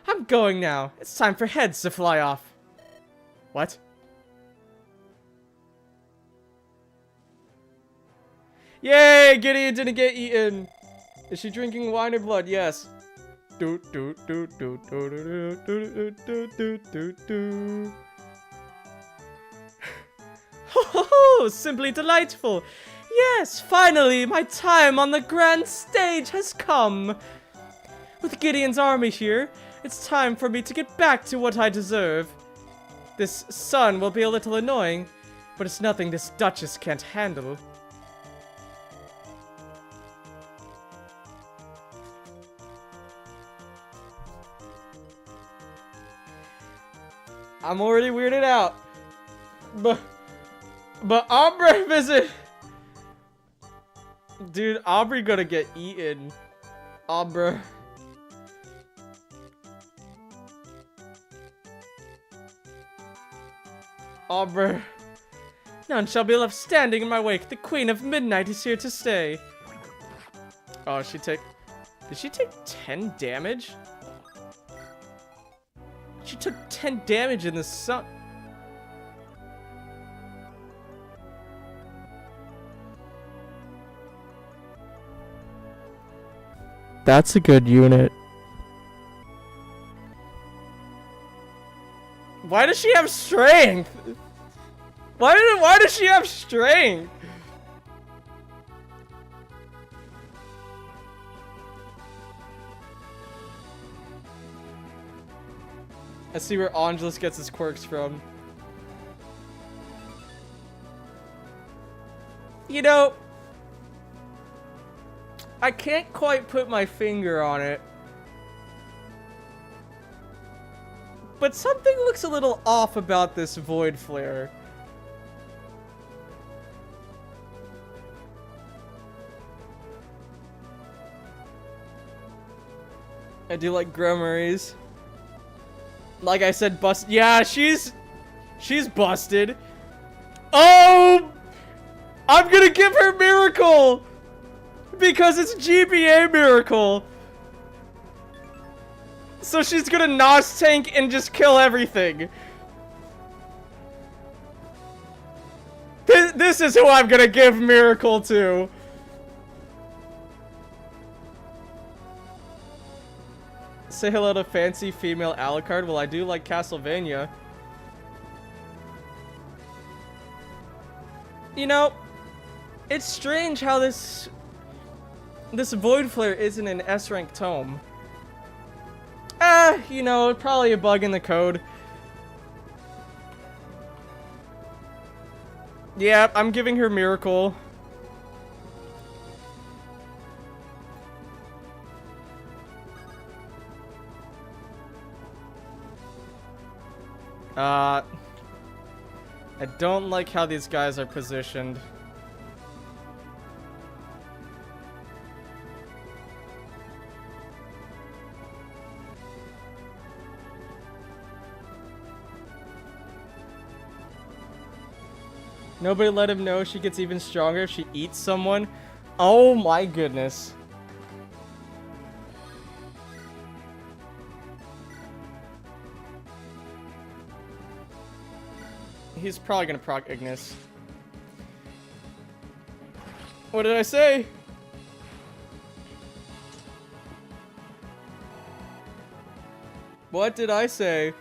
I'm going now. It's time for heads to fly off. What? Yay! Gideon didn't get eaten. Is she drinking wine or blood? Yes. Do do do do do do do do do do do. Oh, simply delightful. Yes, finally, my time on the grand stage has come. With Gideon's army here, it's time for me to get back to what I deserve. This sun will be a little annoying, but it's nothing this Duchess can't handle. I'm already weirded out. But Aubrey visit. Dude, Aubrey gonna get eaten. Aubrey. Aubrey. None shall be left standing in my wake. The Queen of Midnight is here to stay. Oh, did she take 10 damage? She took 10 damage in the sun. That's a good unit. Why does she have strength? Why does she have strength? I see where Angelus gets his quirks from. You know, I can't quite put my finger on it, but something looks a little off about this Void Flare. I do like Grummaries. Like I said, yeah, she's busted. Oh! I'm gonna give her Miracle! Because it's GBA Miracle! So she's gonna Nos tank and just kill everything. This is who I'm gonna give Miracle to. Say hello to fancy female Alucard. Well, I do like Castlevania. You know, it's strange how this Void Flare isn't an S-rank tome. You know, probably a bug in the code. Yeah, I'm giving her Miracle. I don't like how these guys are positioned. Nobody let him know she gets even stronger if she eats someone. Oh my goodness. He's probably gonna proc Ignis. What did I say? What did I say?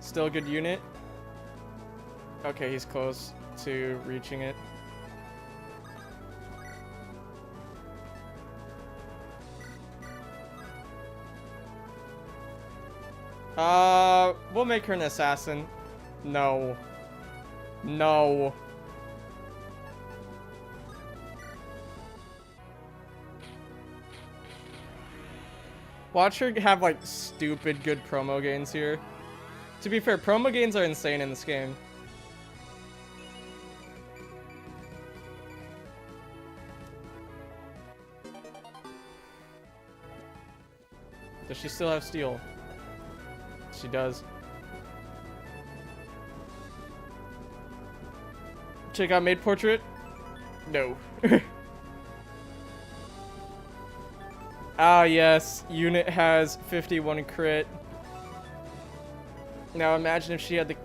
Still a good unit. Okay, he's close to reaching it. We'll make her an assassin. No. No. Watch her have, like, stupid good promo gains here. To be fair, promo gains are insane in this game. Does she still have steel? She does. Check out Maid Portrait? No. Ah, yes. Unit has 51 crit. Now imagine if she had the...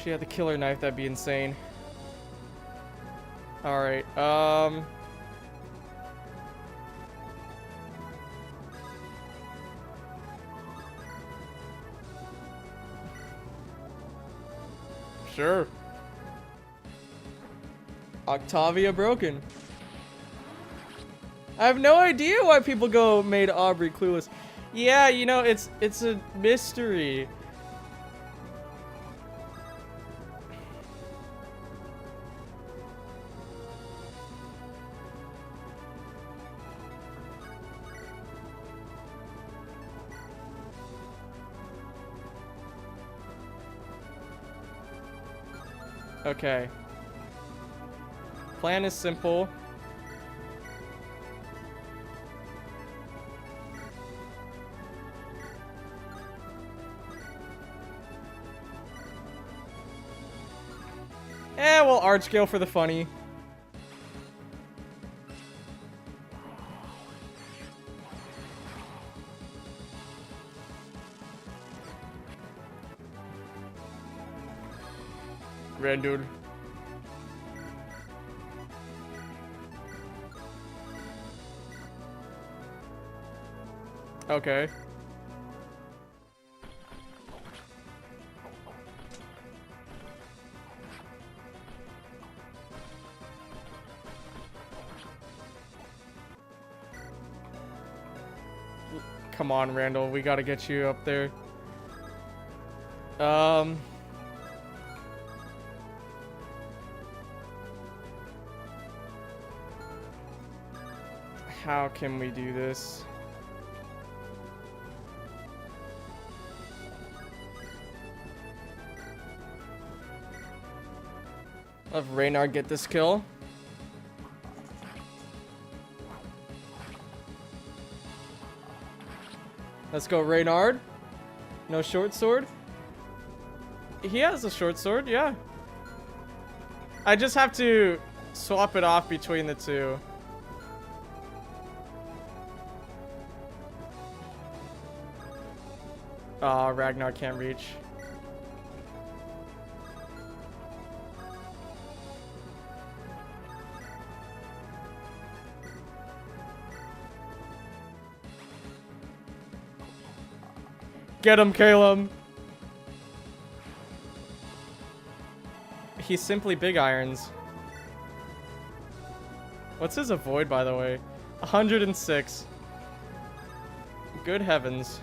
She had the killer knife, that'd be insane. Alright, Sure. Octavia broken. I have no idea why people go made Aubrey clueless. Yeah, you know, it's a mystery. Okay. Plan is simple. We'll art scale for the funny. Rendered. Okay. Come on, Randall. We gotta get you up there. How can we do this? Let Reynard get this kill. Let's go, Reynard. No short sword? He has a short sword, yeah. I just have to swap it off between the two. Oh, Ragnar can't reach. Get him, Caleb! He's simply big irons. What's his avoid, by the way? 106. Good heavens.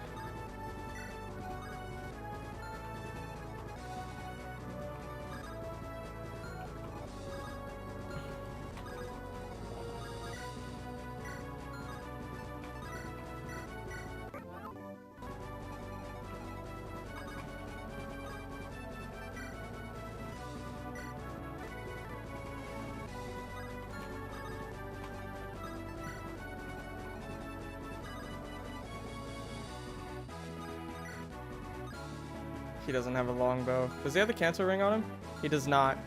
He doesn't have a longbow. Does he have the cancel ring on him? He does not.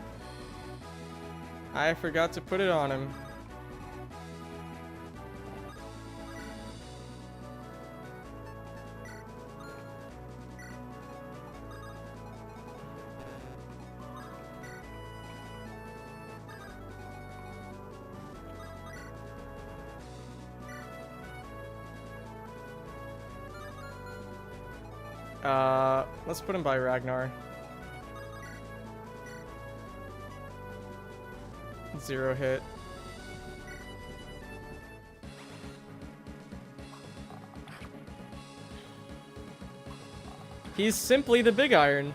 I forgot to put it on him. Let's put him by Ragnar. 0 hit. He's simply the big iron.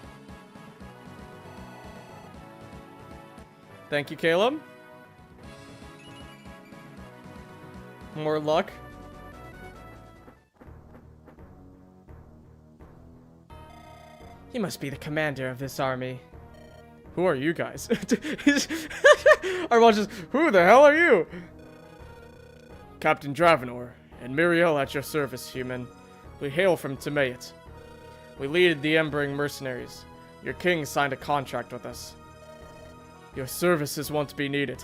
Thank you, Caleb. More luck. He must be the commander of this army. Who are you guys? Armand just, who the hell are you? Captain Dravenor and Miriel at your service, human. We hail from Timayet. We lead the Embering mercenaries. Your king signed a contract with us. Your services won't be needed.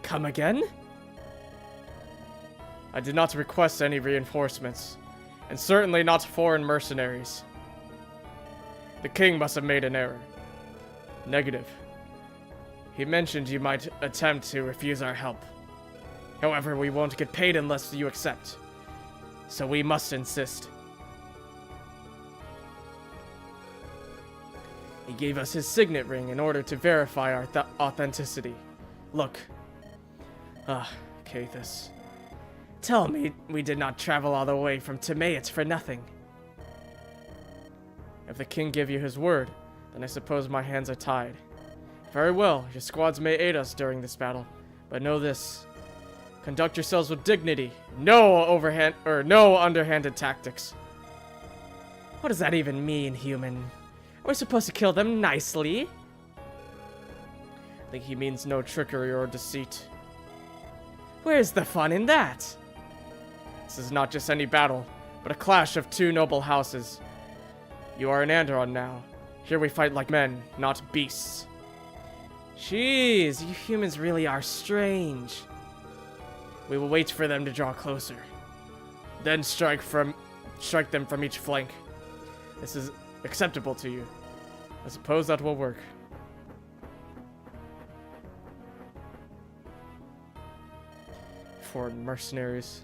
Come again? I did not request any reinforcements, and certainly not foreign mercenaries. The king must have made an error. Negative. He mentioned you might attempt to refuse our help. However, we won't get paid unless you accept. So we must insist. He gave us his signet ring in order to verify our authenticity. Look. Cathus. Tell me we did not travel all the way from Timaeus for nothing. If the king gave you his word, then I suppose my hands are tied. Very well, your squads may aid us during this battle, but know this. Conduct yourselves with dignity. No underhanded tactics. What does that even mean, human? We're supposed to kill them nicely? I think he means no trickery or deceit. Where's the fun in that? This is not just any battle, but a clash of two noble houses. You are an Anderon now. Here we fight like men, not beasts. Jeez, you humans really are strange. We will wait for them to draw closer. Then strike them from each flank. This is acceptable to you. I suppose that will work. Foreign mercenaries.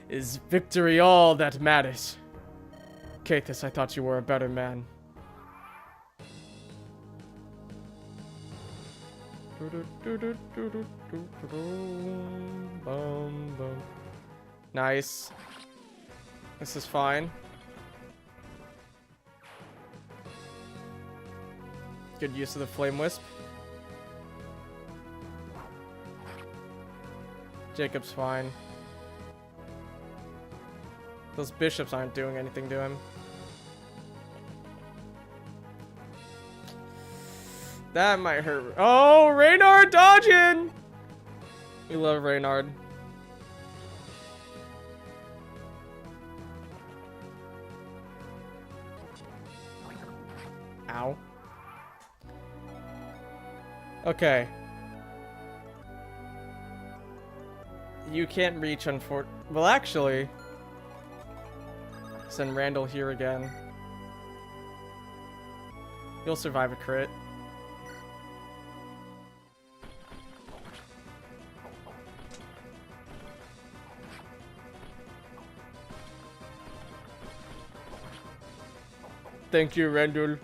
Is victory all that matters? Cathus, I thought you were a better man. Nice. This is fine. Good use of the flame wisp. Jacob's fine. Those bishops aren't doing anything to him. That might hurt. Oh, Reynard dodging! We love Reynard. Ow. Okay. You can't reach well, actually. Send Randall here again. You'll survive a crit. Thank you, Randall.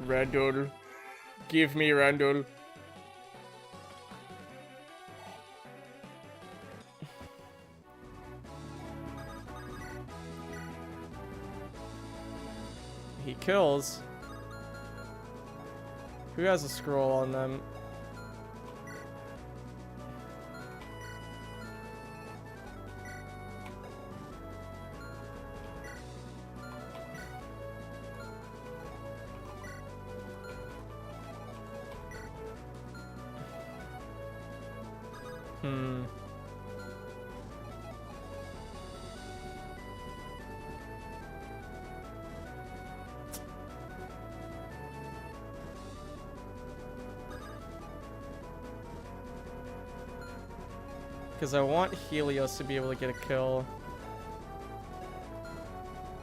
Randall. Give me Randall. He kills. Who has a scroll on them? Because I want Helios to be able to get a kill.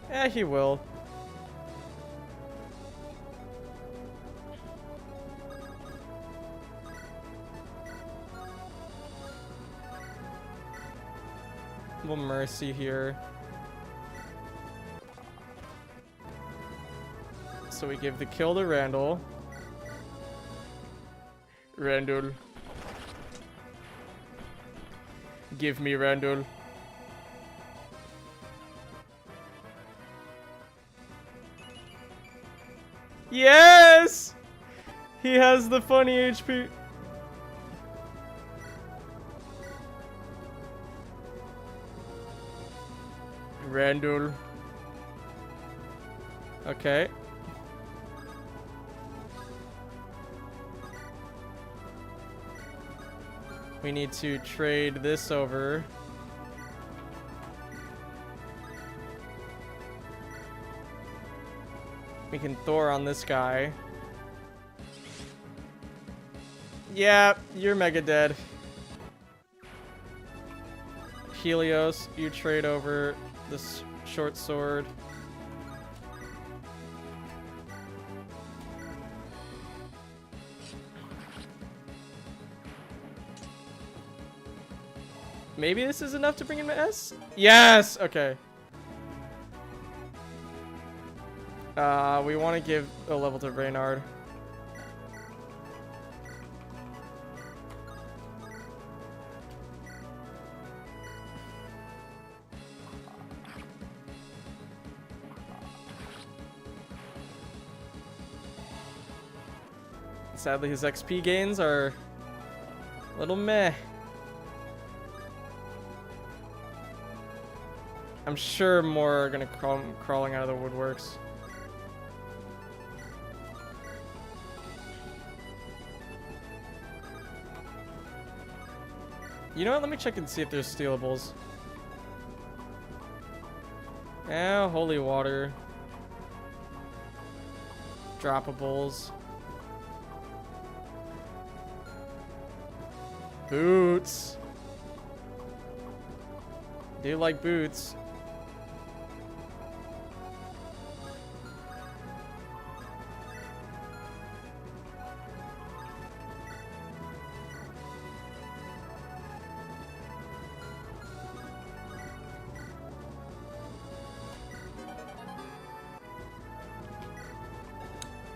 Yeah, he will. Little mercy here. So we give the kill to Randall. Randall. Give me Randall. Yes! He has the funny HP. Randall. Okay. We need to trade this over. We can Thor on this guy. Yeah, you're mega dead. Helios, you trade over this short sword. Maybe this is enough to bring him to S? Yes! Okay. We want to give a level to Reynard. Sadly, his XP gains are a little meh. I'm sure more are gonna crawling out of the woodworks. You know what? Let me check and see if there's stealables. Yeah, holy water. Droppables. Boots. Do like boots.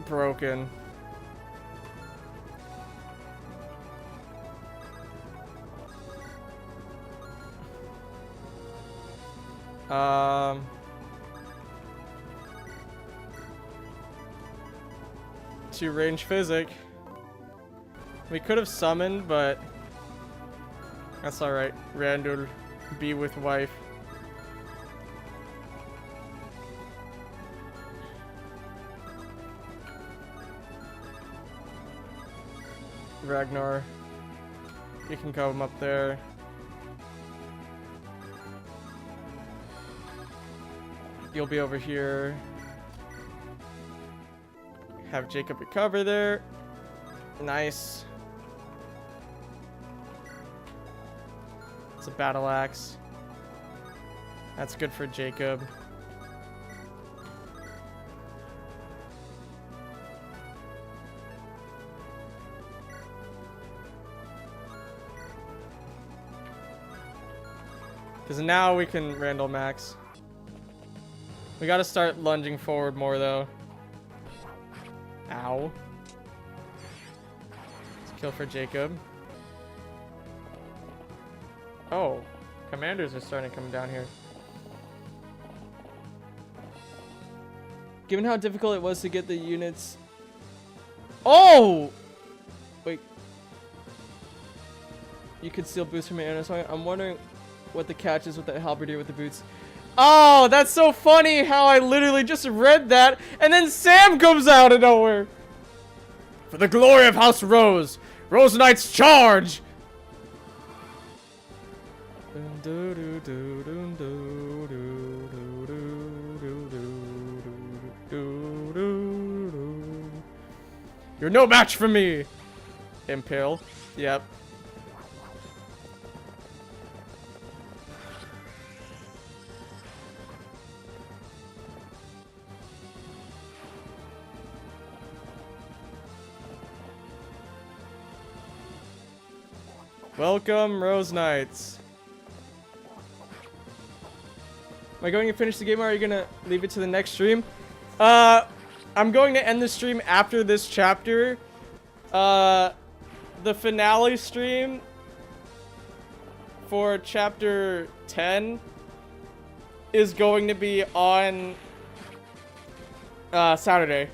Broken. To range physic. We could have summoned, but that's alright. Randall, be with wife. Ragnar, you can come up there. You'll be over here. Have Jacob recover there. Nice. It's a battle axe. That's good for Jacob. Because now we can Randall Max. We gotta start lunging forward more though. Ow. Let's kill for Jacob. Oh, commanders are starting to come down here. Given how difficult it was to get the units... Oh! Wait. You could steal boots from me. I'm wondering what the catch is with the halberdier with the boots. Oh, that's so funny how I literally just read that and then Sam comes out of nowhere. For the glory of House Rose, Rose Knights charge! You're no match for me! Impale. Yep. Welcome, Rose Knights. Am I going to finish the game or are you going to leave it to the next stream? I'm going to end the stream after this chapter. The finale stream for chapter 10 is going to be on Saturday.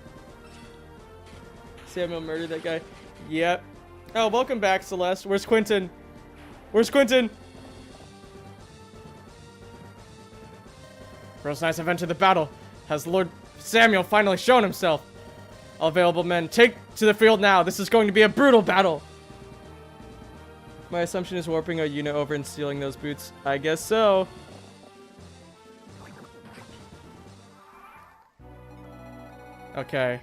Samuel murdered that guy. Yep. Oh, welcome back, Celeste. Where's Quentin? Where's Quentin? Rose Knights have entered the battle. Has Lord Samuel finally shown himself? All available men, take to the field now. This is going to be a brutal battle. My assumption is warping a unit over and stealing those boots. I guess so. Okay.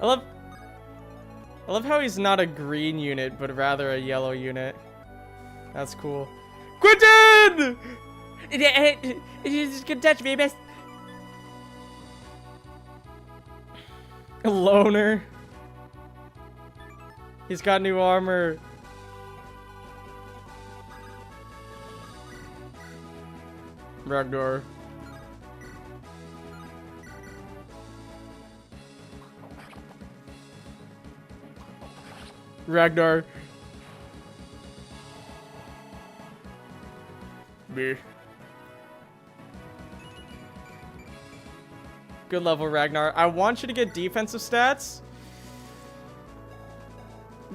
I love how he's not a green unit, but rather a yellow unit. That's cool. Quentin! Good touch, baby. Loner. He's got new armor. Ragnar. Ragnar. Me. Good level, Ragnar. I want you to get defensive stats,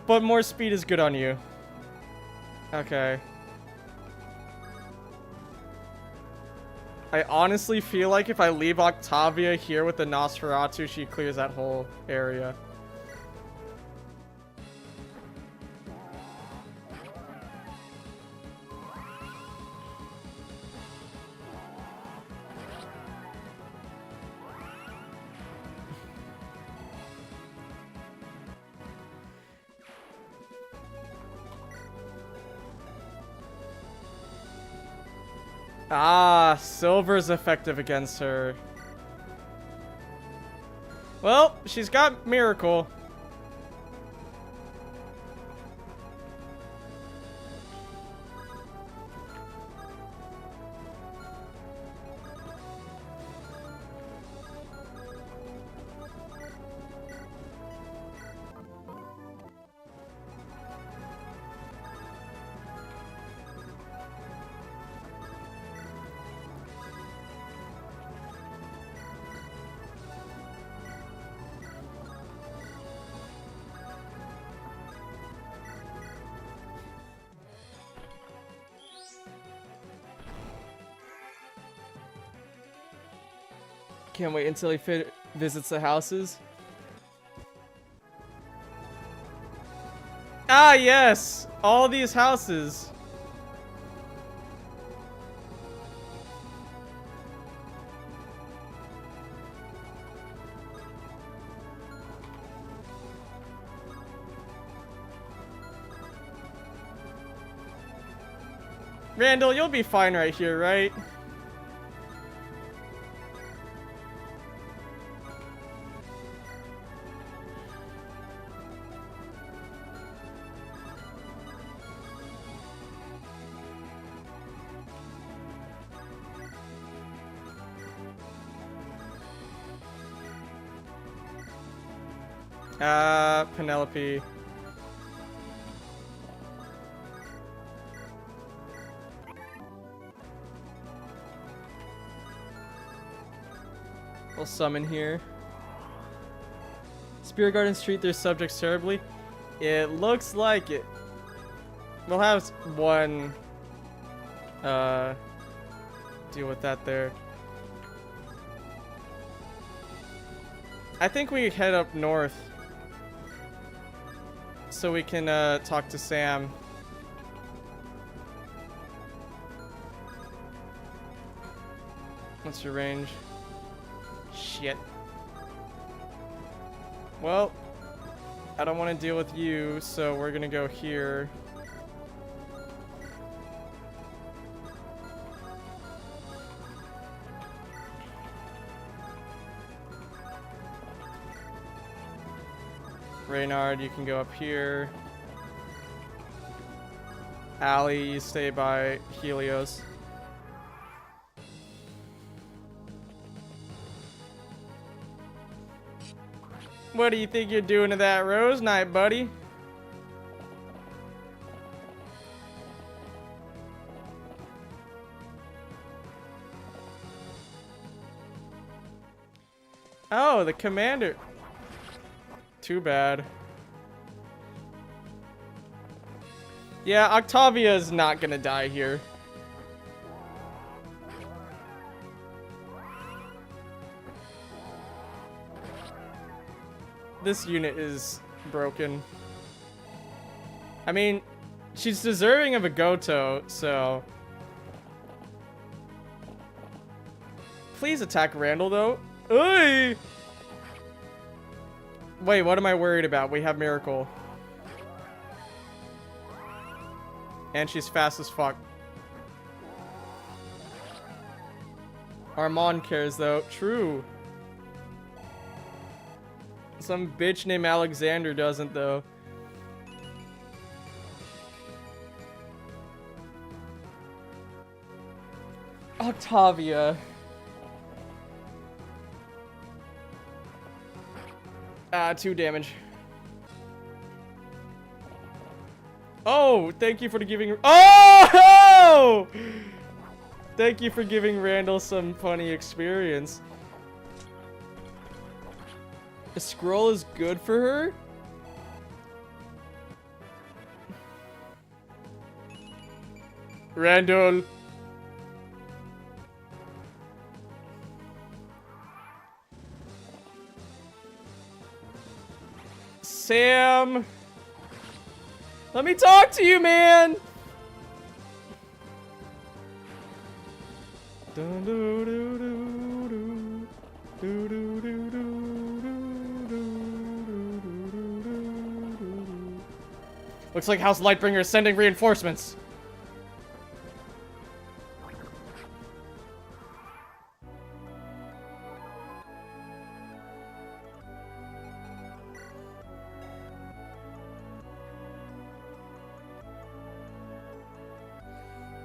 but more speed is good on you. Okay. I honestly feel like if I leave Octavia here with the Nosferatu, she clears that whole area. Ah, Silver's effective against her. Well, she's got Miracle. Can't wait until he visits the houses. Ah, yes! All these houses. Randall, you'll be fine right here, right? Penelope. We'll summon here. Spirit Gardens treat their subjects terribly. It looks like it. We'll have one deal with that there. I think we head up north so we can talk to Sam. What's your range? Shit. Well, I don't want to deal with you, so we're gonna go here. Reynard, you can go up here. Allie, you stay by Helios. What do you think you're doing to that Rose Knight, buddy? Oh, the commander. Too bad. Yeah, Octavia is not gonna die here. This unit is broken. I mean, she's deserving of a Goto, so... Please attack Randall, though. Oy! Wait, what am I worried about? We have Miracle. And she's fast as fuck. Armand cares though. True. Some bitch named Alexander doesn't though. Octavia. 2 damage. Oh, thank you for giving. Oh! Thank you for giving Randall some funny experience. A scroll is good for her? Randall. Sam. Let me talk to you, man. Looks like House Lightbringer is sending reinforcements.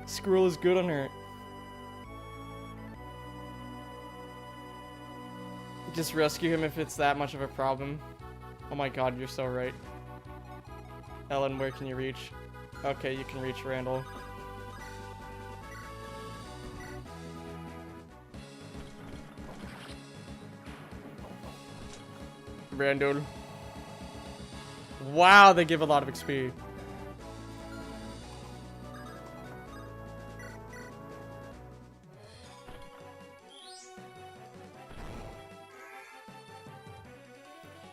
Squirrel is good on her. Just rescue him if it's that much of a problem. Oh my god, you're so right. Ellen, where can you reach? Okay, you can reach Randall. Randall. Wow, they give a lot of XP.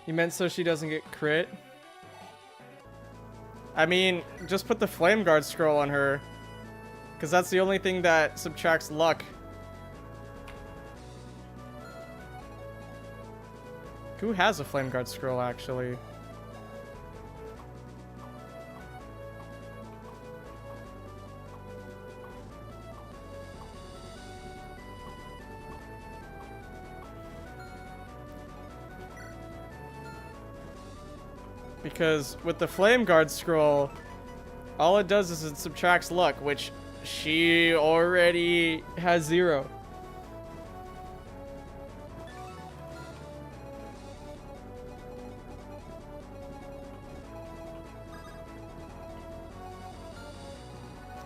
You meant so she doesn't get crit? I mean, just put the Flame Guard scroll on her. Because that's the only thing that subtracts luck. Who has a Flame Guard scroll, actually? Because with the Flame Guard scroll, all it does is it subtracts luck, which she already has 0.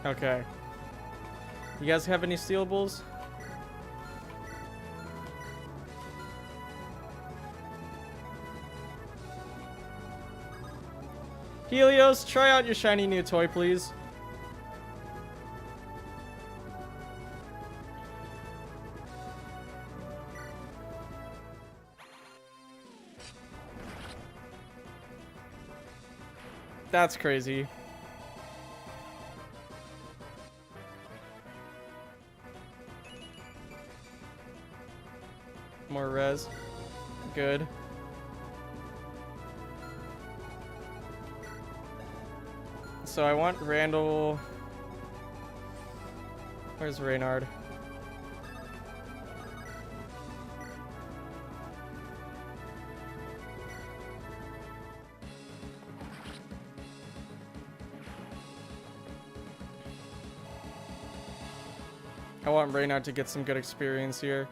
Okay. You guys have any stealables? Helios, try out your shiny new toy, please. That's crazy. More res. Good. So I want Randall. Where's Reynard? I want Reynard to get some good experience here.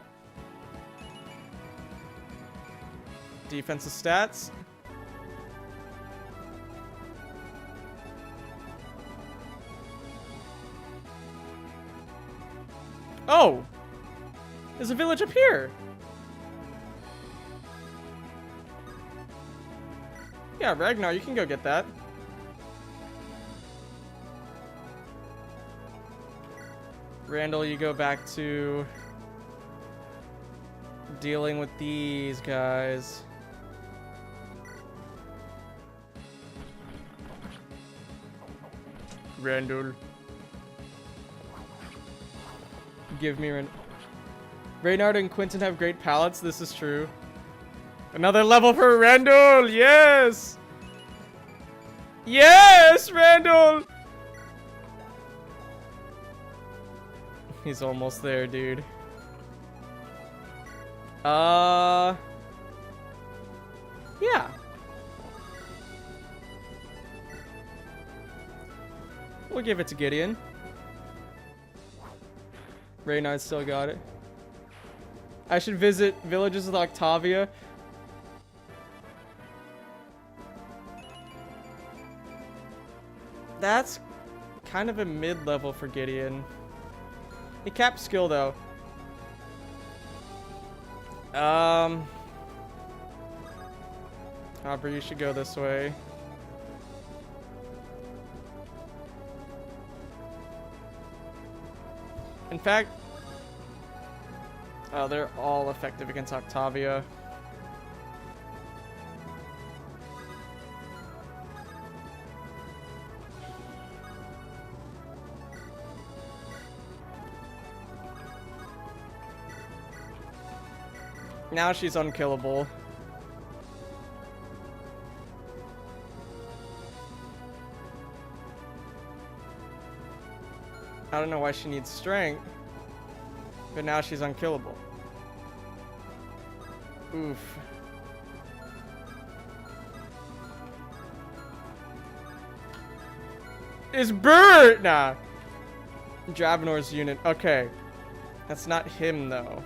Defensive stats. Oh! There's a village up here! Yeah, Ragnar, you can go get that. Randall, you go back to dealing with these guys. Randall. Give me Reynard and Quentin have great palates. This is true. Another level for Randall! Yes! Yes, Randall! He's almost there, dude. Yeah. We'll give it to Gideon. Reynard still got it. I should visit villages with Octavia. That's kind of a mid-level for Gideon. He capped skill though. Aubrey, you should go this way. In fact, oh, they're all effective against Octavia. Now she's unkillable. I don't know why she needs strength, but now she's unkillable. Oof. It's Bert! Nah. Dravenor's unit. Okay. That's not him, though.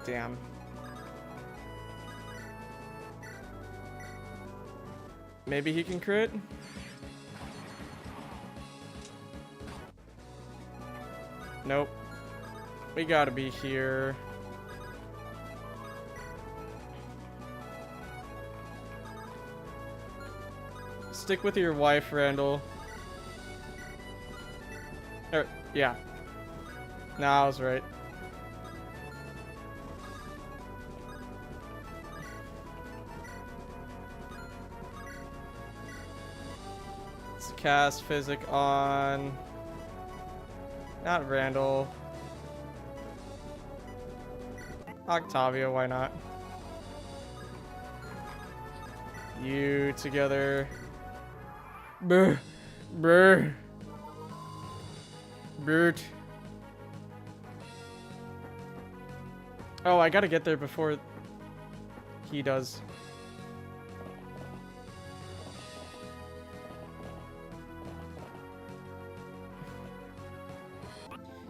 Damn. Maybe he can crit? Nope. We gotta be here. Stick with your wife, Randall. Yeah. Nah, I was right. Let's cast Physic on... not Randall. Octavia, why not? You together. Brr. Brr. Bert. Oh, I gotta get there before he does.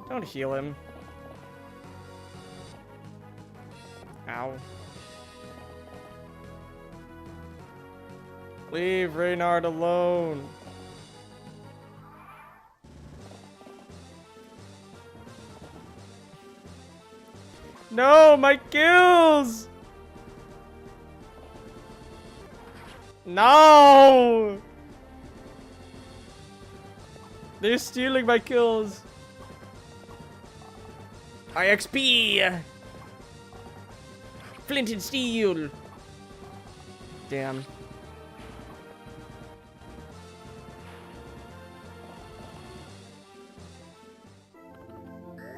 Don't heal him. Ow. Leave Reynard alone. No, my kills! No! They're stealing my kills. IXP! Flint and steel! Damn.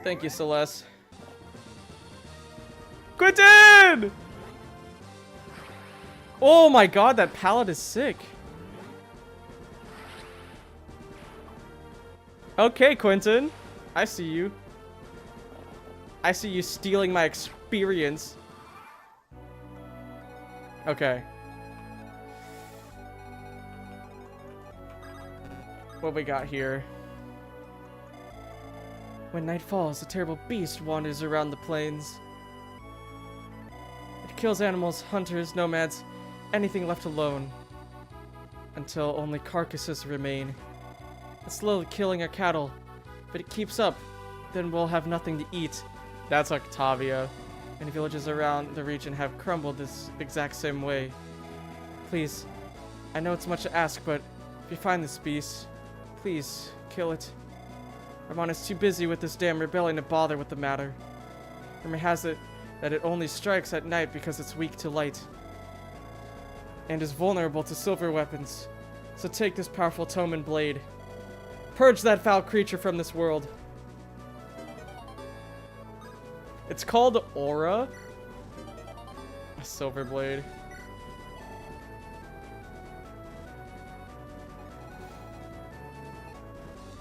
Thank you, Celeste. Quentin! Oh my god, that pallet is sick. Okay, Quentin. I see you. I see you stealing my experience. Okay. What we got here? When night falls, a terrible beast wanders around the plains. It kills animals, hunters, nomads, anything left alone. Until only carcasses remain. It's slowly killing our cattle. If it keeps up, then we'll have nothing to eat. That's Octavia. Many villages around the region have crumbled this exact same way. Please, I know it's much to ask, but if you find this beast, please kill it. Ramon is too busy with this damn rebellion to bother with the matter. Rumor has it that it only strikes at night because it's weak to light. And is vulnerable to silver weapons. So take this powerful tome and blade. Purge that foul creature from this world. It's called Aura. A silver blade.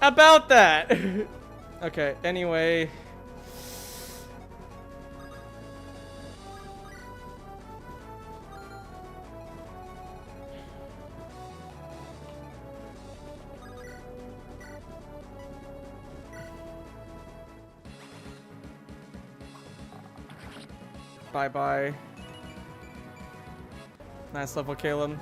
About that! Okay, anyway. Bye-bye. Nice level, Caleb.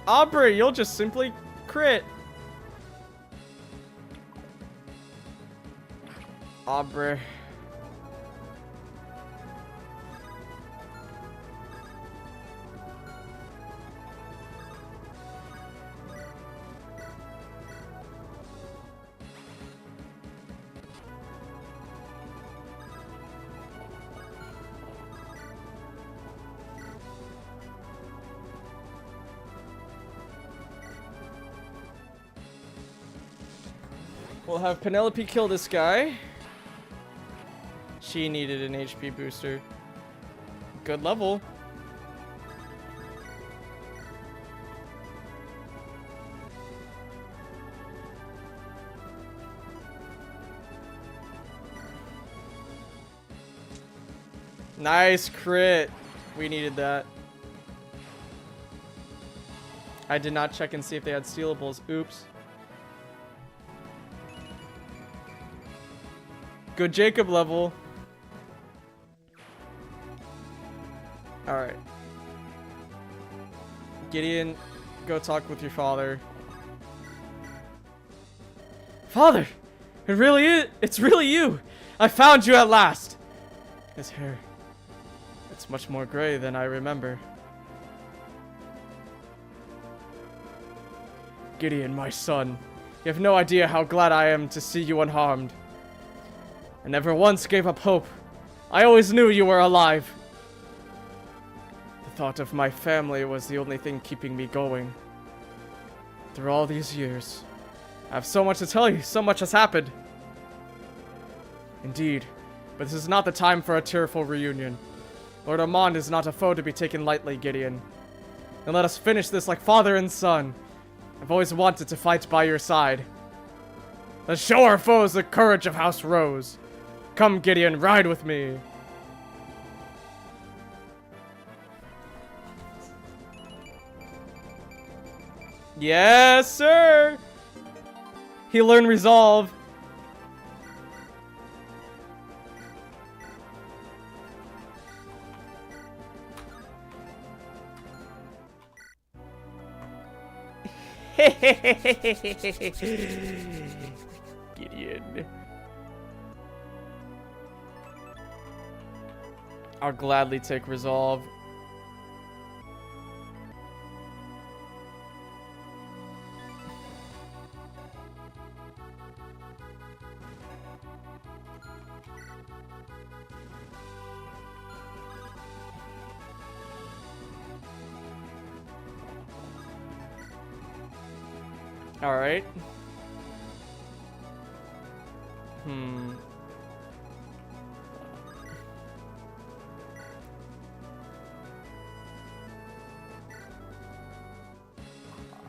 Aubrey, you'll just simply crit. Aubrey. We'll have Penelope kill this guy. She needed an HP booster. Good level. Nice crit. We needed that. I did not check and see if they had stealables. Oops. Good Jacob level. Alright. Gideon, go talk with your father. Father! It really is. It's really you. I found you at last. His hair. It's much more gray than I remember. Gideon, my son. You have no idea how glad I am to see you unharmed. I never once gave up hope. I always knew you were alive. The thought of my family was the only thing keeping me going. Through all these years, I have so much to tell you. So much has happened. Indeed, but this is not the time for a tearful reunion. Lord Armand is not a foe to be taken lightly, Gideon. And let us finish this like father and son. I've always wanted to fight by your side. Let's show our foes the courage of House Rose. Come, Gideon, ride with me. Yes, sir. He learned resolve. Gideon. I'll gladly take resolve. All right.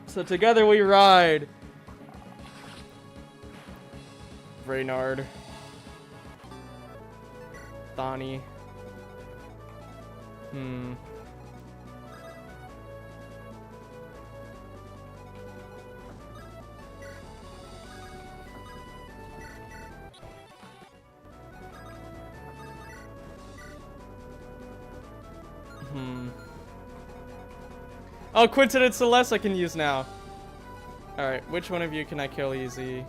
So together we ride. Reynard. Thani. Oh, Quinton and Celeste I can use now. Alright, which one of you can I kill easy?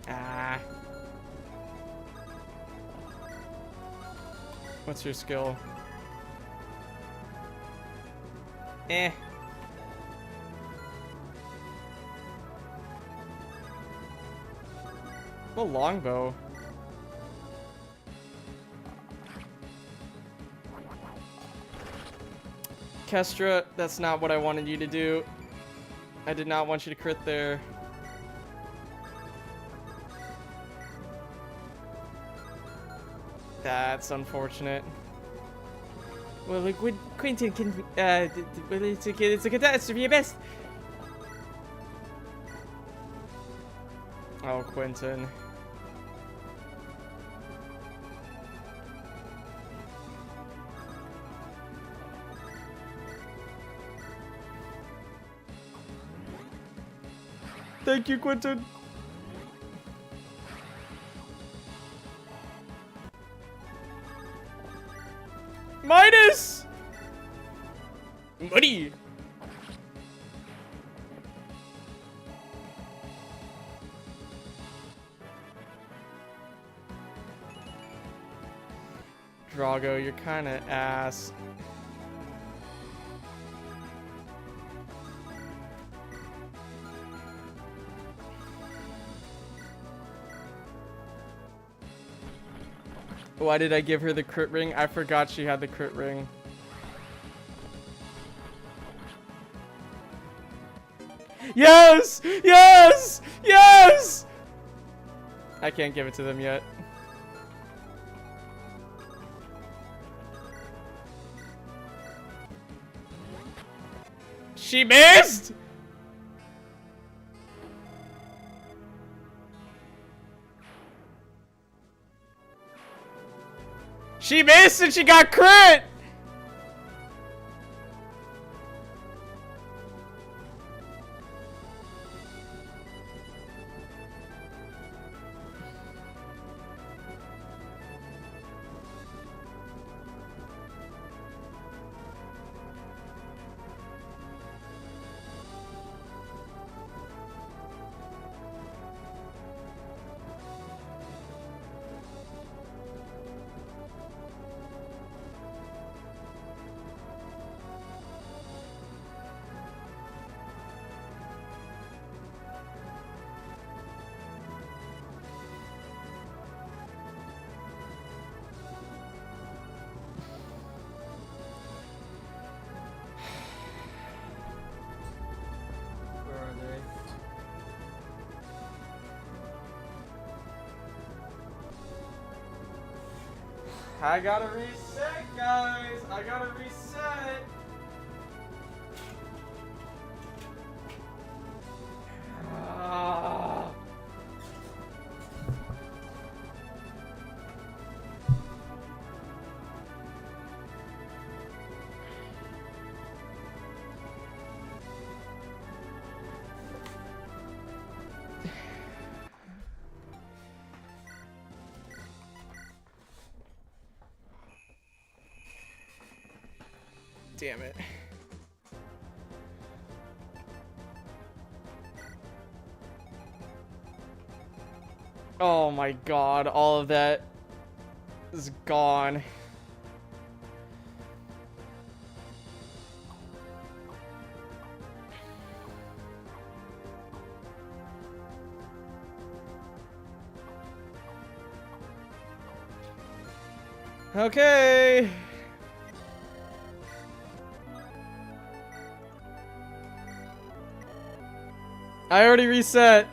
Ah. What's your skill? Eh. A longbow. Kestra, that's not what I wanted you to do. I did not want you to crit there. That's unfortunate. Well, look, Quentin can, well, it's a catastrophe at best. Oh, Quentin. Thank you, Quentin. Minus! Money! Drago, you're kinda ass. Why did I give her the crit ring? I forgot she had the crit ring. Yes! Yes! Yes! I can't give it to them yet. She missed! She missed and she got crit! I gotta reset, guys. I gotta reset. Ah. Damn it. Oh my god, all of that is gone. Okay. I already reset.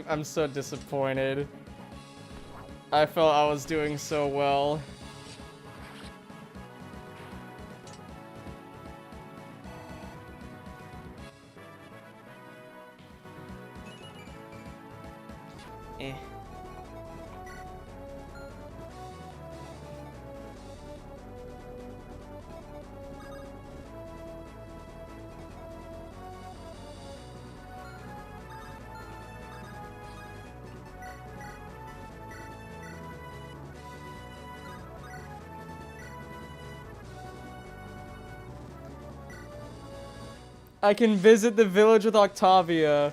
I'm so disappointed. I felt I was doing so well. Eh. I can visit the village with Octavia.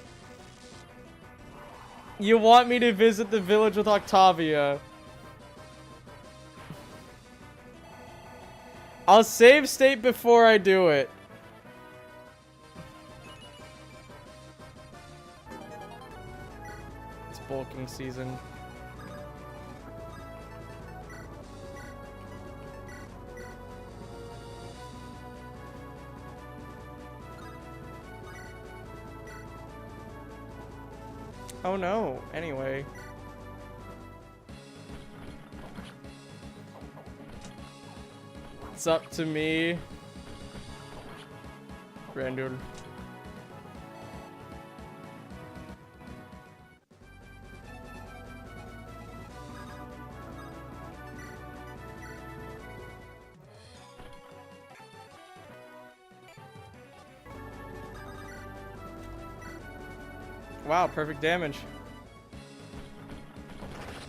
You want me to visit the village with Octavia? I'll save state before I do it. It's bulking season. Oh no, anyway. It's up to me. Randall. Wow, perfect damage.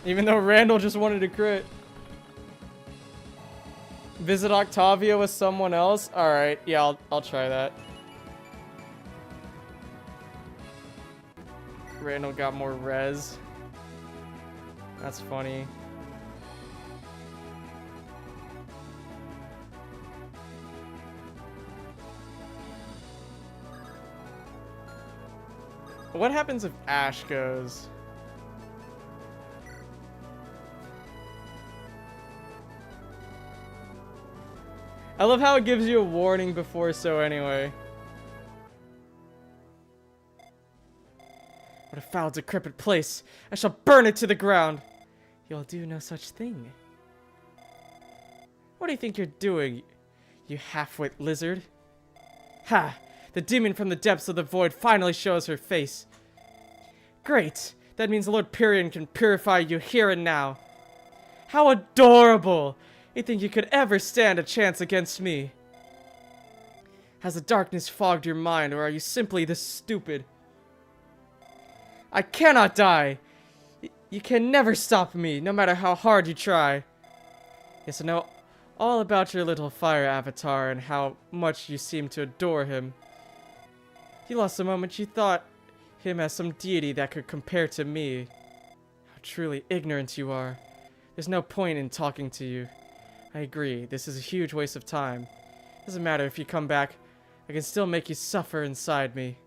Even though Randall just wanted to crit. Visit Octavia with someone else? Alright, yeah, I'll try that. Randall got more res. That's funny. What happens if Ash goes? I love how it gives you a warning before so anyway. What a foul, decrepit place. I shall burn it to the ground. You'll do no such thing. What do you think you're doing, you half-wit lizard? Ha! The demon from the depths of the void finally shows her face. Great! That means Lord Pyrion can purify you here and now. How adorable! You think you could ever stand a chance against me? Has the darkness fogged your mind, or are you simply this stupid? I cannot die! You can never stop me, no matter how hard you try. Yes, I know all about your little fire avatar and how much you seem to adore him. You lost the moment you thought him as some deity that could compare to me. How truly ignorant you are. There's no point in talking to you. I agree, this is a huge waste of time. Doesn't matter if you come back, I can still make you suffer inside me.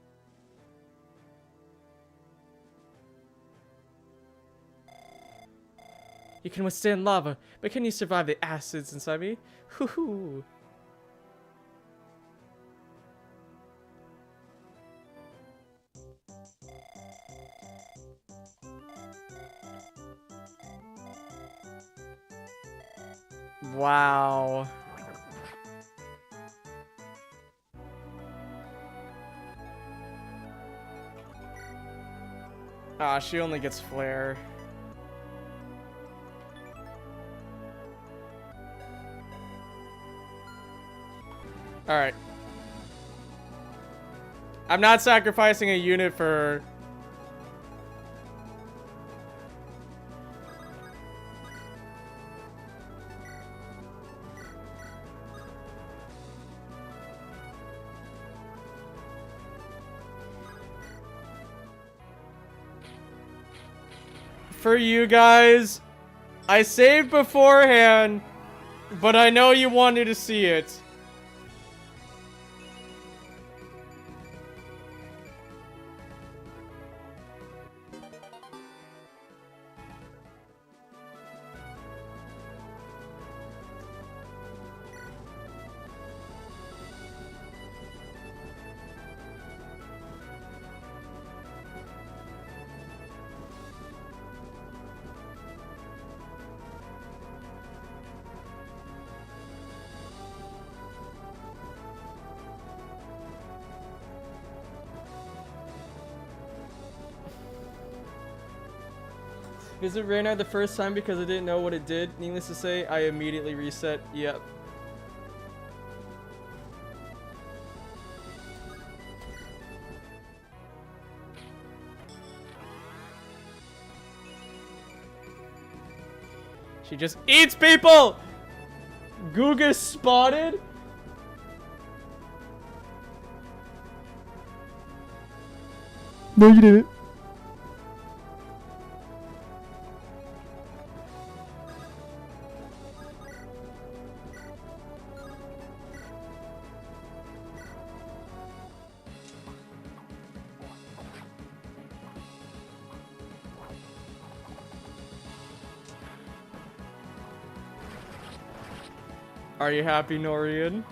You can withstand lava, but can you survive the acids inside me? Hoo hoo. Wow. Ah, she only gets flare. Alright. I'm not sacrificing a unit for... For you guys. I saved beforehand, but I know you wanted to see it. Visit Reynard the first time because I didn't know what it did. Needless to say, I immediately reset. Yep. She just eats people! Guga spotted? No, you didn't. Are you happy, Norian?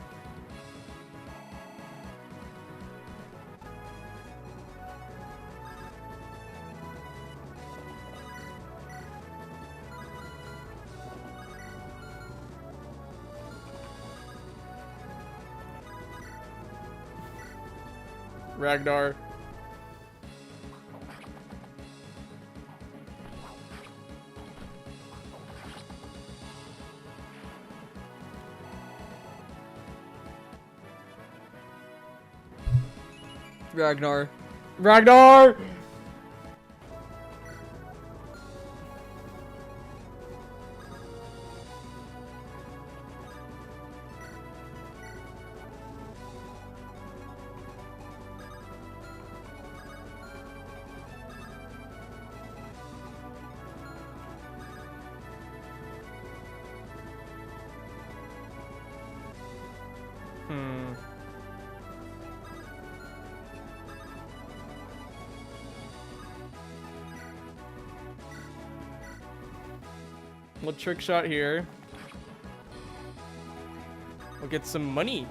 Ragnar. Ragnar. Ragnar! We'll trick shot here. We'll get some money.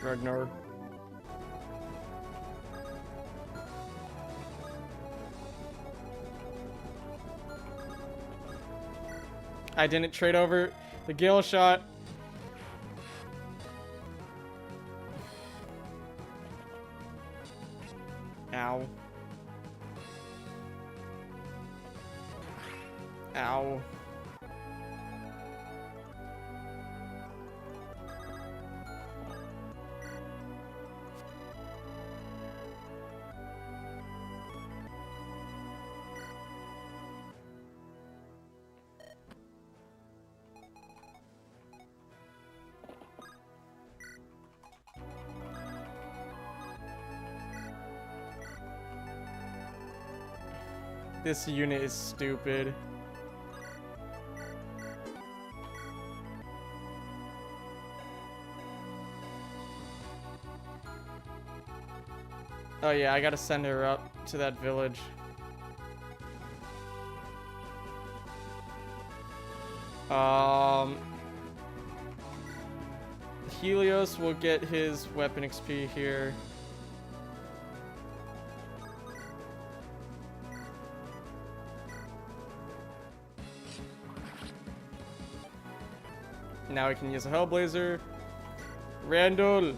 Ragnar. I didn't trade over the Gale shot. Ow. Ow. This unit is stupid. Oh yeah, I gotta send her up to that village. Helios will get his weapon XP here. Now we can use a Hellblazer. Randall!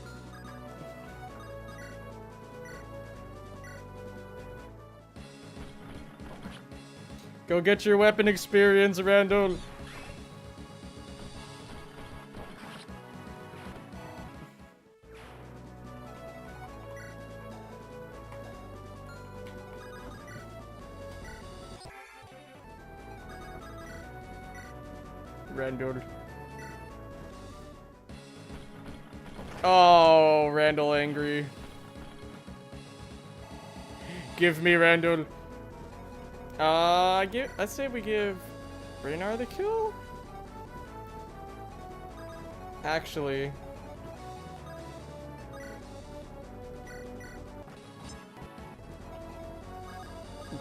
Go get your weapon experience, Randall! Randall. Oh, Randall angry. Give me Randall. Let's say we give Raynar the kill. Actually,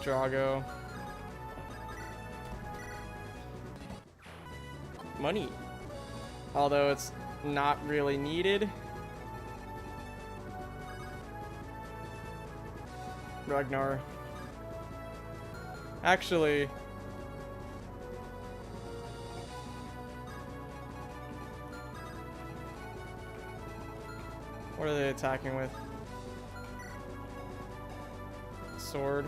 Drago. Money. Although it's not really needed. Ragnar. What are they attacking with? Sword.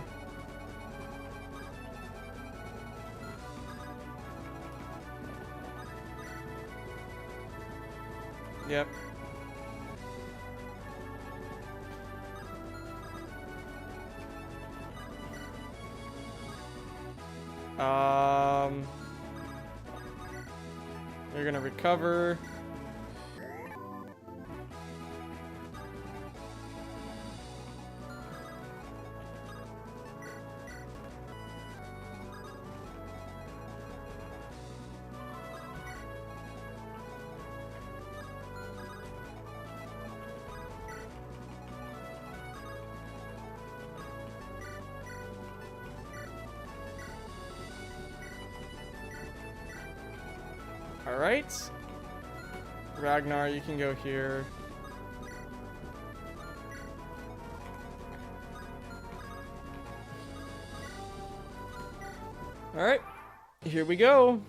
Yep. You're gonna recover. Alright. Ragnar, you can go here. Alright. Here we go.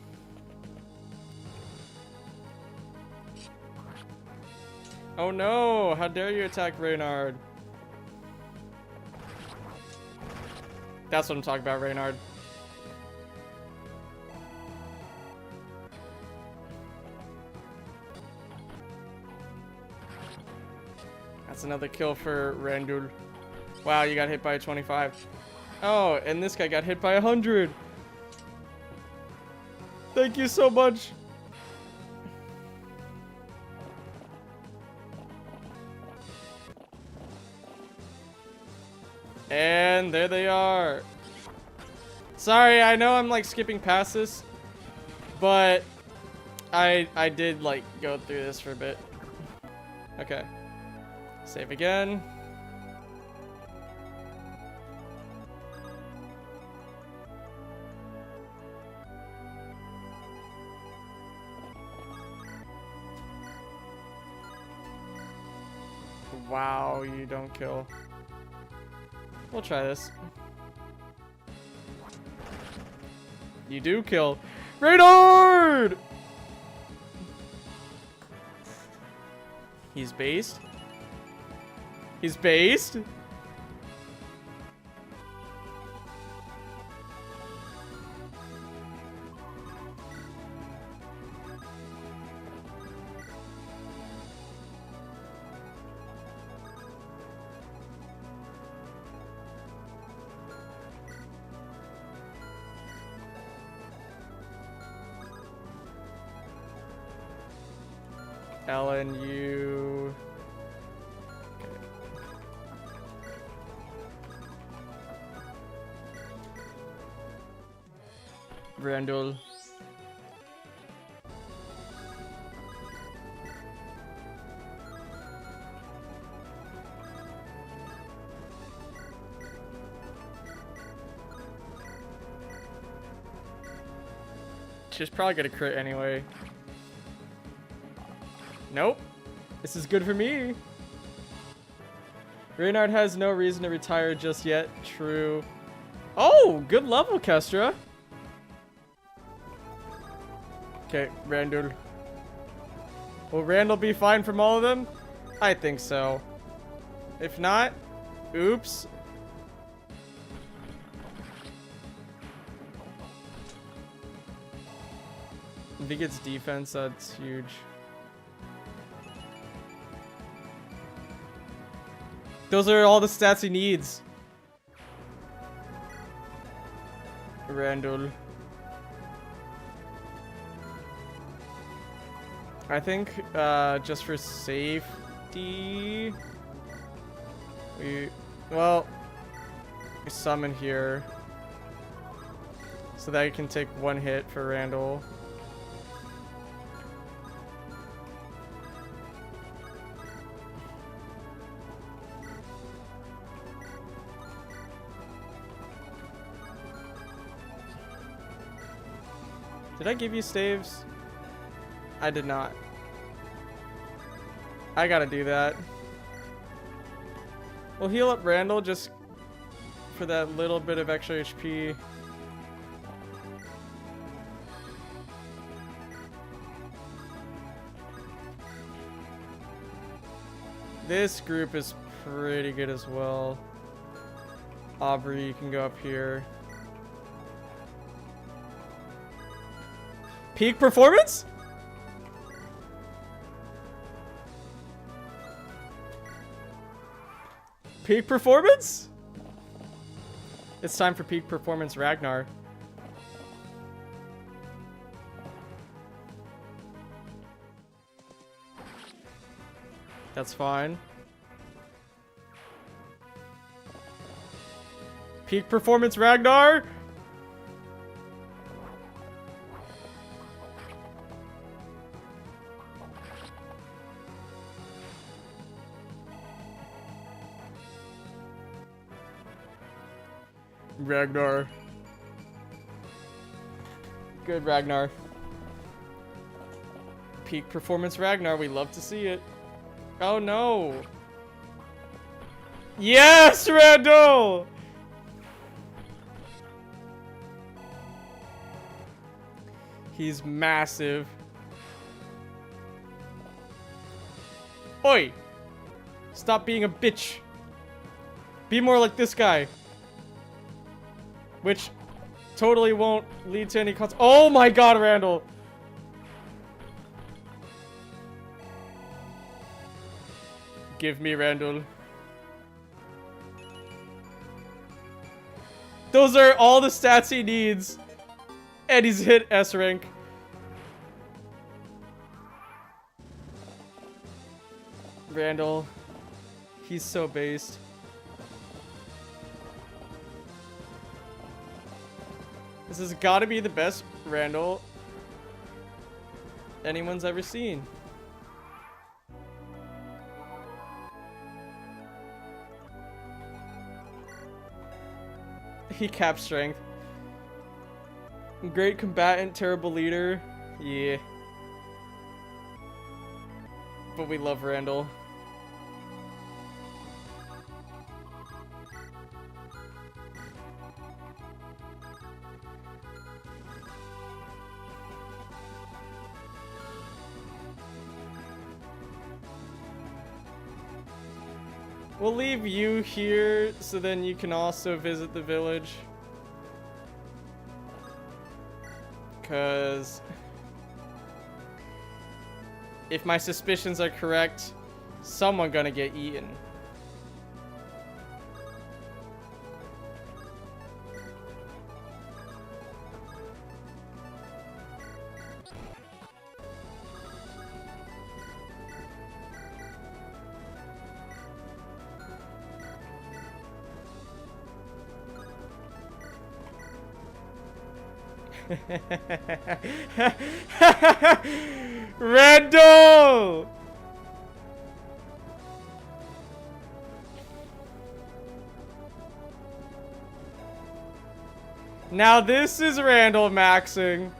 Oh no! How dare you attack Reynard? That's what I'm talking about, Reynard. That's another kill for Randul. Wow, you got hit by a 25. Oh, and this guy got hit by 100. Thank you so much. And there they are. Sorry, I know I'm like skipping past this, but I did like go through this for a bit. Okay. Save again. Wow, you don't kill. We'll try this. You do kill. Reynard! He's based. He's based. Ellen, you... Randall. She's probably gonna crit anyway. Nope. This is good for me. Reynard has no reason to retire just yet. True. Oh, good level, Kestra. Okay, Randall. Will Randall be fine from all of them? I think so. If not, oops. If he gets defense, that's huge. Those are all the stats he needs. Randall. I think just for safety, we summon here so that you can take one hit for Randall. Did I give you staves? I did not. I gotta do that. We'll heal up Randall just for that little bit of extra HP. This group is pretty good as well. Aubrey, you can go up here. Peak performance? Peak performance? It's time for peak performance Ragnar. That's fine. Peak performance Ragnar? Ragnar. Good, Ragnar. Peak performance Ragnar, we love to see it. Oh no! Yes, Randall! He's massive. Oi! Stop being a bitch. Be more like this guy. Which totally won't lead to any cons- Oh my god, Randall! Give me Randall. Those are all the stats he needs. And he's hit S rank. Randall. He's so based. This has got to be the best Randall anyone's ever seen. He caps strength. Great combatant, terrible leader. Yeah. But we love Randall. We'll leave you here so then you can also visit the village. Because if my suspicions are correct, someone gonna get eaten. Randall! Now this is Randall maxing.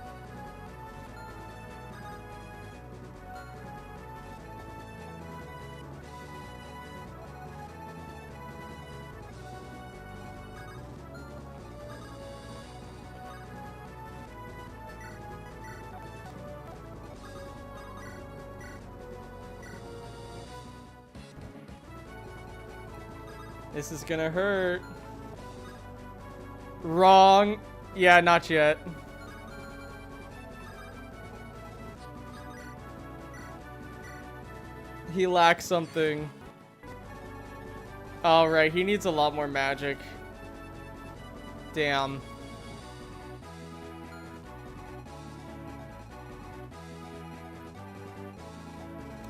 This is gonna hurt. Wrong. Yeah, not yet. He lacks something. All right, he needs a lot more magic. Damn.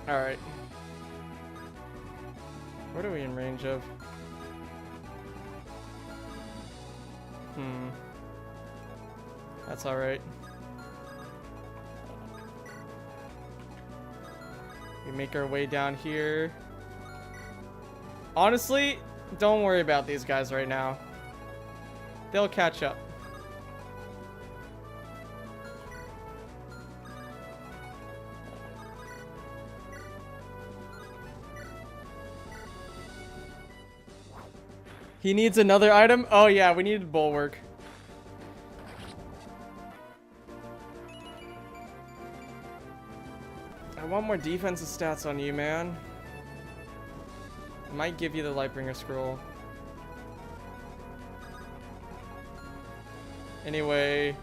All right. What are we in range of? That's all right. We make our way down here. Honestly, don't worry about these guys right now. They'll catch up. He needs another item? Oh yeah, we need bulwark. I want more defensive stats on you, man. I might give you the Lightbringer scroll. Anyway,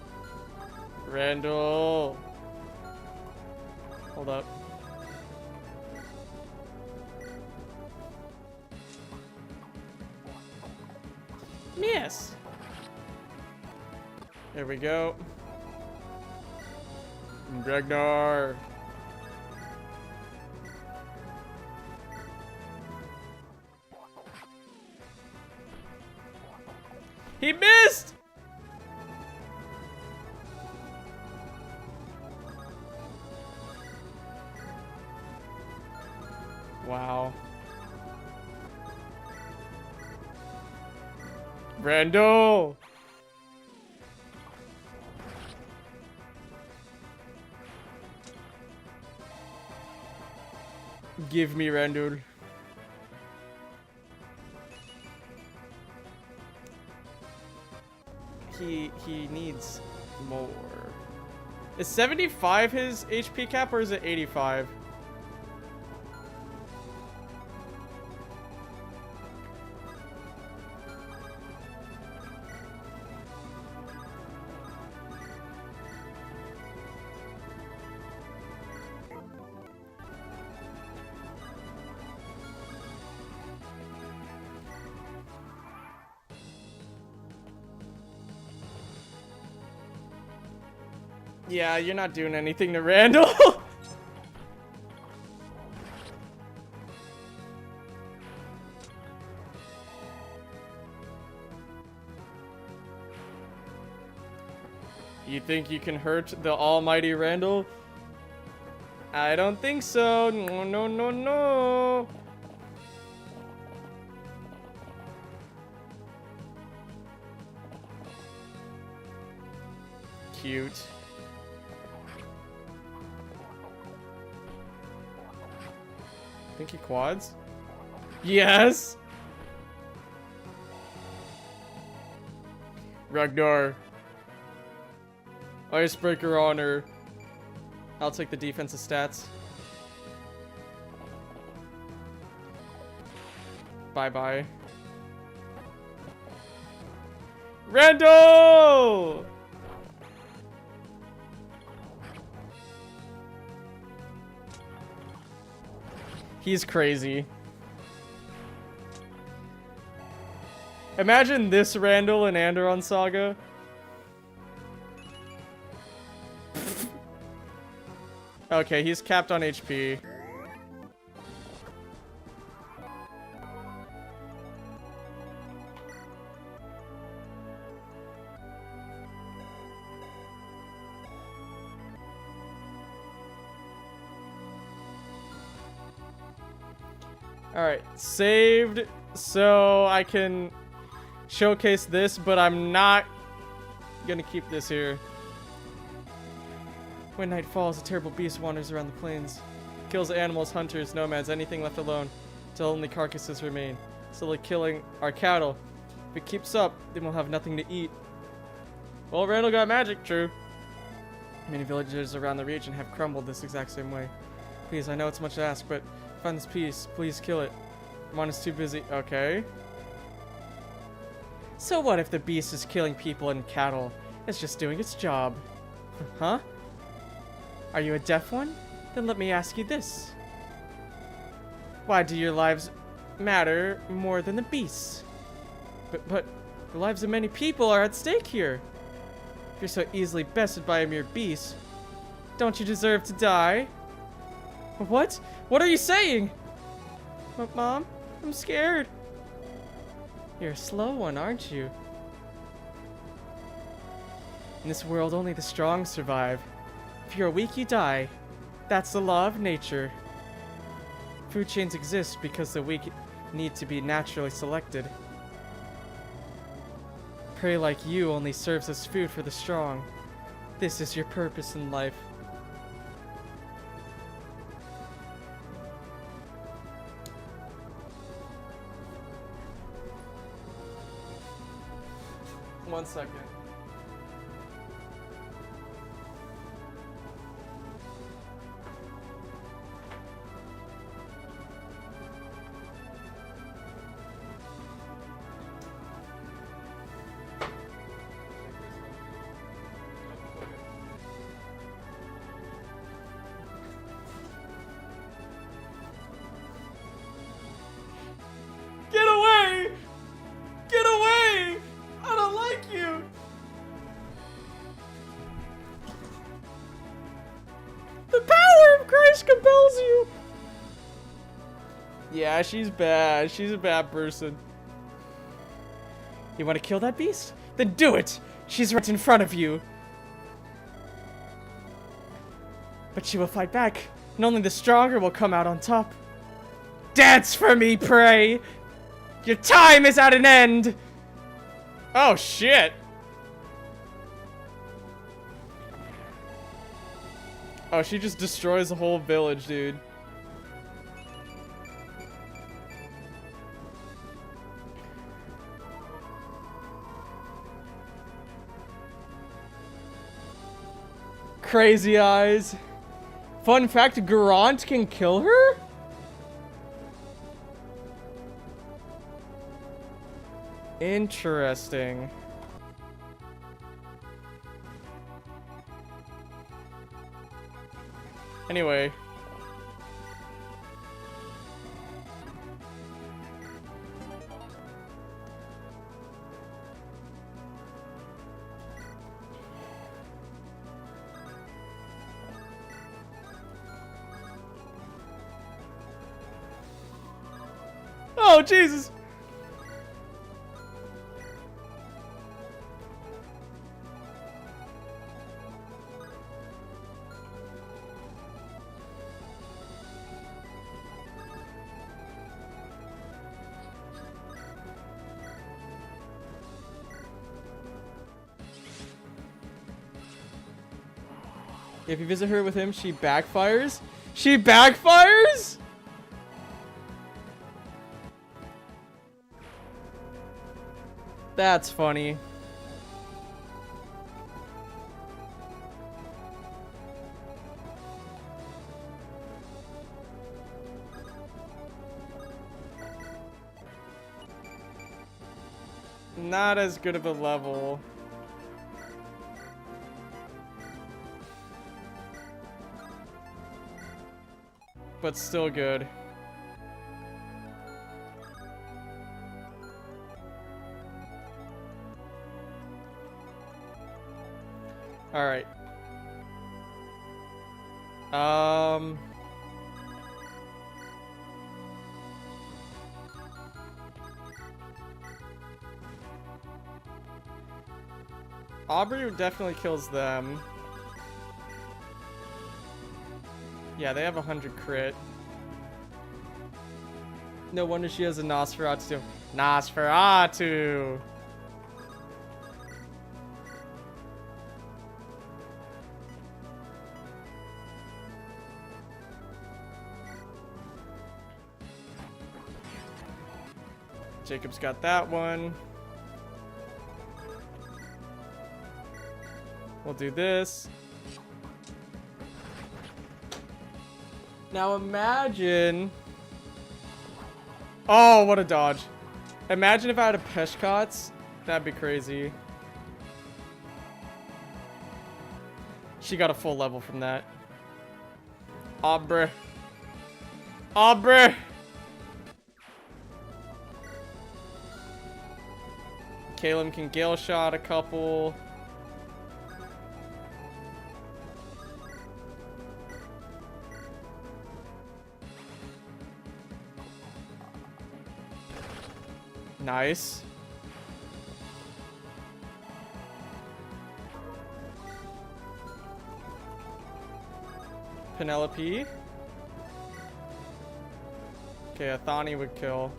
Randall. Hold up. Yes. There we go. Ragnar. He missed! Wow. Brando! Give me Randall. He needs more. Is 75 his HP cap or is it 85? Yeah, you're not doing anything to Randall. You think you can hurt the almighty Randall? I don't think so. No, no, no, no. Cute. Think he quads? Yes! Ragnar. Icebreaker honor. I'll take the defensive stats. Bye-bye. Randall! He's crazy. Imagine this Randall and Anderon Saga. Okay, he's capped on HP. Alright, saved so I can showcase this, but I'm not gonna keep this here. When night falls, a terrible beast wanders around the plains. Kills animals, hunters, nomads, anything left alone, till only carcasses remain, slowly killing our cattle. If it keeps up, then we'll have nothing to eat. Well, Randall got magic, true. Many villages around the region have crumbled this exact same way. Please, I know it's much to ask, but find this piece. Please kill it. Mon is too busy. Okay. So what if the beast is killing people and cattle? It's just doing its job. Huh? Are you a deaf one? Then let me ask you this. Why do your lives matter more than the beasts? But the lives of many people are at stake here. If you're so easily bested by a mere beast, don't you deserve to die? What? What are you saying? Mom, I'm scared. You're a slow one, aren't you? In this world, only the strong survive. If you're weak, you die. That's the law of nature. Food chains exist because the weak need to be naturally selected. Prey like you only serves as food for the strong. This is your purpose in life. One second. you. Yeah, she's bad. She's a bad person. You want to kill that beast? Then do it! She's right in front of you. But she will fight back, and only the stronger will come out on top. Dance for me, Prey! Your time is at an end! Oh, shit! Oh, she just destroys the whole village, dude. Crazy eyes. Fun fact, Garant can kill her? Interesting. Anyway. Oh, Jesus! If you visit her with him, she backfires? She backfires?! That's funny. Not as good of a level. But still good. Alright. Aubrey definitely kills them. Yeah, they have 100 crit. No wonder she has a Nosferatu. Nosferatu! Jacob's got that one. We'll do this. Now imagine... Oh, what a dodge. Imagine if I had a Peshkots. That'd be crazy. She got a full level from that. Aubrey. Aubrey! Caleb can Gale Shot a couple. Nice. Penelope. Okay, a Thani would kill.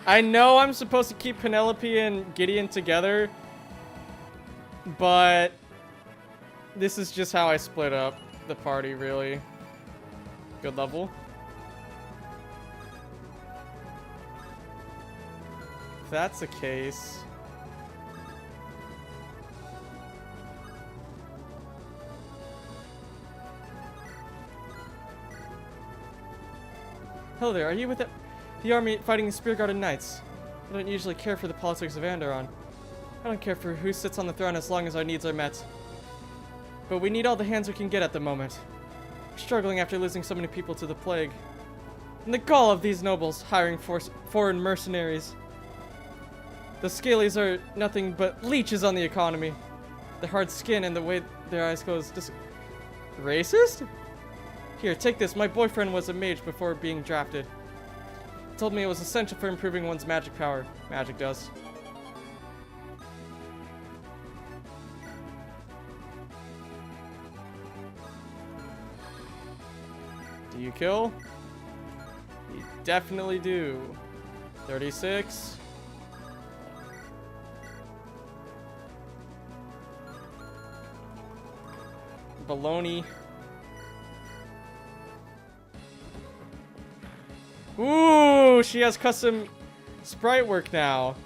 I know I'm supposed to keep Penelope and Gideon together, but this is just how I split up the party, really. Good level. If that's the case... Hello there, are you with the army fighting the Spear Garden Knights? I don't usually care for the politics of Anderon. I don't care for who sits on the throne as long as our needs are met. But we need all the hands we can get at the moment. We're struggling after losing so many people to the plague. And the gall of these nobles hiring foreign mercenaries. The Scalies are nothing but leeches on the economy. Their hard skin and the way their eyes close. Racist? Here, take this. My boyfriend was a mage before being drafted. He told me it was essential for improving one's magic power. Magic does. Do you kill? You definitely do. 36. Baloney. Ooh, she has custom sprite work now.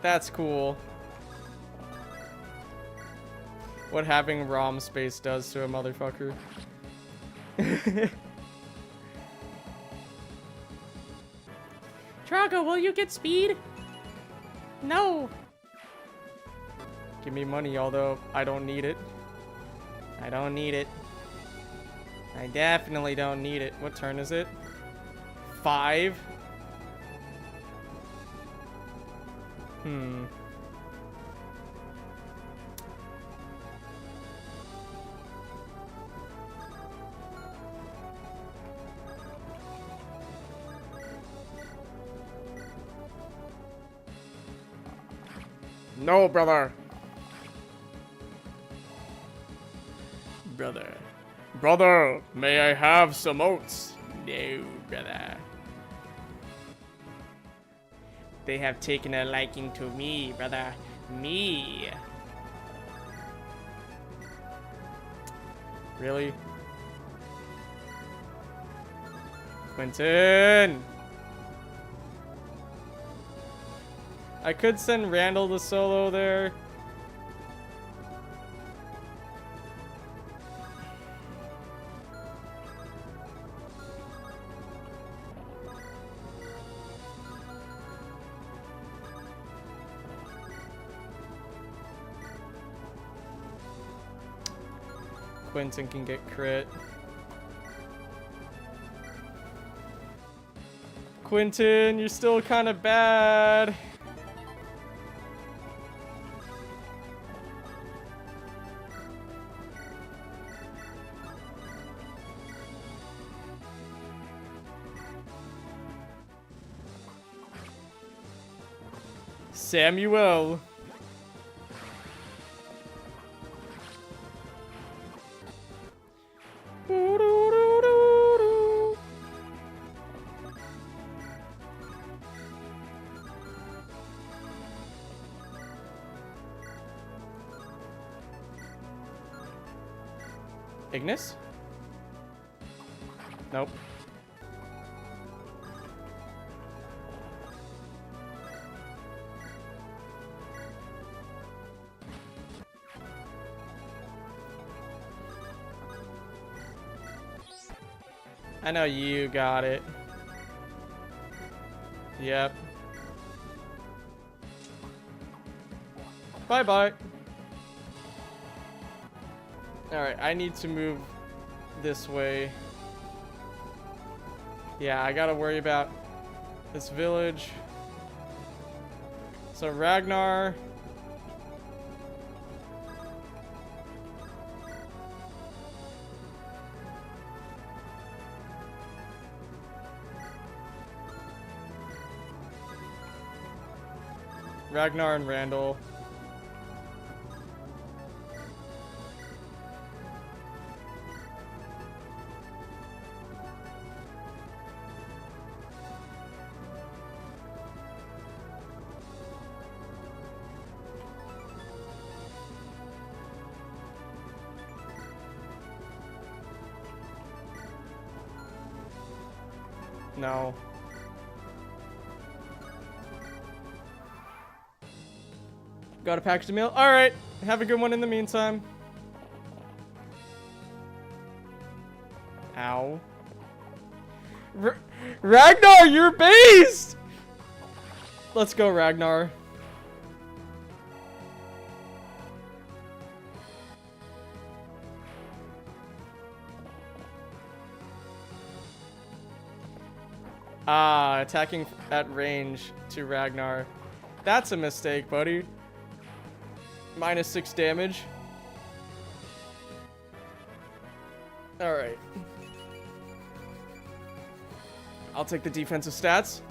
That's cool. What having ROM space does to a motherfucker. Trago, will you get speed? No. Give me money, although I don't need it. I don't need it. I definitely don't need it. What turn is it? 5? No, brother. Brother, may I have some oats? No, brother. They have taken a liking to me, brother. Me. Really? Quentin! I could send Randall to solo there. Quentin can get crit. Quentin, you're still kind of bad. Samuel. Ignis? Nope. I know you got it. Yep. Bye-bye. Alright, I need to move this way. Yeah, I gotta worry about this village. So Ragnar. Ragnar and Randall. No. Got a package of meal? Alright. Have a good one in the meantime. Ow. Ragnar, you're based! Let's go, Ragnar. Ah, attacking at range to Ragnar. That's a mistake, buddy. -6 damage. Alright. I'll take the defensive stats.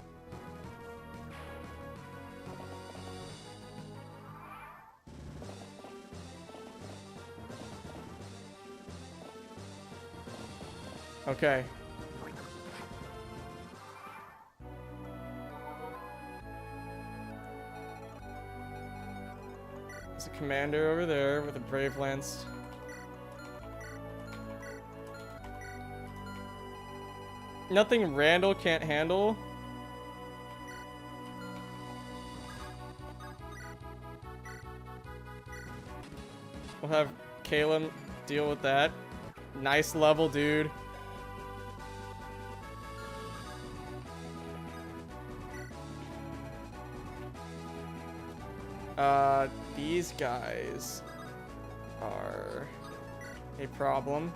Okay. There's a commander over there with a brave lance. Nothing Randall can't handle. We'll have Caleb deal with that. Nice level, dude. These guys are a problem.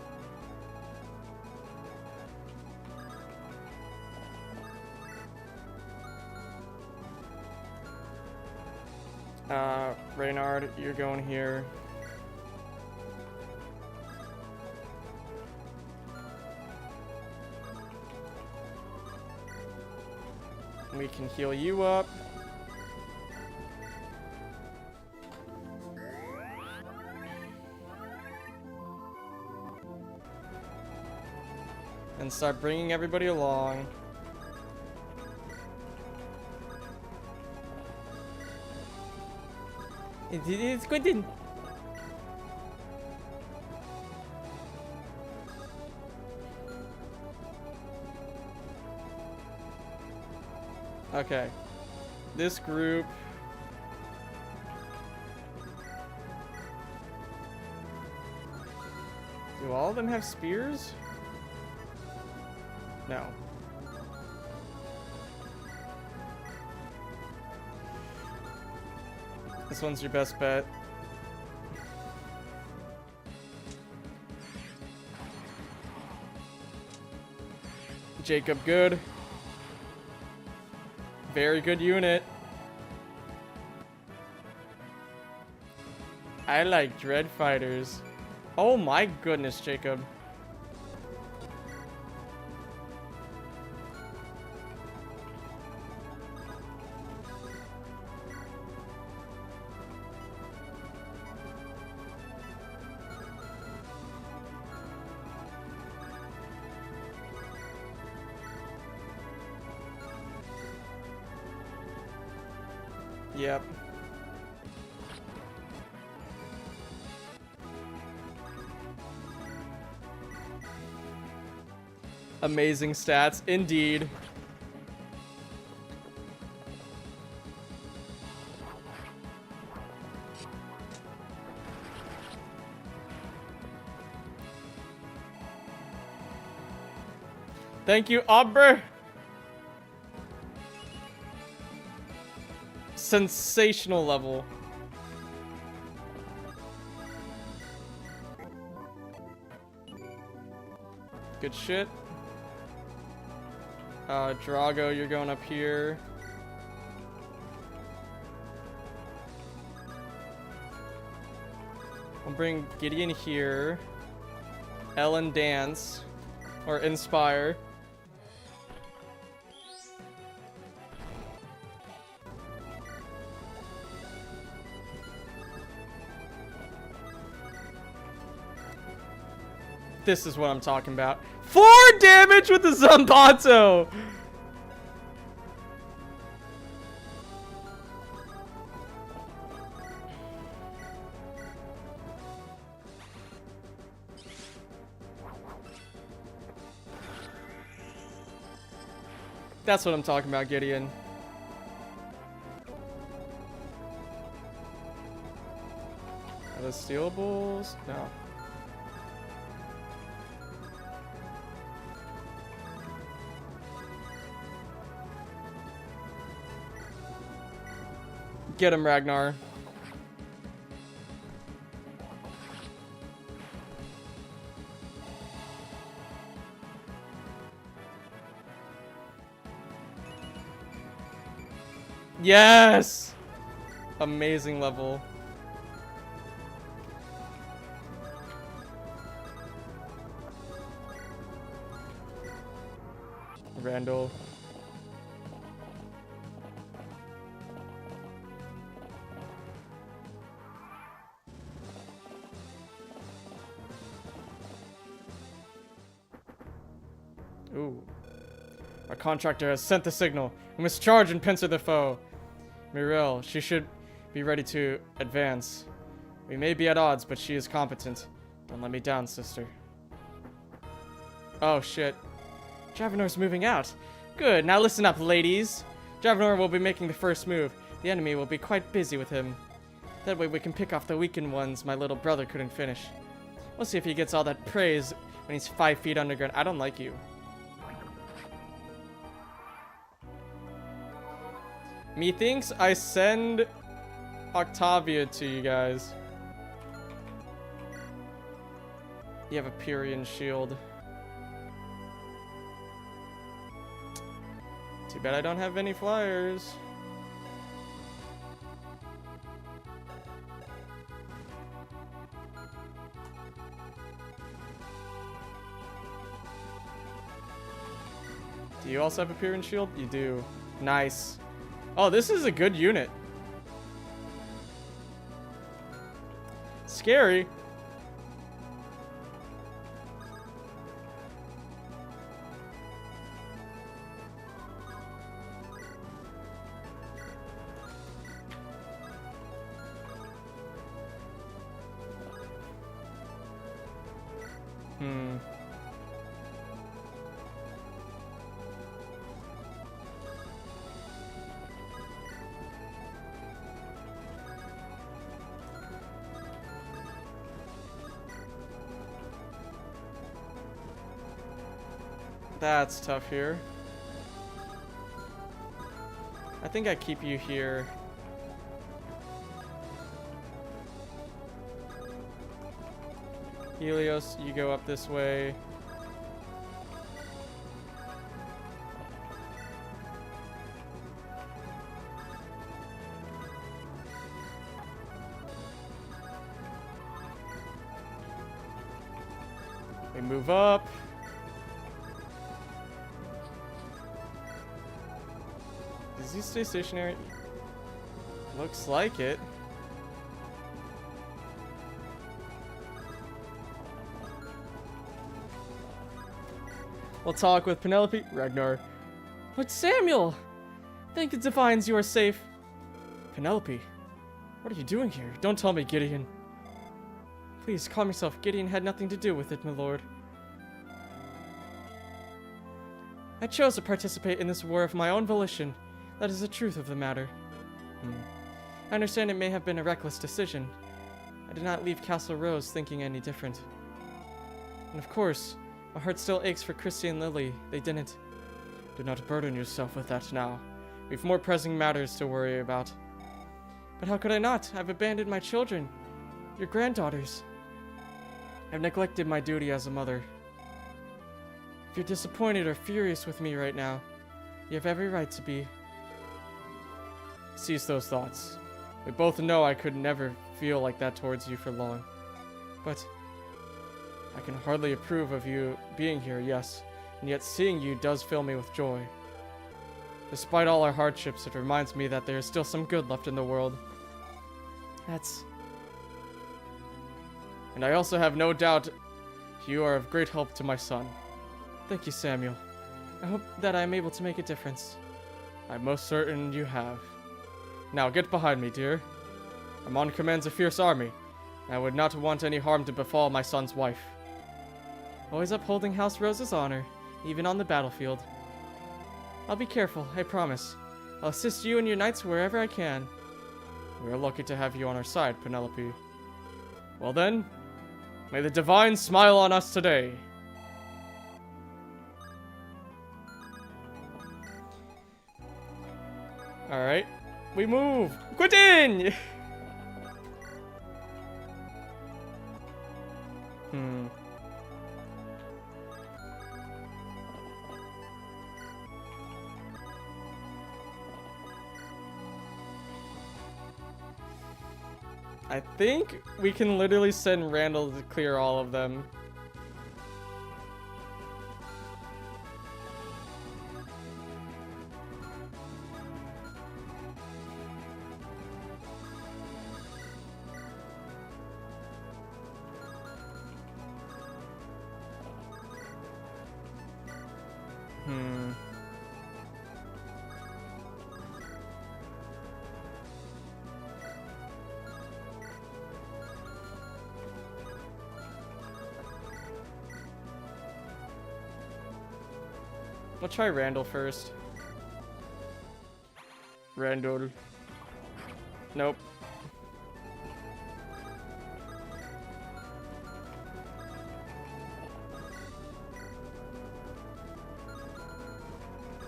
Reynard, you're going here. We can heal you up. And start bringing everybody along. It's good to... Okay. This group... Do all of them have spears? No. This one's your best bet. Jacob, good. Very good unit. I like dread fighters. Oh my goodness, Jacob. Yep. Amazing stats, indeed. Thank you, Aubrey. Sensational level. Good shit. Drago, you're going up here. I'll bring Gideon here. Ellen dance. Or inspire. This is what I'm talking about. 4 damage with the Zambato! That's what I'm talking about, Gideon. Are those stealables? No. Get him, Ragnar. Yes! Amazing level. Randall. Ooh. Our contractor has sent the signal. We must charge and pincer the foe. Mirel, she should be ready to advance. We may be at odds, but she is competent. Don't let me down, sister. Oh, shit. Javenor's moving out. Good, now listen up, ladies. Javenor will be making the first move. The enemy will be quite busy with him. That way we can pick off the weakened ones my little brother couldn't finish. We'll see if he gets all that praise when he's 5 feet underground. I don't like you. Methinks I send Octavia to you guys. You have a Pyrian shield. Too bad I don't have any flyers. Do you also have a Pyrian shield? You do. Nice. Oh, this is a good unit. Scary. That's tough here. I think I keep you here. Helios, you go up this way. We move up. Does he stay stationary? Looks like it. We'll talk with Penelope. Ragnar. But Samuel! Thank the divines you are safe. Penelope, what are you doing here? Don't tell me, Gideon. Please, calm yourself. Gideon had nothing to do with it, my lord. I chose to participate in this war of my own volition. That is the truth of the matter. I understand it may have been a reckless decision. I did not leave Castle Rose thinking any different. And of course, my heart still aches for Christy and Lily. They didn't. Do not burden yourself with that now. We've more pressing matters to worry about. But how could I not? I've abandoned my children. Your granddaughters. I've neglected my duty as a mother. If you're disappointed or furious with me right now, you have every right to be. Cease those thoughts. We both know I could never feel like that towards you for long. But I can hardly approve of you being here, yes, and yet seeing you does fill me with joy. Despite all our hardships, it reminds me that there is still some good left in the world. And I also have no doubt you are of great help to my son. Thank you, Samuel. I hope that I am able to make a difference. I'm most certain you have. Now get behind me, dear. Amon commands a fierce army, and I would not want any harm to befall my son's wife. Always upholding House Rose's honor, even on the battlefield. I'll be careful, I promise. I'll assist you and your knights wherever I can. We are lucky to have you on our side, Penelope. Well then, may the divine smile on us today. Alright, we move! Quentin! I think we can literally send Randall to clear all of them. We'll try Randall first. Randall. Nope.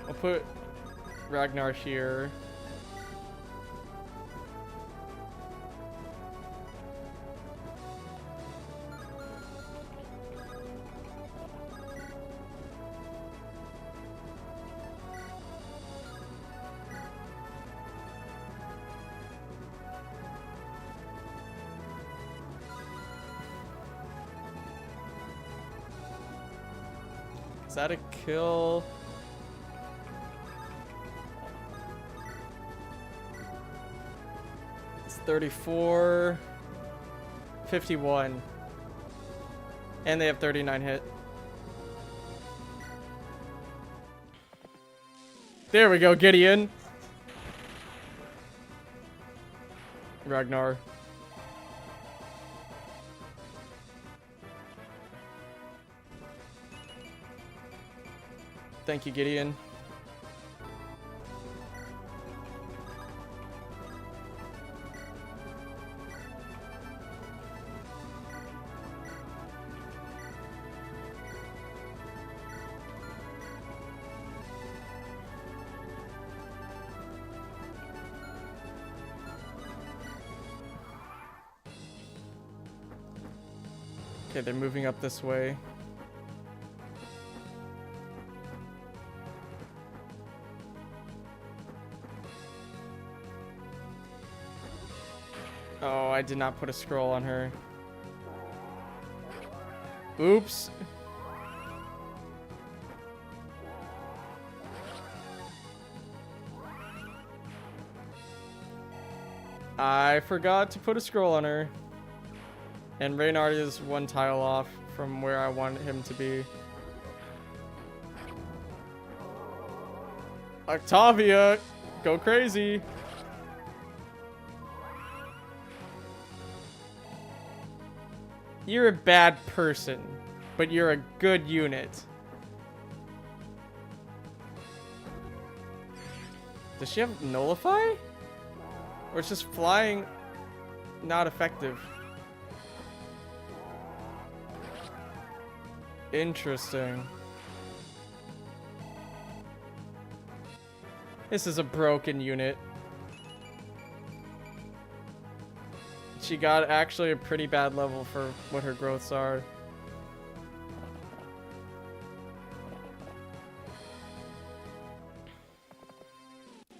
I'll put Ragnar here. Is that a kill? It's 34, 51. And they have 39 hit. There we go, Gideon. Ragnar. Thank you, Gideon. Okay, they're moving up this way. Oh, I did not put a scroll on her. Oops. I forgot to put a scroll on her. And Reynard is one tile off from where I want him to be. Octavia, go crazy. You're a bad person, but you're a good unit. Does she have nullify? Or it's just flying not effective? Interesting. This is a broken unit. She got actually a pretty bad level for what her growths are.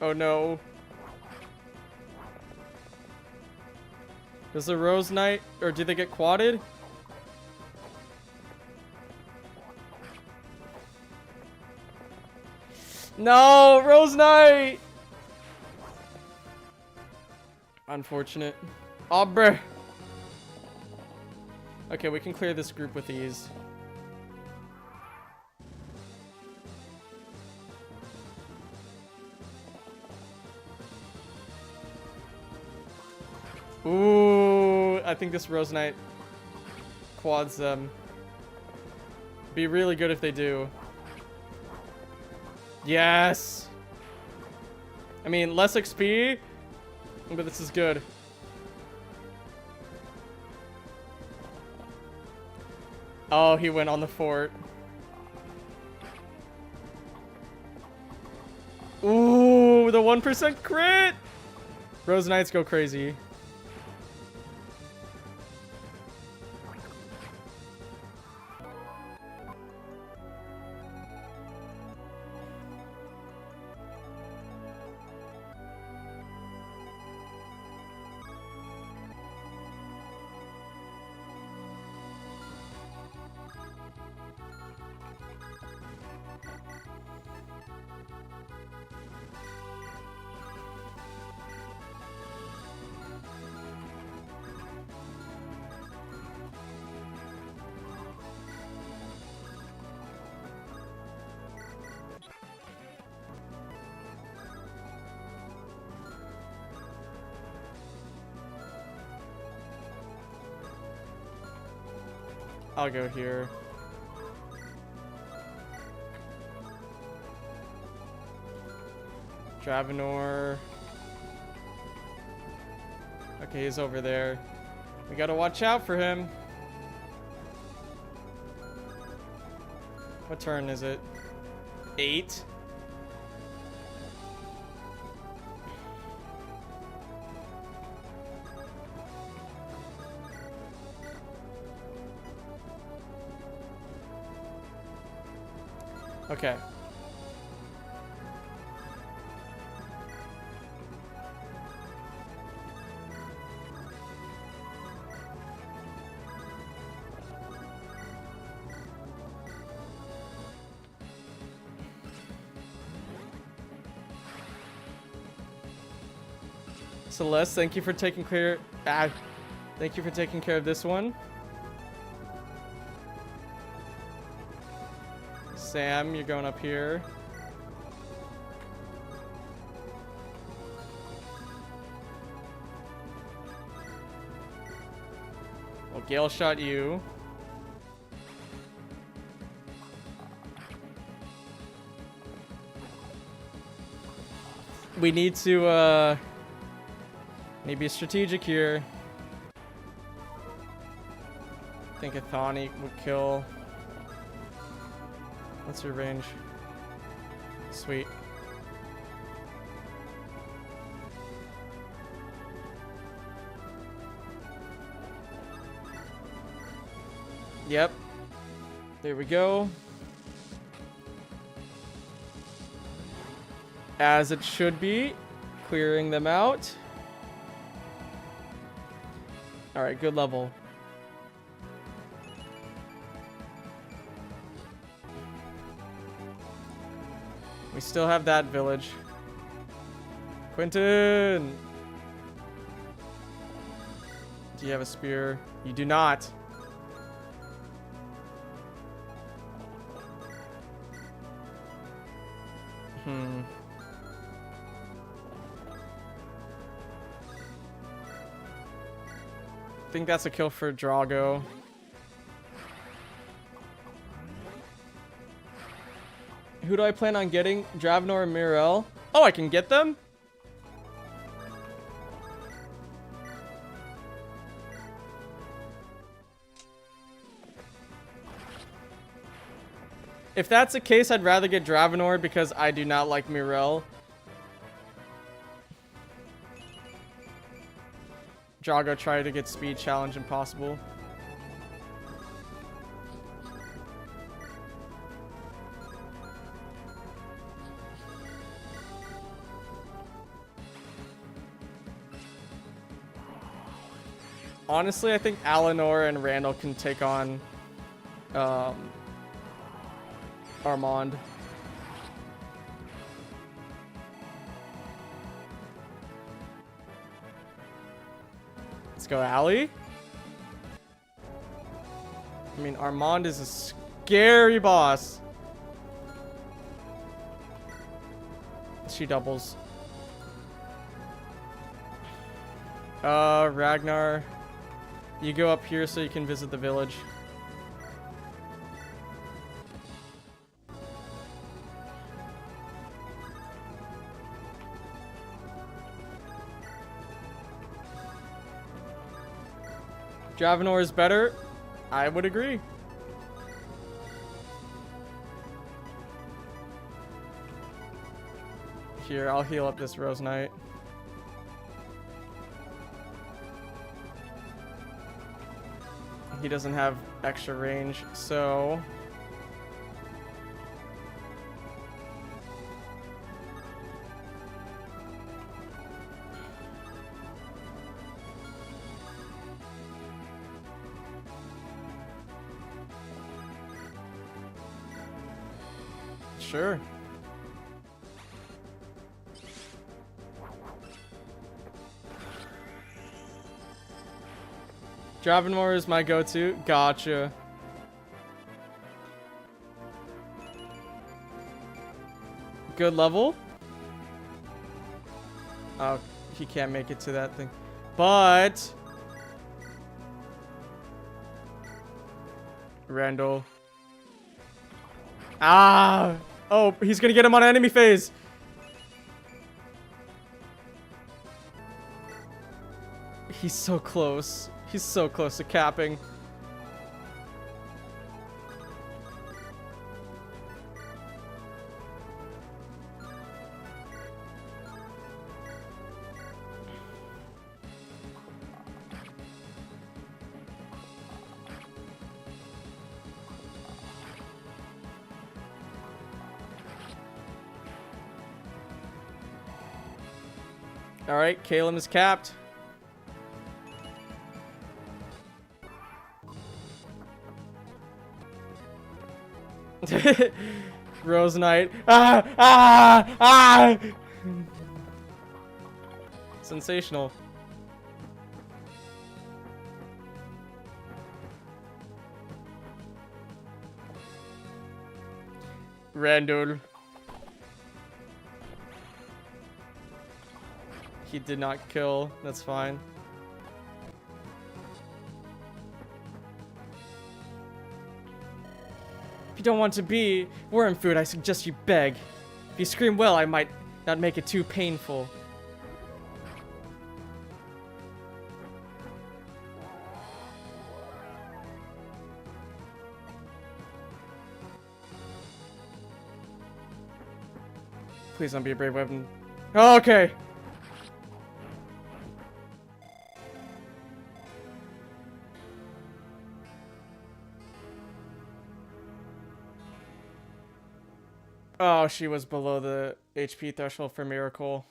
Oh no. Does the Rose Knight, or do they get quadded? No, Rose Knight! Unfortunate. Oh, bruh. Okay, we can clear this group with ease. Ooh, I think this Rose Knight quads them. Be really good if they do. Yes! I mean, less XP, but this is good. Oh, he went on the fort. Ooh, the 1% crit! Rose Knights go crazy. I'll go here. Dravenor. Okay, he's over there. We gotta watch out for him. What turn is it? 8? Okay. Celeste, thank you for taking care. Thank you for taking care of this one. Sam, you're going up here. Well, Gale shot you. We need to, need to be strategic here. I think a Thani would kill. What's your range? Sweet. Yep. There we go. As it should be. Clearing them out. Alright, good level. We still have that village. Quentin! Do you have a spear? You do not. I think that's a kill for Drago. Who do I plan on getting? Dravenor and Mirel? Oh, I can get them? If that's the case, I'd rather get Dravenor because I do not like Mirel. Drago tried to get speed challenge impossible. Honestly, I think Alinor and Randall can take on Armand. Let's go, Allie. I mean, Armand is a scary boss. She doubles. Ragnar. You go up here so you can visit the village. Dravenor is better. I would agree. Here, I'll heal up this Rose Knight. He doesn't have extra range, so... Sure. Dravenor is my go-to. Gotcha. Good level. Oh, he can't make it to that thing. But... Randall. Ah! Oh, he's gonna get him on enemy phase. He's so close. He's so close to capping. Alright, Caleb is capped. Rose Knight. Ah! Ah! Ah! Sensational. Randall. He did not kill. That's fine. If you don't want to be worm food, I suggest you beg. If you scream well, I might not make it too painful. Please don't be a brave weapon. Oh, okay. Oh, she was below the HP threshold for Miracle.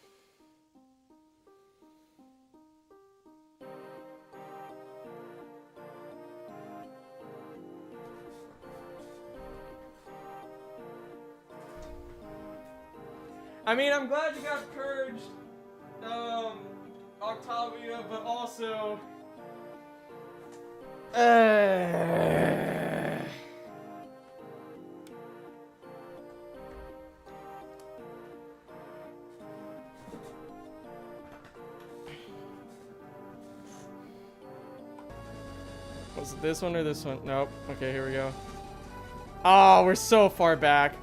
I mean, I'm glad you got purged, Octavia, but also... Was it this one or this one? Nope. Okay, here we go. Oh, we're so far back.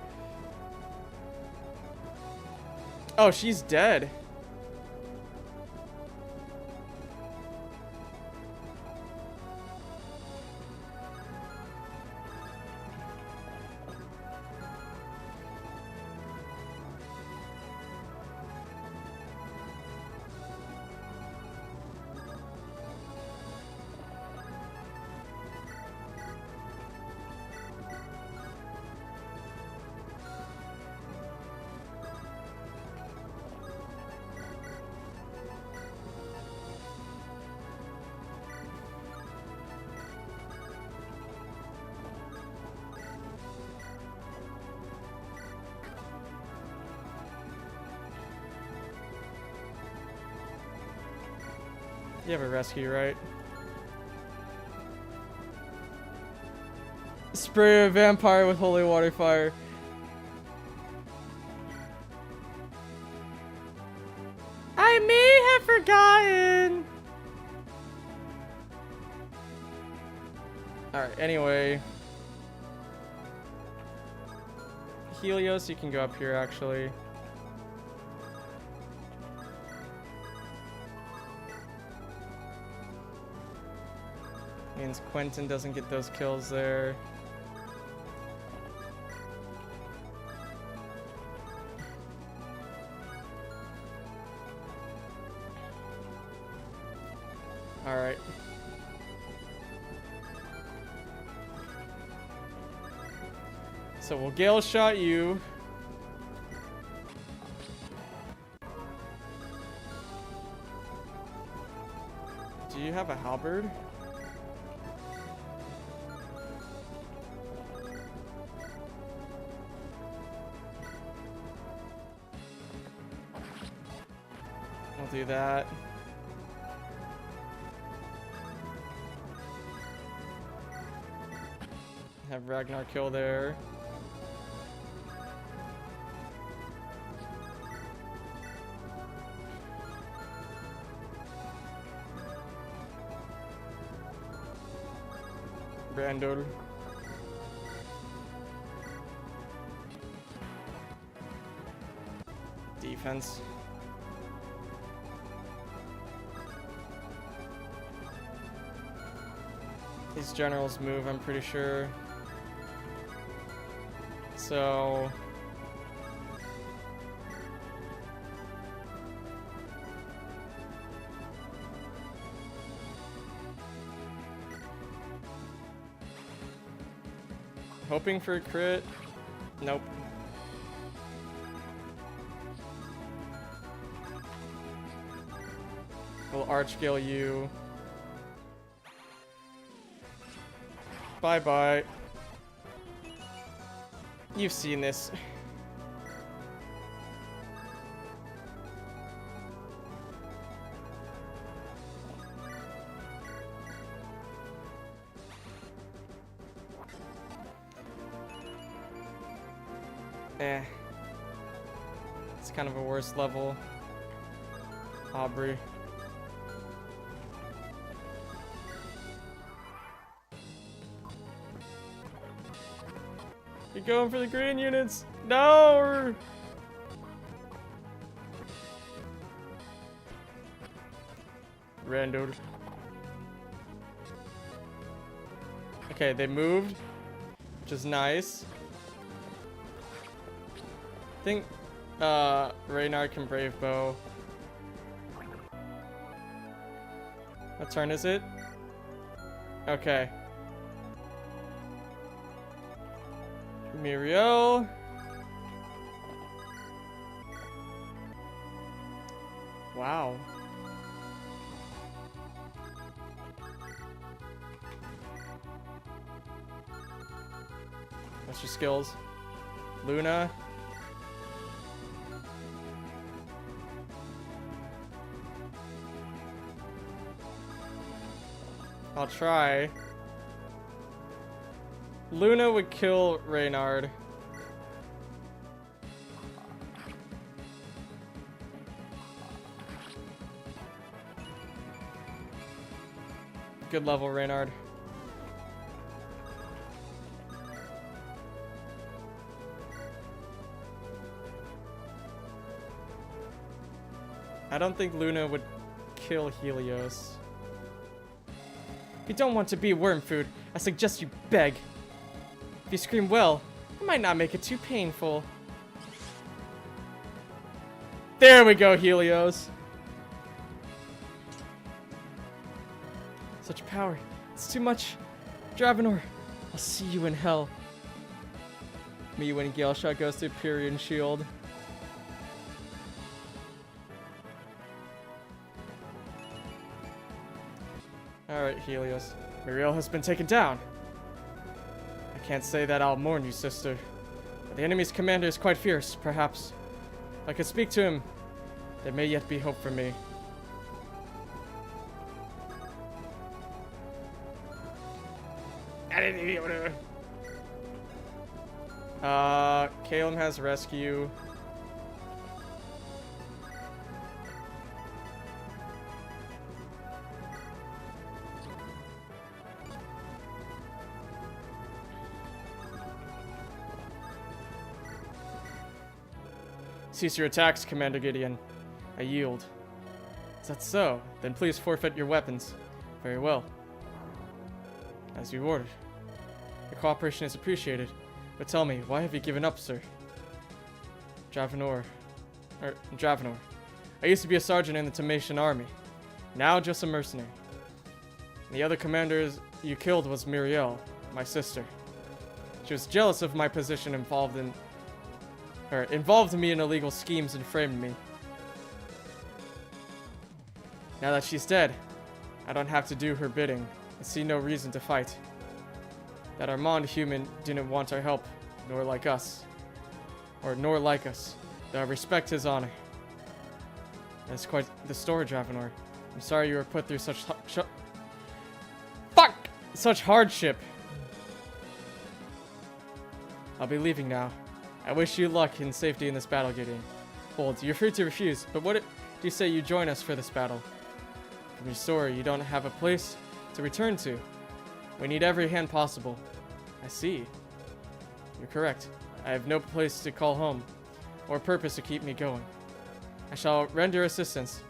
Oh, she's dead. You have a rescue, right? Spray a vampire with holy water fire. I may have forgotten. Alright, anyway. Helios, you can go up here actually. Means Quentin doesn't get those kills there. Alright. So we'll Gale shot you. Do you have a halberd? I'll do that. Have Ragnar kill there. Brandon. defense. These generals move, I'm pretty sure. So... hoping for a crit. Nope. We'll Archgale you. Bye-bye. You've seen this. It's kind of a worse level. Aubrey. You're going for the green units! No! Randoed. Okay, they moved, which is nice. I think Reynard can Brave Bow. What turn is it? Okay. Muriel. Wow. What's your skills? Luna. I'll try. Luna would kill Reynard. Good level, Reynard. I don't think Luna would kill Helios. If you don't want to be worm food, I suggest you beg. If you scream well, it might not make it too painful. There we go, Helios. Such power. It's too much. Dravenor, I'll see you in hell. Me when Gale Shot goes to Pyrian Shield. Alright, Helios. Muriel has been taken down. I can't say that I'll mourn you, sister. But the enemy's commander is quite fierce, perhaps. If I could speak to him, there may yet be hope for me. Calum has rescue. Cease your attacks, Commander Gideon. I yield. Is that so? Then please forfeit your weapons. Very well. As you ordered. Your cooperation is appreciated. But tell me, why have you given up, sir? Dravenor. I used to be a sergeant in the Tomatian army. Now just a mercenary. And the other commanders you killed was Muriel, my sister. She was jealous of my position involved me in illegal schemes and framed me. Now that she's dead, I don't have to do her bidding. I see no reason to fight. That Armand human didn't want our help, nor like us. Though I respect his honor. That's quite the story, Dravenor. I'm sorry you were put through such such hardship. I'll be leaving now. I wish you luck and safety in this battle, Gideon. Hold, you're free to refuse, but what do you say you join us for this battle? From your story, you don't have a place to return to. We need every hand possible. I see. You're correct. I have no place to call home, or purpose to keep me going. I shall render assistance.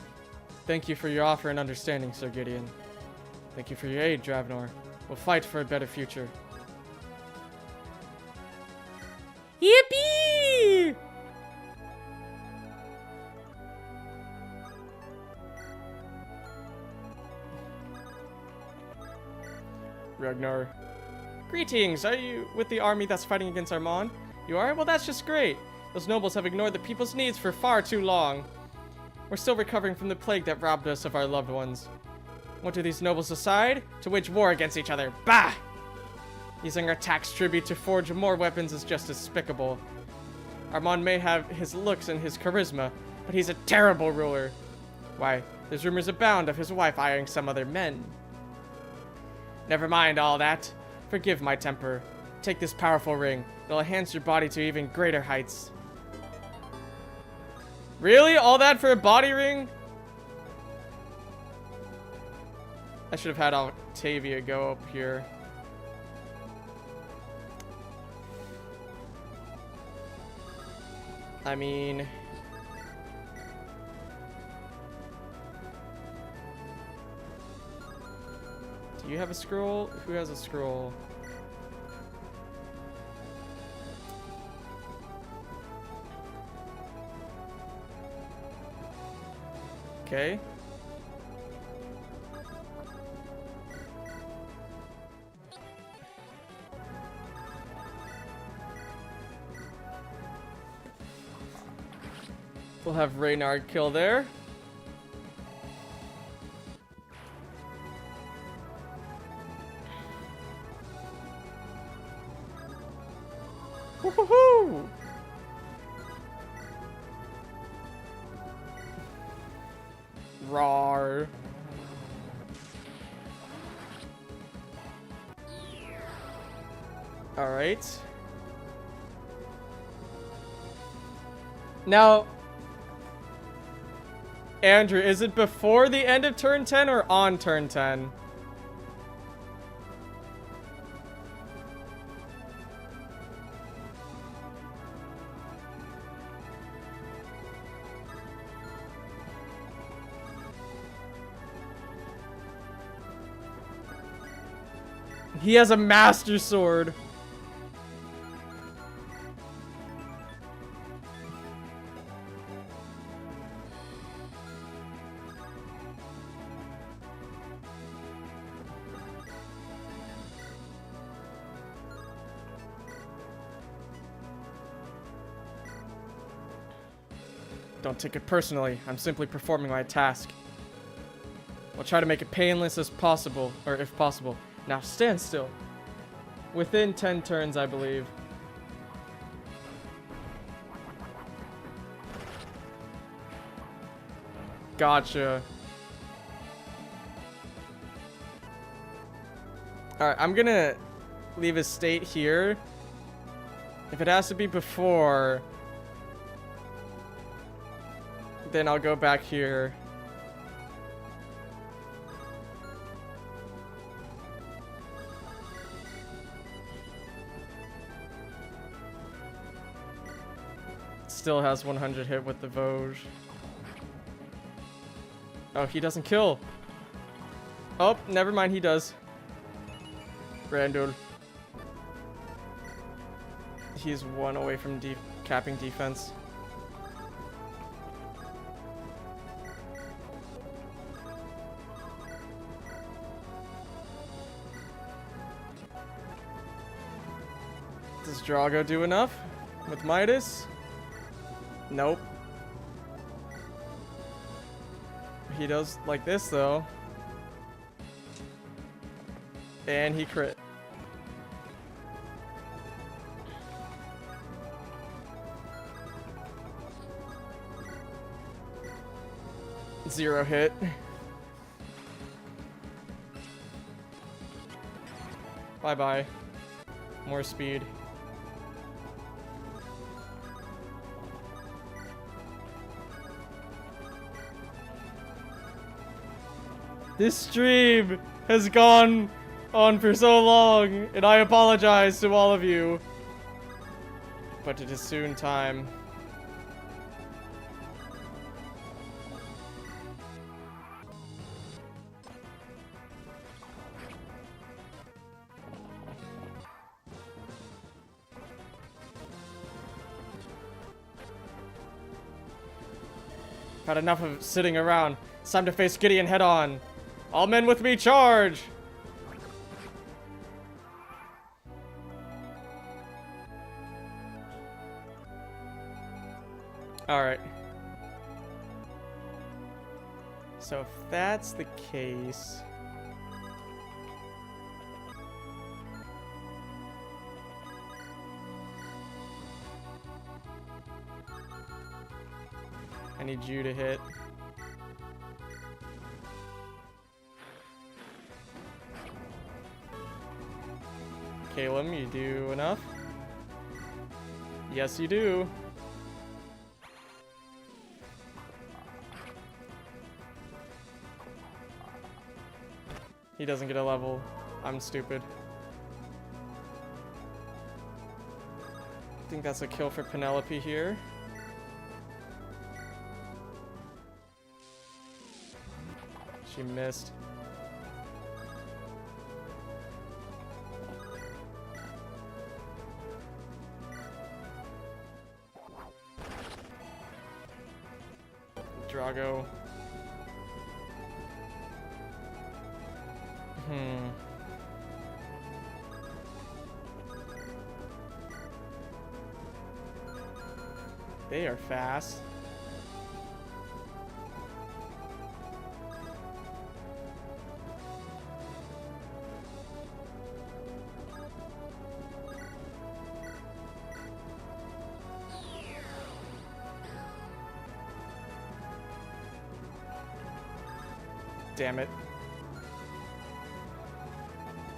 Thank you for your offer and understanding, Sir Gideon. Thank you for your aid, Dravnor. We'll fight for a better future. Yippee! Ragnar. Greetings, are you with the army that's fighting against Armand? You are? Well, that's just great. Those nobles have ignored the people's needs for far too long. We're still recovering from the plague that robbed us of our loved ones. What do these nobles decide? To wage war against each other. Bah! Using our tax tribute to forge more weapons is just despicable. Armand may have his looks and his charisma, but he's a terrible ruler. Why, there's rumors abound of his wife eyeing some other men. Never mind all that. Forgive my temper. Take this powerful ring. It'll enhance your body to even greater heights. Really? All that for a body ring? I should have had Octavia go up here. I mean... Do you have a scroll? Who has a scroll? Okay. We'll have Reynard kill there. Woohoo! Rawr. All right. Now, Andrew, is it before the end of turn 10 or on turn 10? He has a master sword. Don't take it personally. I'm simply performing my task. I'll try to make it painless as possible, or if possible. Now stand still. Within 10 turns, I believe. Gotcha. Alright, I'm gonna leave his state here. If it has to be before, then I'll go back here. Still has 100 hit with the Vosges. Oh, he doesn't kill. Oh, never mind, he does. Randall. He's one away from capping defense. Does Drago do enough with Midas? Nope. He does like this though. And he crit. Zero hit. Bye-bye. More speed. This stream has gone on for so long, and I apologize to all of you. But it is soon time Had enough of sitting around. It's time to face Gideon head on. All men with me, charge! Alright. So if that's the case... I need you to hit. Caleb, you do enough? Yes, you do. He doesn't get a level. I'm stupid. I think that's a kill for Penelope here. She missed. Drago. They are fast. Damn it.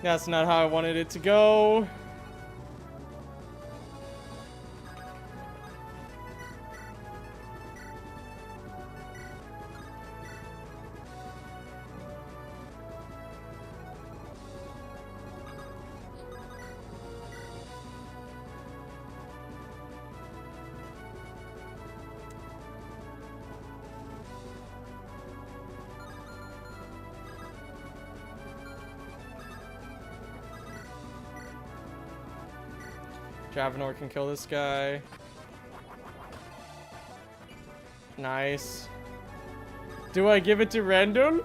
That's not how I wanted it to go. Javanor can kill this guy. Nice. Do I give it to Randall?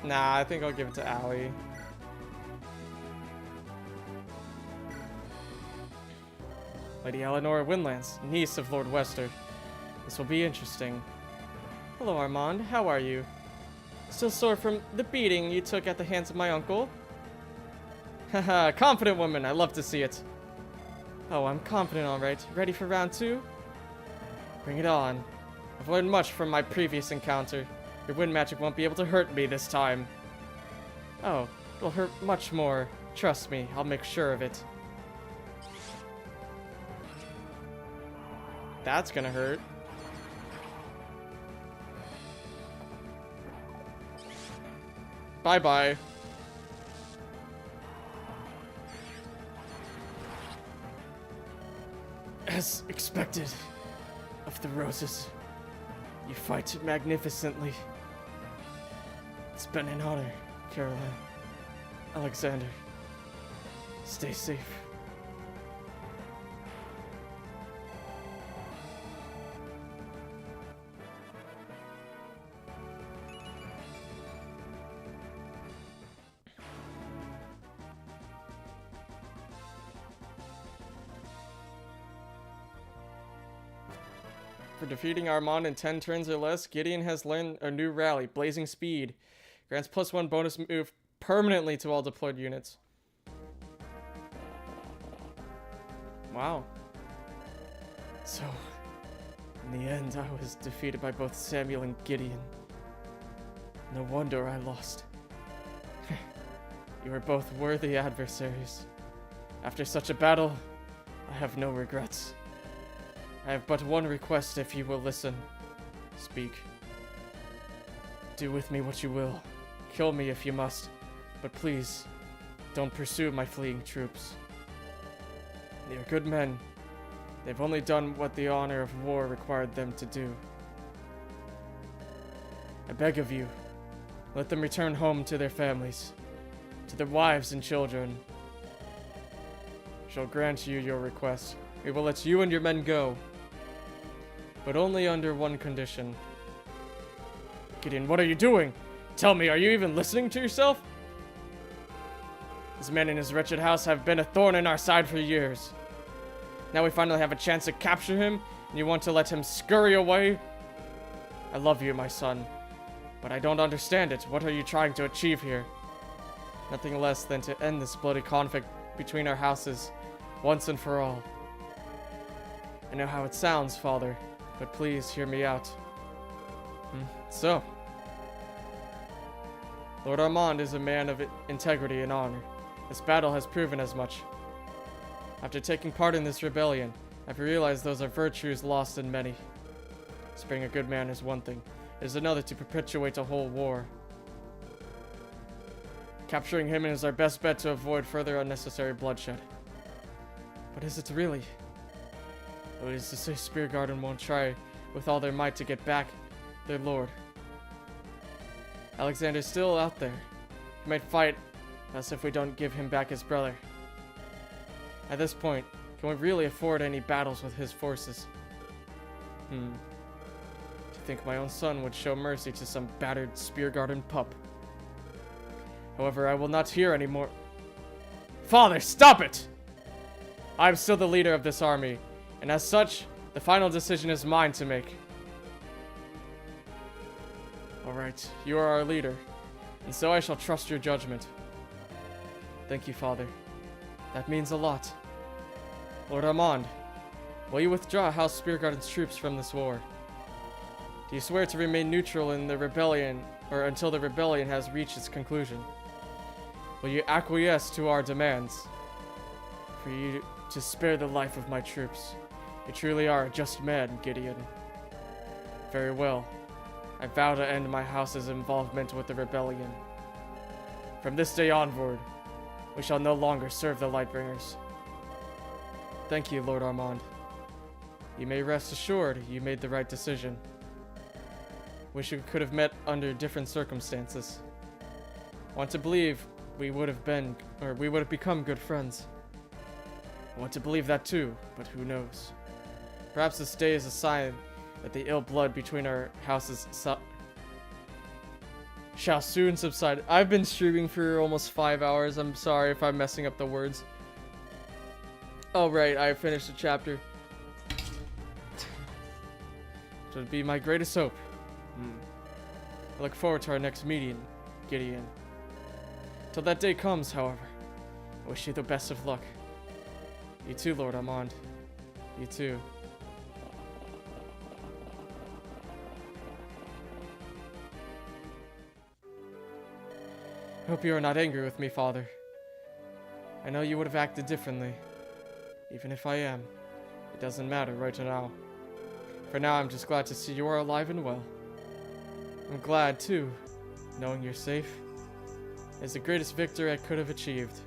Nah, I think I'll give it to Allie. Lady Eleanor Windlands, niece of Lord Wester. This will be interesting. Hello, Armand. How are you? Still sore from the beating you took at the hands of my uncle? Haha, confident woman. I love to see it. Oh, I'm confident, all right. Ready for round 2? Bring it on. I've learned much from my previous encounter. Your wind magic won't be able to hurt me this time. Oh, it'll hurt much more. Trust me, I'll make sure of it. That's gonna hurt. Bye-bye. As expected, of the roses, you fight magnificently. It's been an honor, Caroline. Alexander, stay safe. For defeating Armand in 10 turns or less, Gideon has learned a new rally, Blazing Speed. Grants +1 bonus move permanently to all deployed units. Wow. So, in the end, I was defeated by both Samuel and Gideon. No wonder I lost. You are both worthy adversaries. After such a battle, I have no regrets. I have but one request if you will listen. Speak. Do with me what you will. Kill me if you must. But please, don't pursue my fleeing troops. They are good men. They've only done what the honor of war required them to do. I beg of you, let them return home to their families, to their wives and children. I shall grant you your request, We will let you and your men go. But only under one condition. Gideon, what are you doing? Tell me, are you even listening to yourself? This man and his wretched house have been a thorn in our side for years. Now we finally have a chance to capture him, and you want to let him scurry away? I love you, my son, but I don't understand it. What are you trying to achieve here? Nothing less than to end this bloody conflict between our houses, once and for all. I know how it sounds, father, but please hear me out. So, Lord Armand is a man of integrity and honor. This battle has proven as much. After taking part in this rebellion, I've realized those are virtues lost in many. Sparing a good man is one thing. It is another to perpetuate a whole war. Capturing him is our best bet to avoid further unnecessary bloodshed. But is it really? It is to say Spear Garden won't try with all their might to get back their lord. Alexander's still out there. He might fight us if we don't give him back his brother. At this point, can we really afford any battles with his forces? To think my own son would show mercy to some battered Spear Garden pup. However, I will not hear any more. Father, stop it! I am still the leader of this army, and as such, the final decision is mine to make. Alright, you are our leader, and so I shall trust your judgment. Thank you, Father. That means a lot. Lord Armand, will you withdraw House Spear Garden's troops from this war? Do you swear to remain neutral in the rebellion, or until the rebellion has reached its conclusion? Will you acquiesce to our demands? For you to spare the life of my troops. You truly are a just man, Gideon. Very well. I vow to end my house's involvement with the rebellion. From this day onward, we shall no longer serve the Lightbringers. Thank you, Lord Armand. You may rest assured you made the right decision. Wish we could have met under different circumstances. Want to believe we would have become good friends. I want to believe that too, but who knows? Perhaps this day is a sign that the ill blood between our houses shall soon subside. I've been streaming for almost 5 hours. I'm sorry if I'm messing up the words. Oh right, I finished the chapter. It would be my greatest hope. I look forward to our next meeting, Gideon. Till that day comes, however, I wish you the best of luck. You too, Lord Armand. You too. I hope you are not angry with me, Father. I know you would have acted differently. Even if I am, it doesn't matter right now. For now, I'm just glad to see you are alive and well. I'm glad, too, knowing you're safe. It's the greatest victory I could have achieved.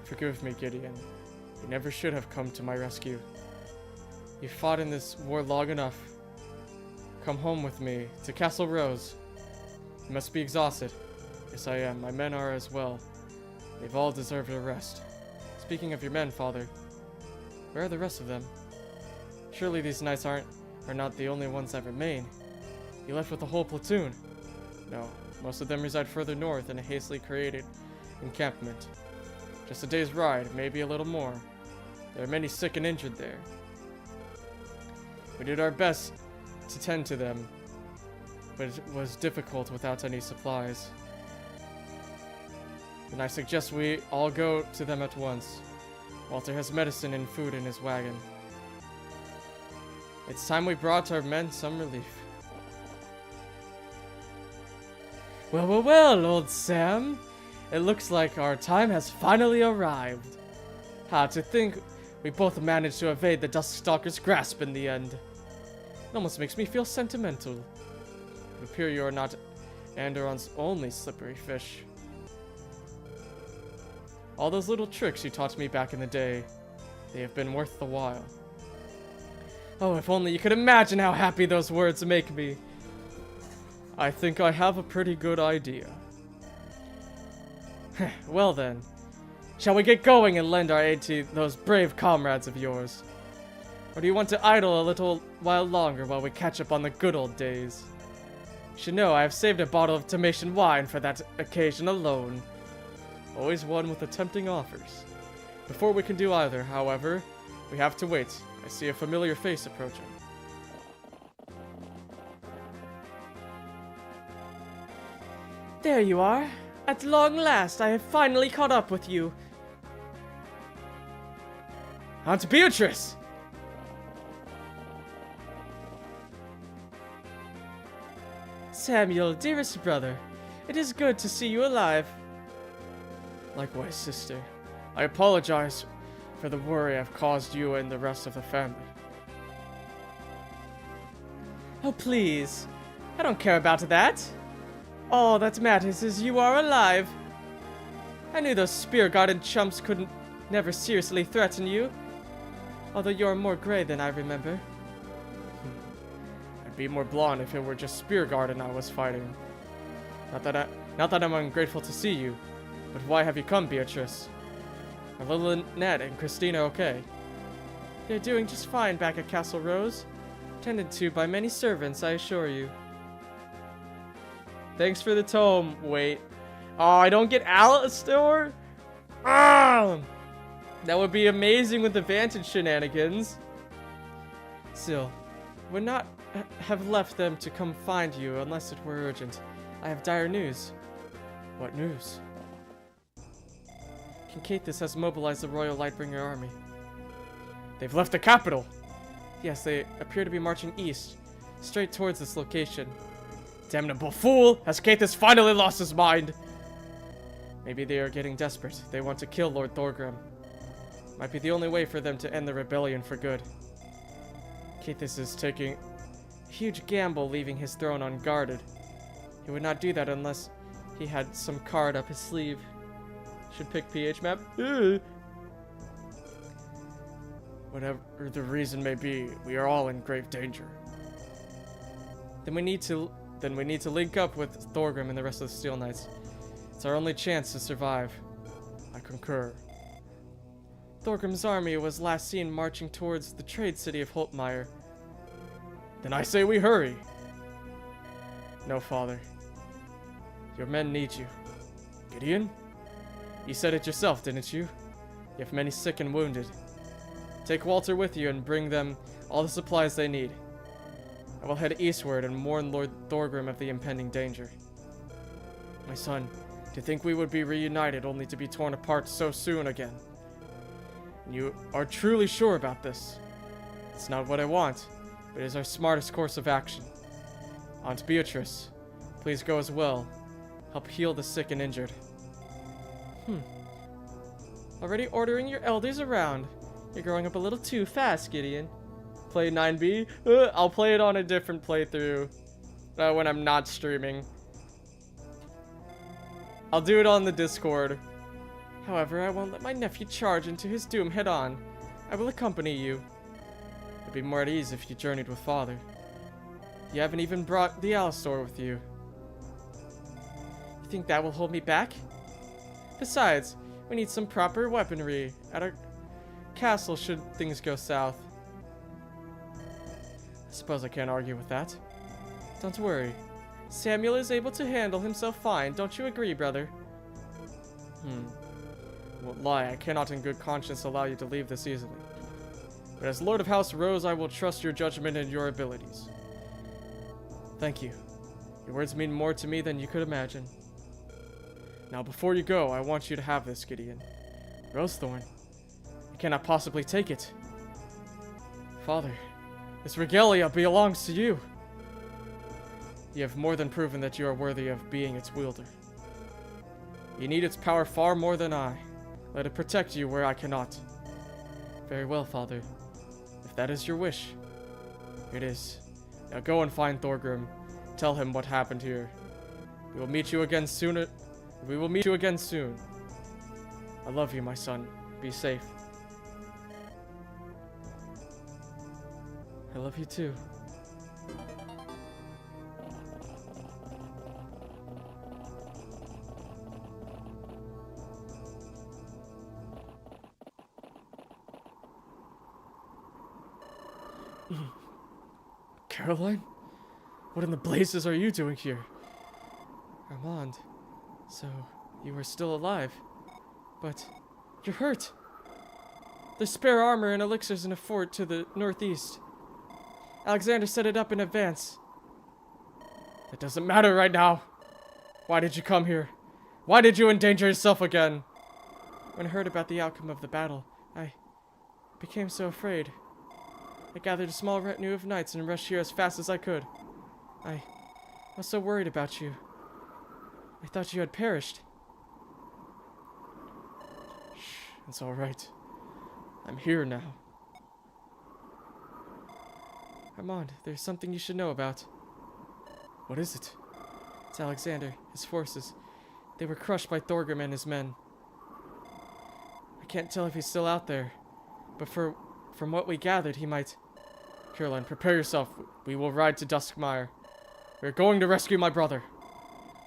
Forgive me, Gideon. You never should have come to my rescue. You fought in this war long enough. Come home with me to Castle Rose. You must be exhausted. Yes, I am. My men are as well. They've all deserved a rest. Speaking of your men, Father, where are the rest of them? Surely these knights are not the only ones that remain. You left with a whole platoon. No, most of them reside further north in a hastily created encampment. Just a day's ride, maybe a little more. There are many sick and injured there. We did our best to tend to them, but it was difficult without any supplies. And I suggest we all go to them at once. Walter has medicine and food in his wagon. It's time we brought our men some relief. Well, well, well, old Sam. It looks like our time has finally arrived. To think we both managed to evade the Duskstalker's grasp in the end. It almost makes me feel sentimental. It appears you are not Anderon's only slippery fish. All those little tricks you taught me back in the day, they have been worth the while. Oh, if only you could imagine how happy those words make me. I think I have a pretty good idea. Well then, Shall we get going and lend our aid to those brave comrades of yours? Or do you want to idle a little while longer while we catch up on the good old days? You should know I have saved a bottle of Tomatian wine for that occasion alone. Always one with the tempting offers. Before we can do either, however, we have to wait. I see a familiar face approaching. There you are. At long last, I have finally caught up with you. Aunt Beatrice! Samuel, dearest brother, it is good to see you alive. Likewise, sister. I apologize for the worry I've caused you and the rest of the family. Oh, please. I don't care about that. All that matters is you are alive. I knew those Spear Garden chumps couldn't never seriously threaten you. Although you're more gray than I remember. I'd be more blonde if it were just Spear Garden I was fighting. Not that I'm ungrateful to see you, but why have you come, Beatrice? Are little Ned and Christina okay? They're doing just fine back at Castle Rose. Tended to by many servants, I assure you. Thanks for the tome. Wait. Oh, I don't get Alistair? Ah! That would be amazing with the Vantage shenanigans. Still, would not have left them to come find you unless it were urgent. I have dire news. What news? Kincaidus has mobilized the Royal Lightbringer army. They've left the capital! Yes, they appear to be marching east, straight towards this location. Damnable fool! Has Cathus finally lost his mind? Maybe they are getting desperate. They want to kill Lord Thorgrim. Might be the only way for them to end the rebellion for good. Cathus is taking a huge gamble leaving his throne unguarded. He would not do that unless he had some card up his sleeve. Should pick PH map. Whatever the reason may be, we are all in grave danger. Then we need to link up with Thorgrim and the rest of the Steel Knights. It's our only chance to survive. I concur. Thorgrim's army was last seen marching towards the trade city of Holtmire. Then I say we hurry. No, father. Your men need you. Gideon? You said it yourself, didn't you? You have many sick and wounded. Take Walter with you and bring them all the supplies they need. I will head eastward and warn Lord Thorgrim of the impending danger. My son, to think we would be reunited only to be torn apart so soon again. You are truly sure about this? It's not what I want, but it is our smartest course of action. Aunt Beatrice, please go as well. Help heal the sick and injured. Already ordering your elders around. You're growing up a little too fast, Gideon. Play 9B? I'll play it on a different playthrough. When I'm not streaming. I'll do it on the Discord. However, I won't let my nephew charge into his doom head-on. I will accompany you. I'd be more at ease if you journeyed with father. You haven't even brought the Alistair with you. You think that will hold me back? Besides, we need some proper weaponry at our castle should things go south. I suppose I can't argue with that. Don't worry. Samuel is able to handle himself fine, don't you agree, brother? Won't lie, I cannot in good conscience allow you to leave this easily. But as Lord of House Rose, I will trust your judgment and your abilities. Thank you. Your words mean more to me than you could imagine. Now before you go, I want you to have this, Gideon. Rosethorn. I cannot possibly take it. Father, this regalia belongs to you. You have more than proven that you are worthy of being its wielder. You need its power far more than I. Let it protect you where I cannot. Very well, father. If that is your wish. It is. Now go and find Thorgrim. Tell him what happened here. We will meet you again soon. I love you, my son. Be safe. I love you too. Caroline? What in the blazes are you doing here? Armand, so you are still alive. But you're hurt. There's spare armor and elixirs in a fort to the northeast. Alexander set it up in advance. It doesn't matter right now. Why did you come here? Why did you endanger yourself again? When I heard about the outcome of the battle, I became so afraid. I gathered a small retinue of knights and rushed here as fast as I could. I was so worried about you. I thought you had perished. Shh, it's all right. I'm here now. Armand, there's something you should know about. What is it? It's Alexander, his forces. They were crushed by Thorgrim and his men. I can't tell if he's still out there, but from what we gathered, he might... Caroline, prepare yourself. We will ride to Duskmire. We are going to rescue my brother.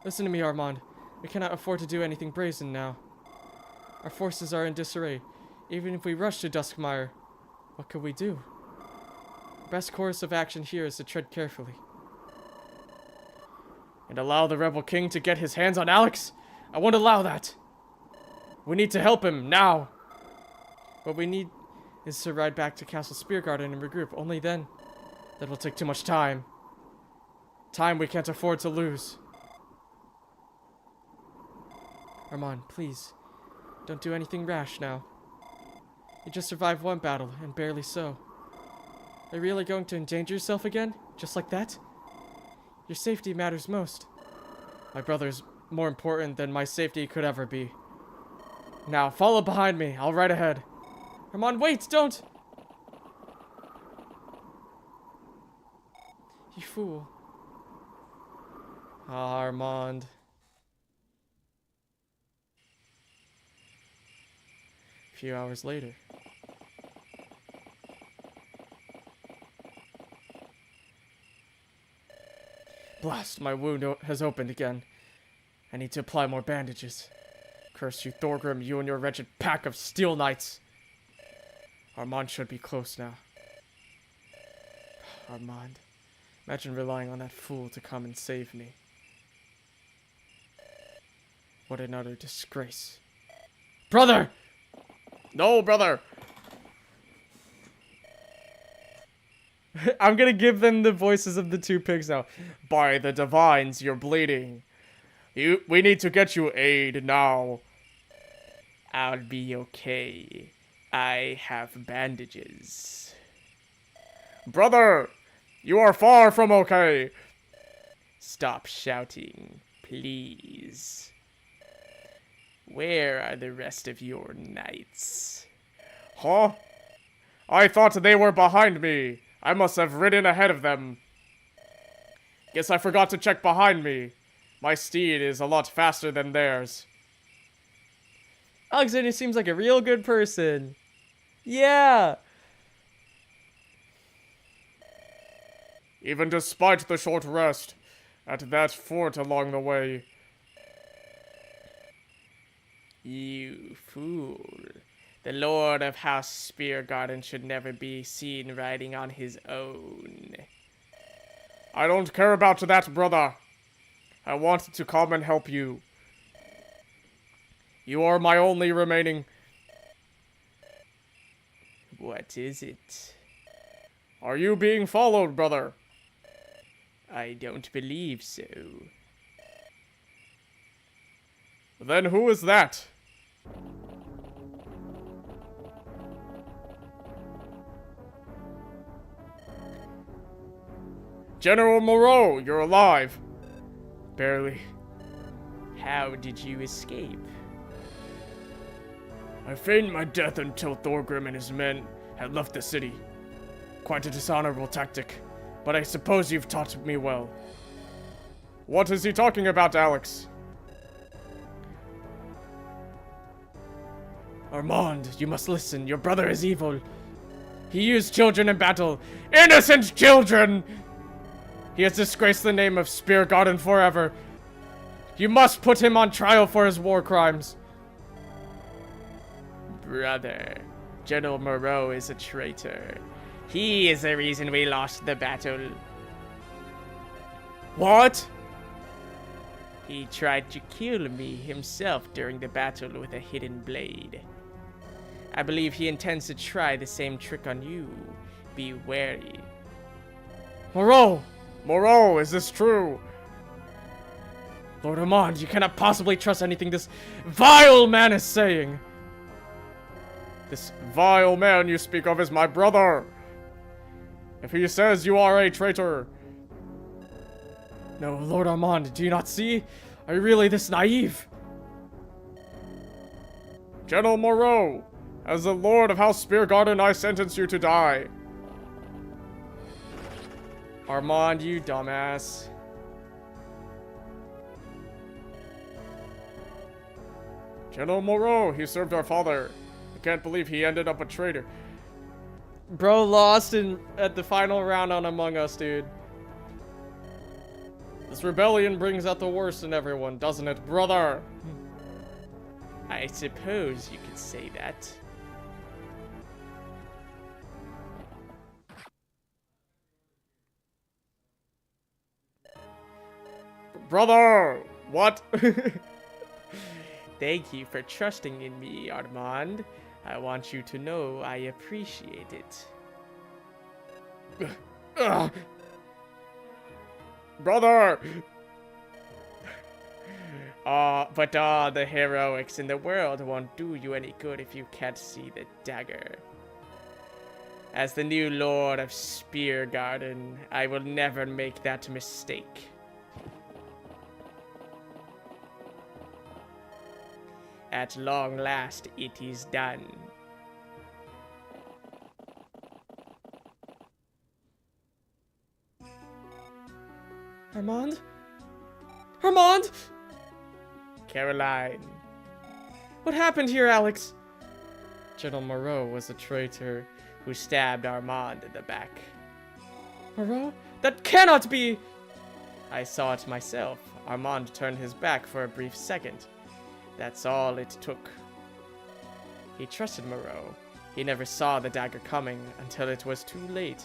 Listen to me, Armand. We cannot afford to do anything brazen now. Our forces are in disarray. Even if we rush to Duskmire, what could we do? The best course of action here is to tread carefully. And allow the rebel king to get his hands on Alex? I won't allow that. We need to help him, now. What we need is to ride back to Castle Speargarden and regroup. Only then. That will take too much time. Time we can't afford to lose. Armand, please. Don't do anything rash now. You just survived one battle, and barely so. Are you really going to endanger yourself again? Just like that? Your safety matters most. My brother's more important than my safety could ever be. Now, follow behind me. I'll ride ahead. Armand, wait! Don't! You fool. Ah, Armand. A few hours later. Blast, my wound has opened again. I need to apply more bandages. Curse you, Thorgrim, you and your wretched pack of steel knights. Armand should be close now. Armand. Imagine relying on that fool to come and save me. What an utter disgrace. Brother! No, brother! I'm gonna give them the voices of the two pigs now. By the divines, you're bleeding. We need to get you aid now. I'll be okay. I have bandages. Brother! You are far from okay. Stop shouting, please. Where are the rest of your knights? Huh? I thought they were behind me. I must have ridden ahead of them. Guess I forgot to check behind me. My steed is a lot faster than theirs. Alexander seems like a real good person. Yeah! Even despite the short rest at that fort along the way. You fool. The Lord of House Speargarden should never be seen riding on his own. I don't care about that, brother. I want to come and help you. You are my only remaining... What is it? Are you being followed, brother? I don't believe so. Then who is that? General Moreau, you're alive. Barely. How did you escape? I feigned my death until Thorgrim and his men had left the city. Quite a dishonorable tactic, but I suppose you've taught me well. What is he talking about, Alex? Armand, you must listen. Your brother is evil. He used children in battle. Innocent children! He has disgraced the name of Speargarden forever. You must put him on trial for his war crimes. Brother, General Moreau is a traitor. He is the reason we lost the battle. What? He tried to kill me himself during the battle with a hidden blade. I believe he intends to try the same trick on you. Be wary. Moreau! Moreau, is this true? Lord Armand, you cannot possibly trust anything this vile man is saying. This vile man you speak of is my brother. If he says you are a traitor... No, Lord Armand, do you not see? Are you really this naive? General Moreau, as the Lord of House Speargarden, I sentence you to die. Armand, you dumbass. General Moreau, he served our father. I can't believe he ended up a traitor. Bro lost at the final round on Among Us, dude. This rebellion brings out the worst in everyone, doesn't it, brother? I suppose you could say that. Brother! What? Thank you for trusting in me, Armand. I want you to know I appreciate it. Brother! But all the heroics in the world won't do you any good if you can't see the dagger. As the new Lord of Speargarden, I will never make that mistake. At long last, it is done. Armand? Armand! Caroline. What happened here, Alex? General Moreau was a traitor who stabbed Armand in the back. Moreau? That cannot be! I saw it myself. Armand turned his back for a brief second. That's all it took. He trusted Moreau. He never saw the dagger coming until it was too late.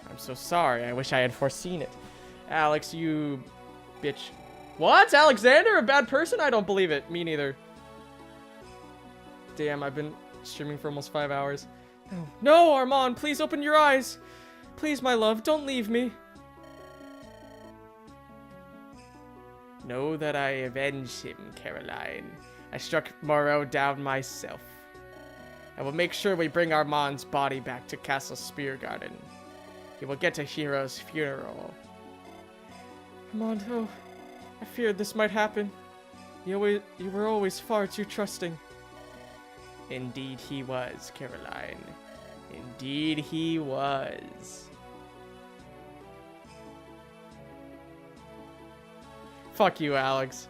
I'm so sorry. I wish I had foreseen it. Alex, you bitch. What? Alexander? A bad person? I don't believe it. Me neither. Damn, I've been streaming for almost 5 hours. No, no, Armand, please open your eyes. Please, my love, don't leave me. Know that I avenged him, Caroline. I struck Moreau down myself. I will make sure we bring Armand's body back to Castle Speargarden. He will get a hero's funeral. Armand, oh, I feared this might happen. You were always far too trusting. Indeed he was, Caroline. Indeed he was. Fuck you, Alex.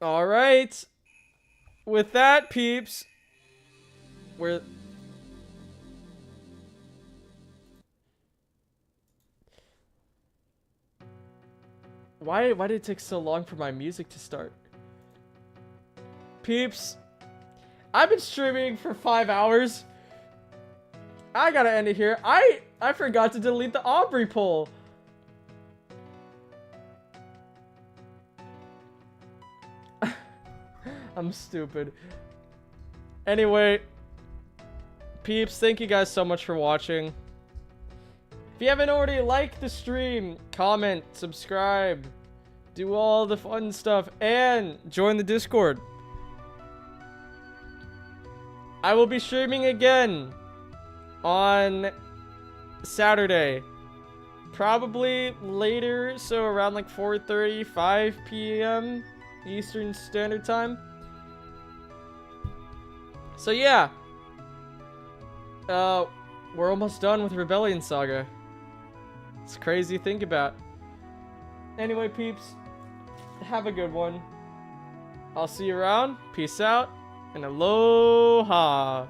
All right. With that, peeps, we're... Why did it take so long for my music to start? Peeps, I've been streaming for 5 hours. I gotta end it here. I forgot to delete the Aubrey poll. I'm stupid. Anyway, peeps, thank you guys so much for watching. If you haven't already, like the stream, comment, subscribe, do all the fun stuff, and join the Discord. I will be streaming again on Saturday, probably later, so around like 4:30, 5 p.m. Eastern Standard Time. So yeah, we're almost done with Rebellion Saga. It's crazy to think about. Anyway, peeps, have a good one. I'll see you around. Peace out and aloha.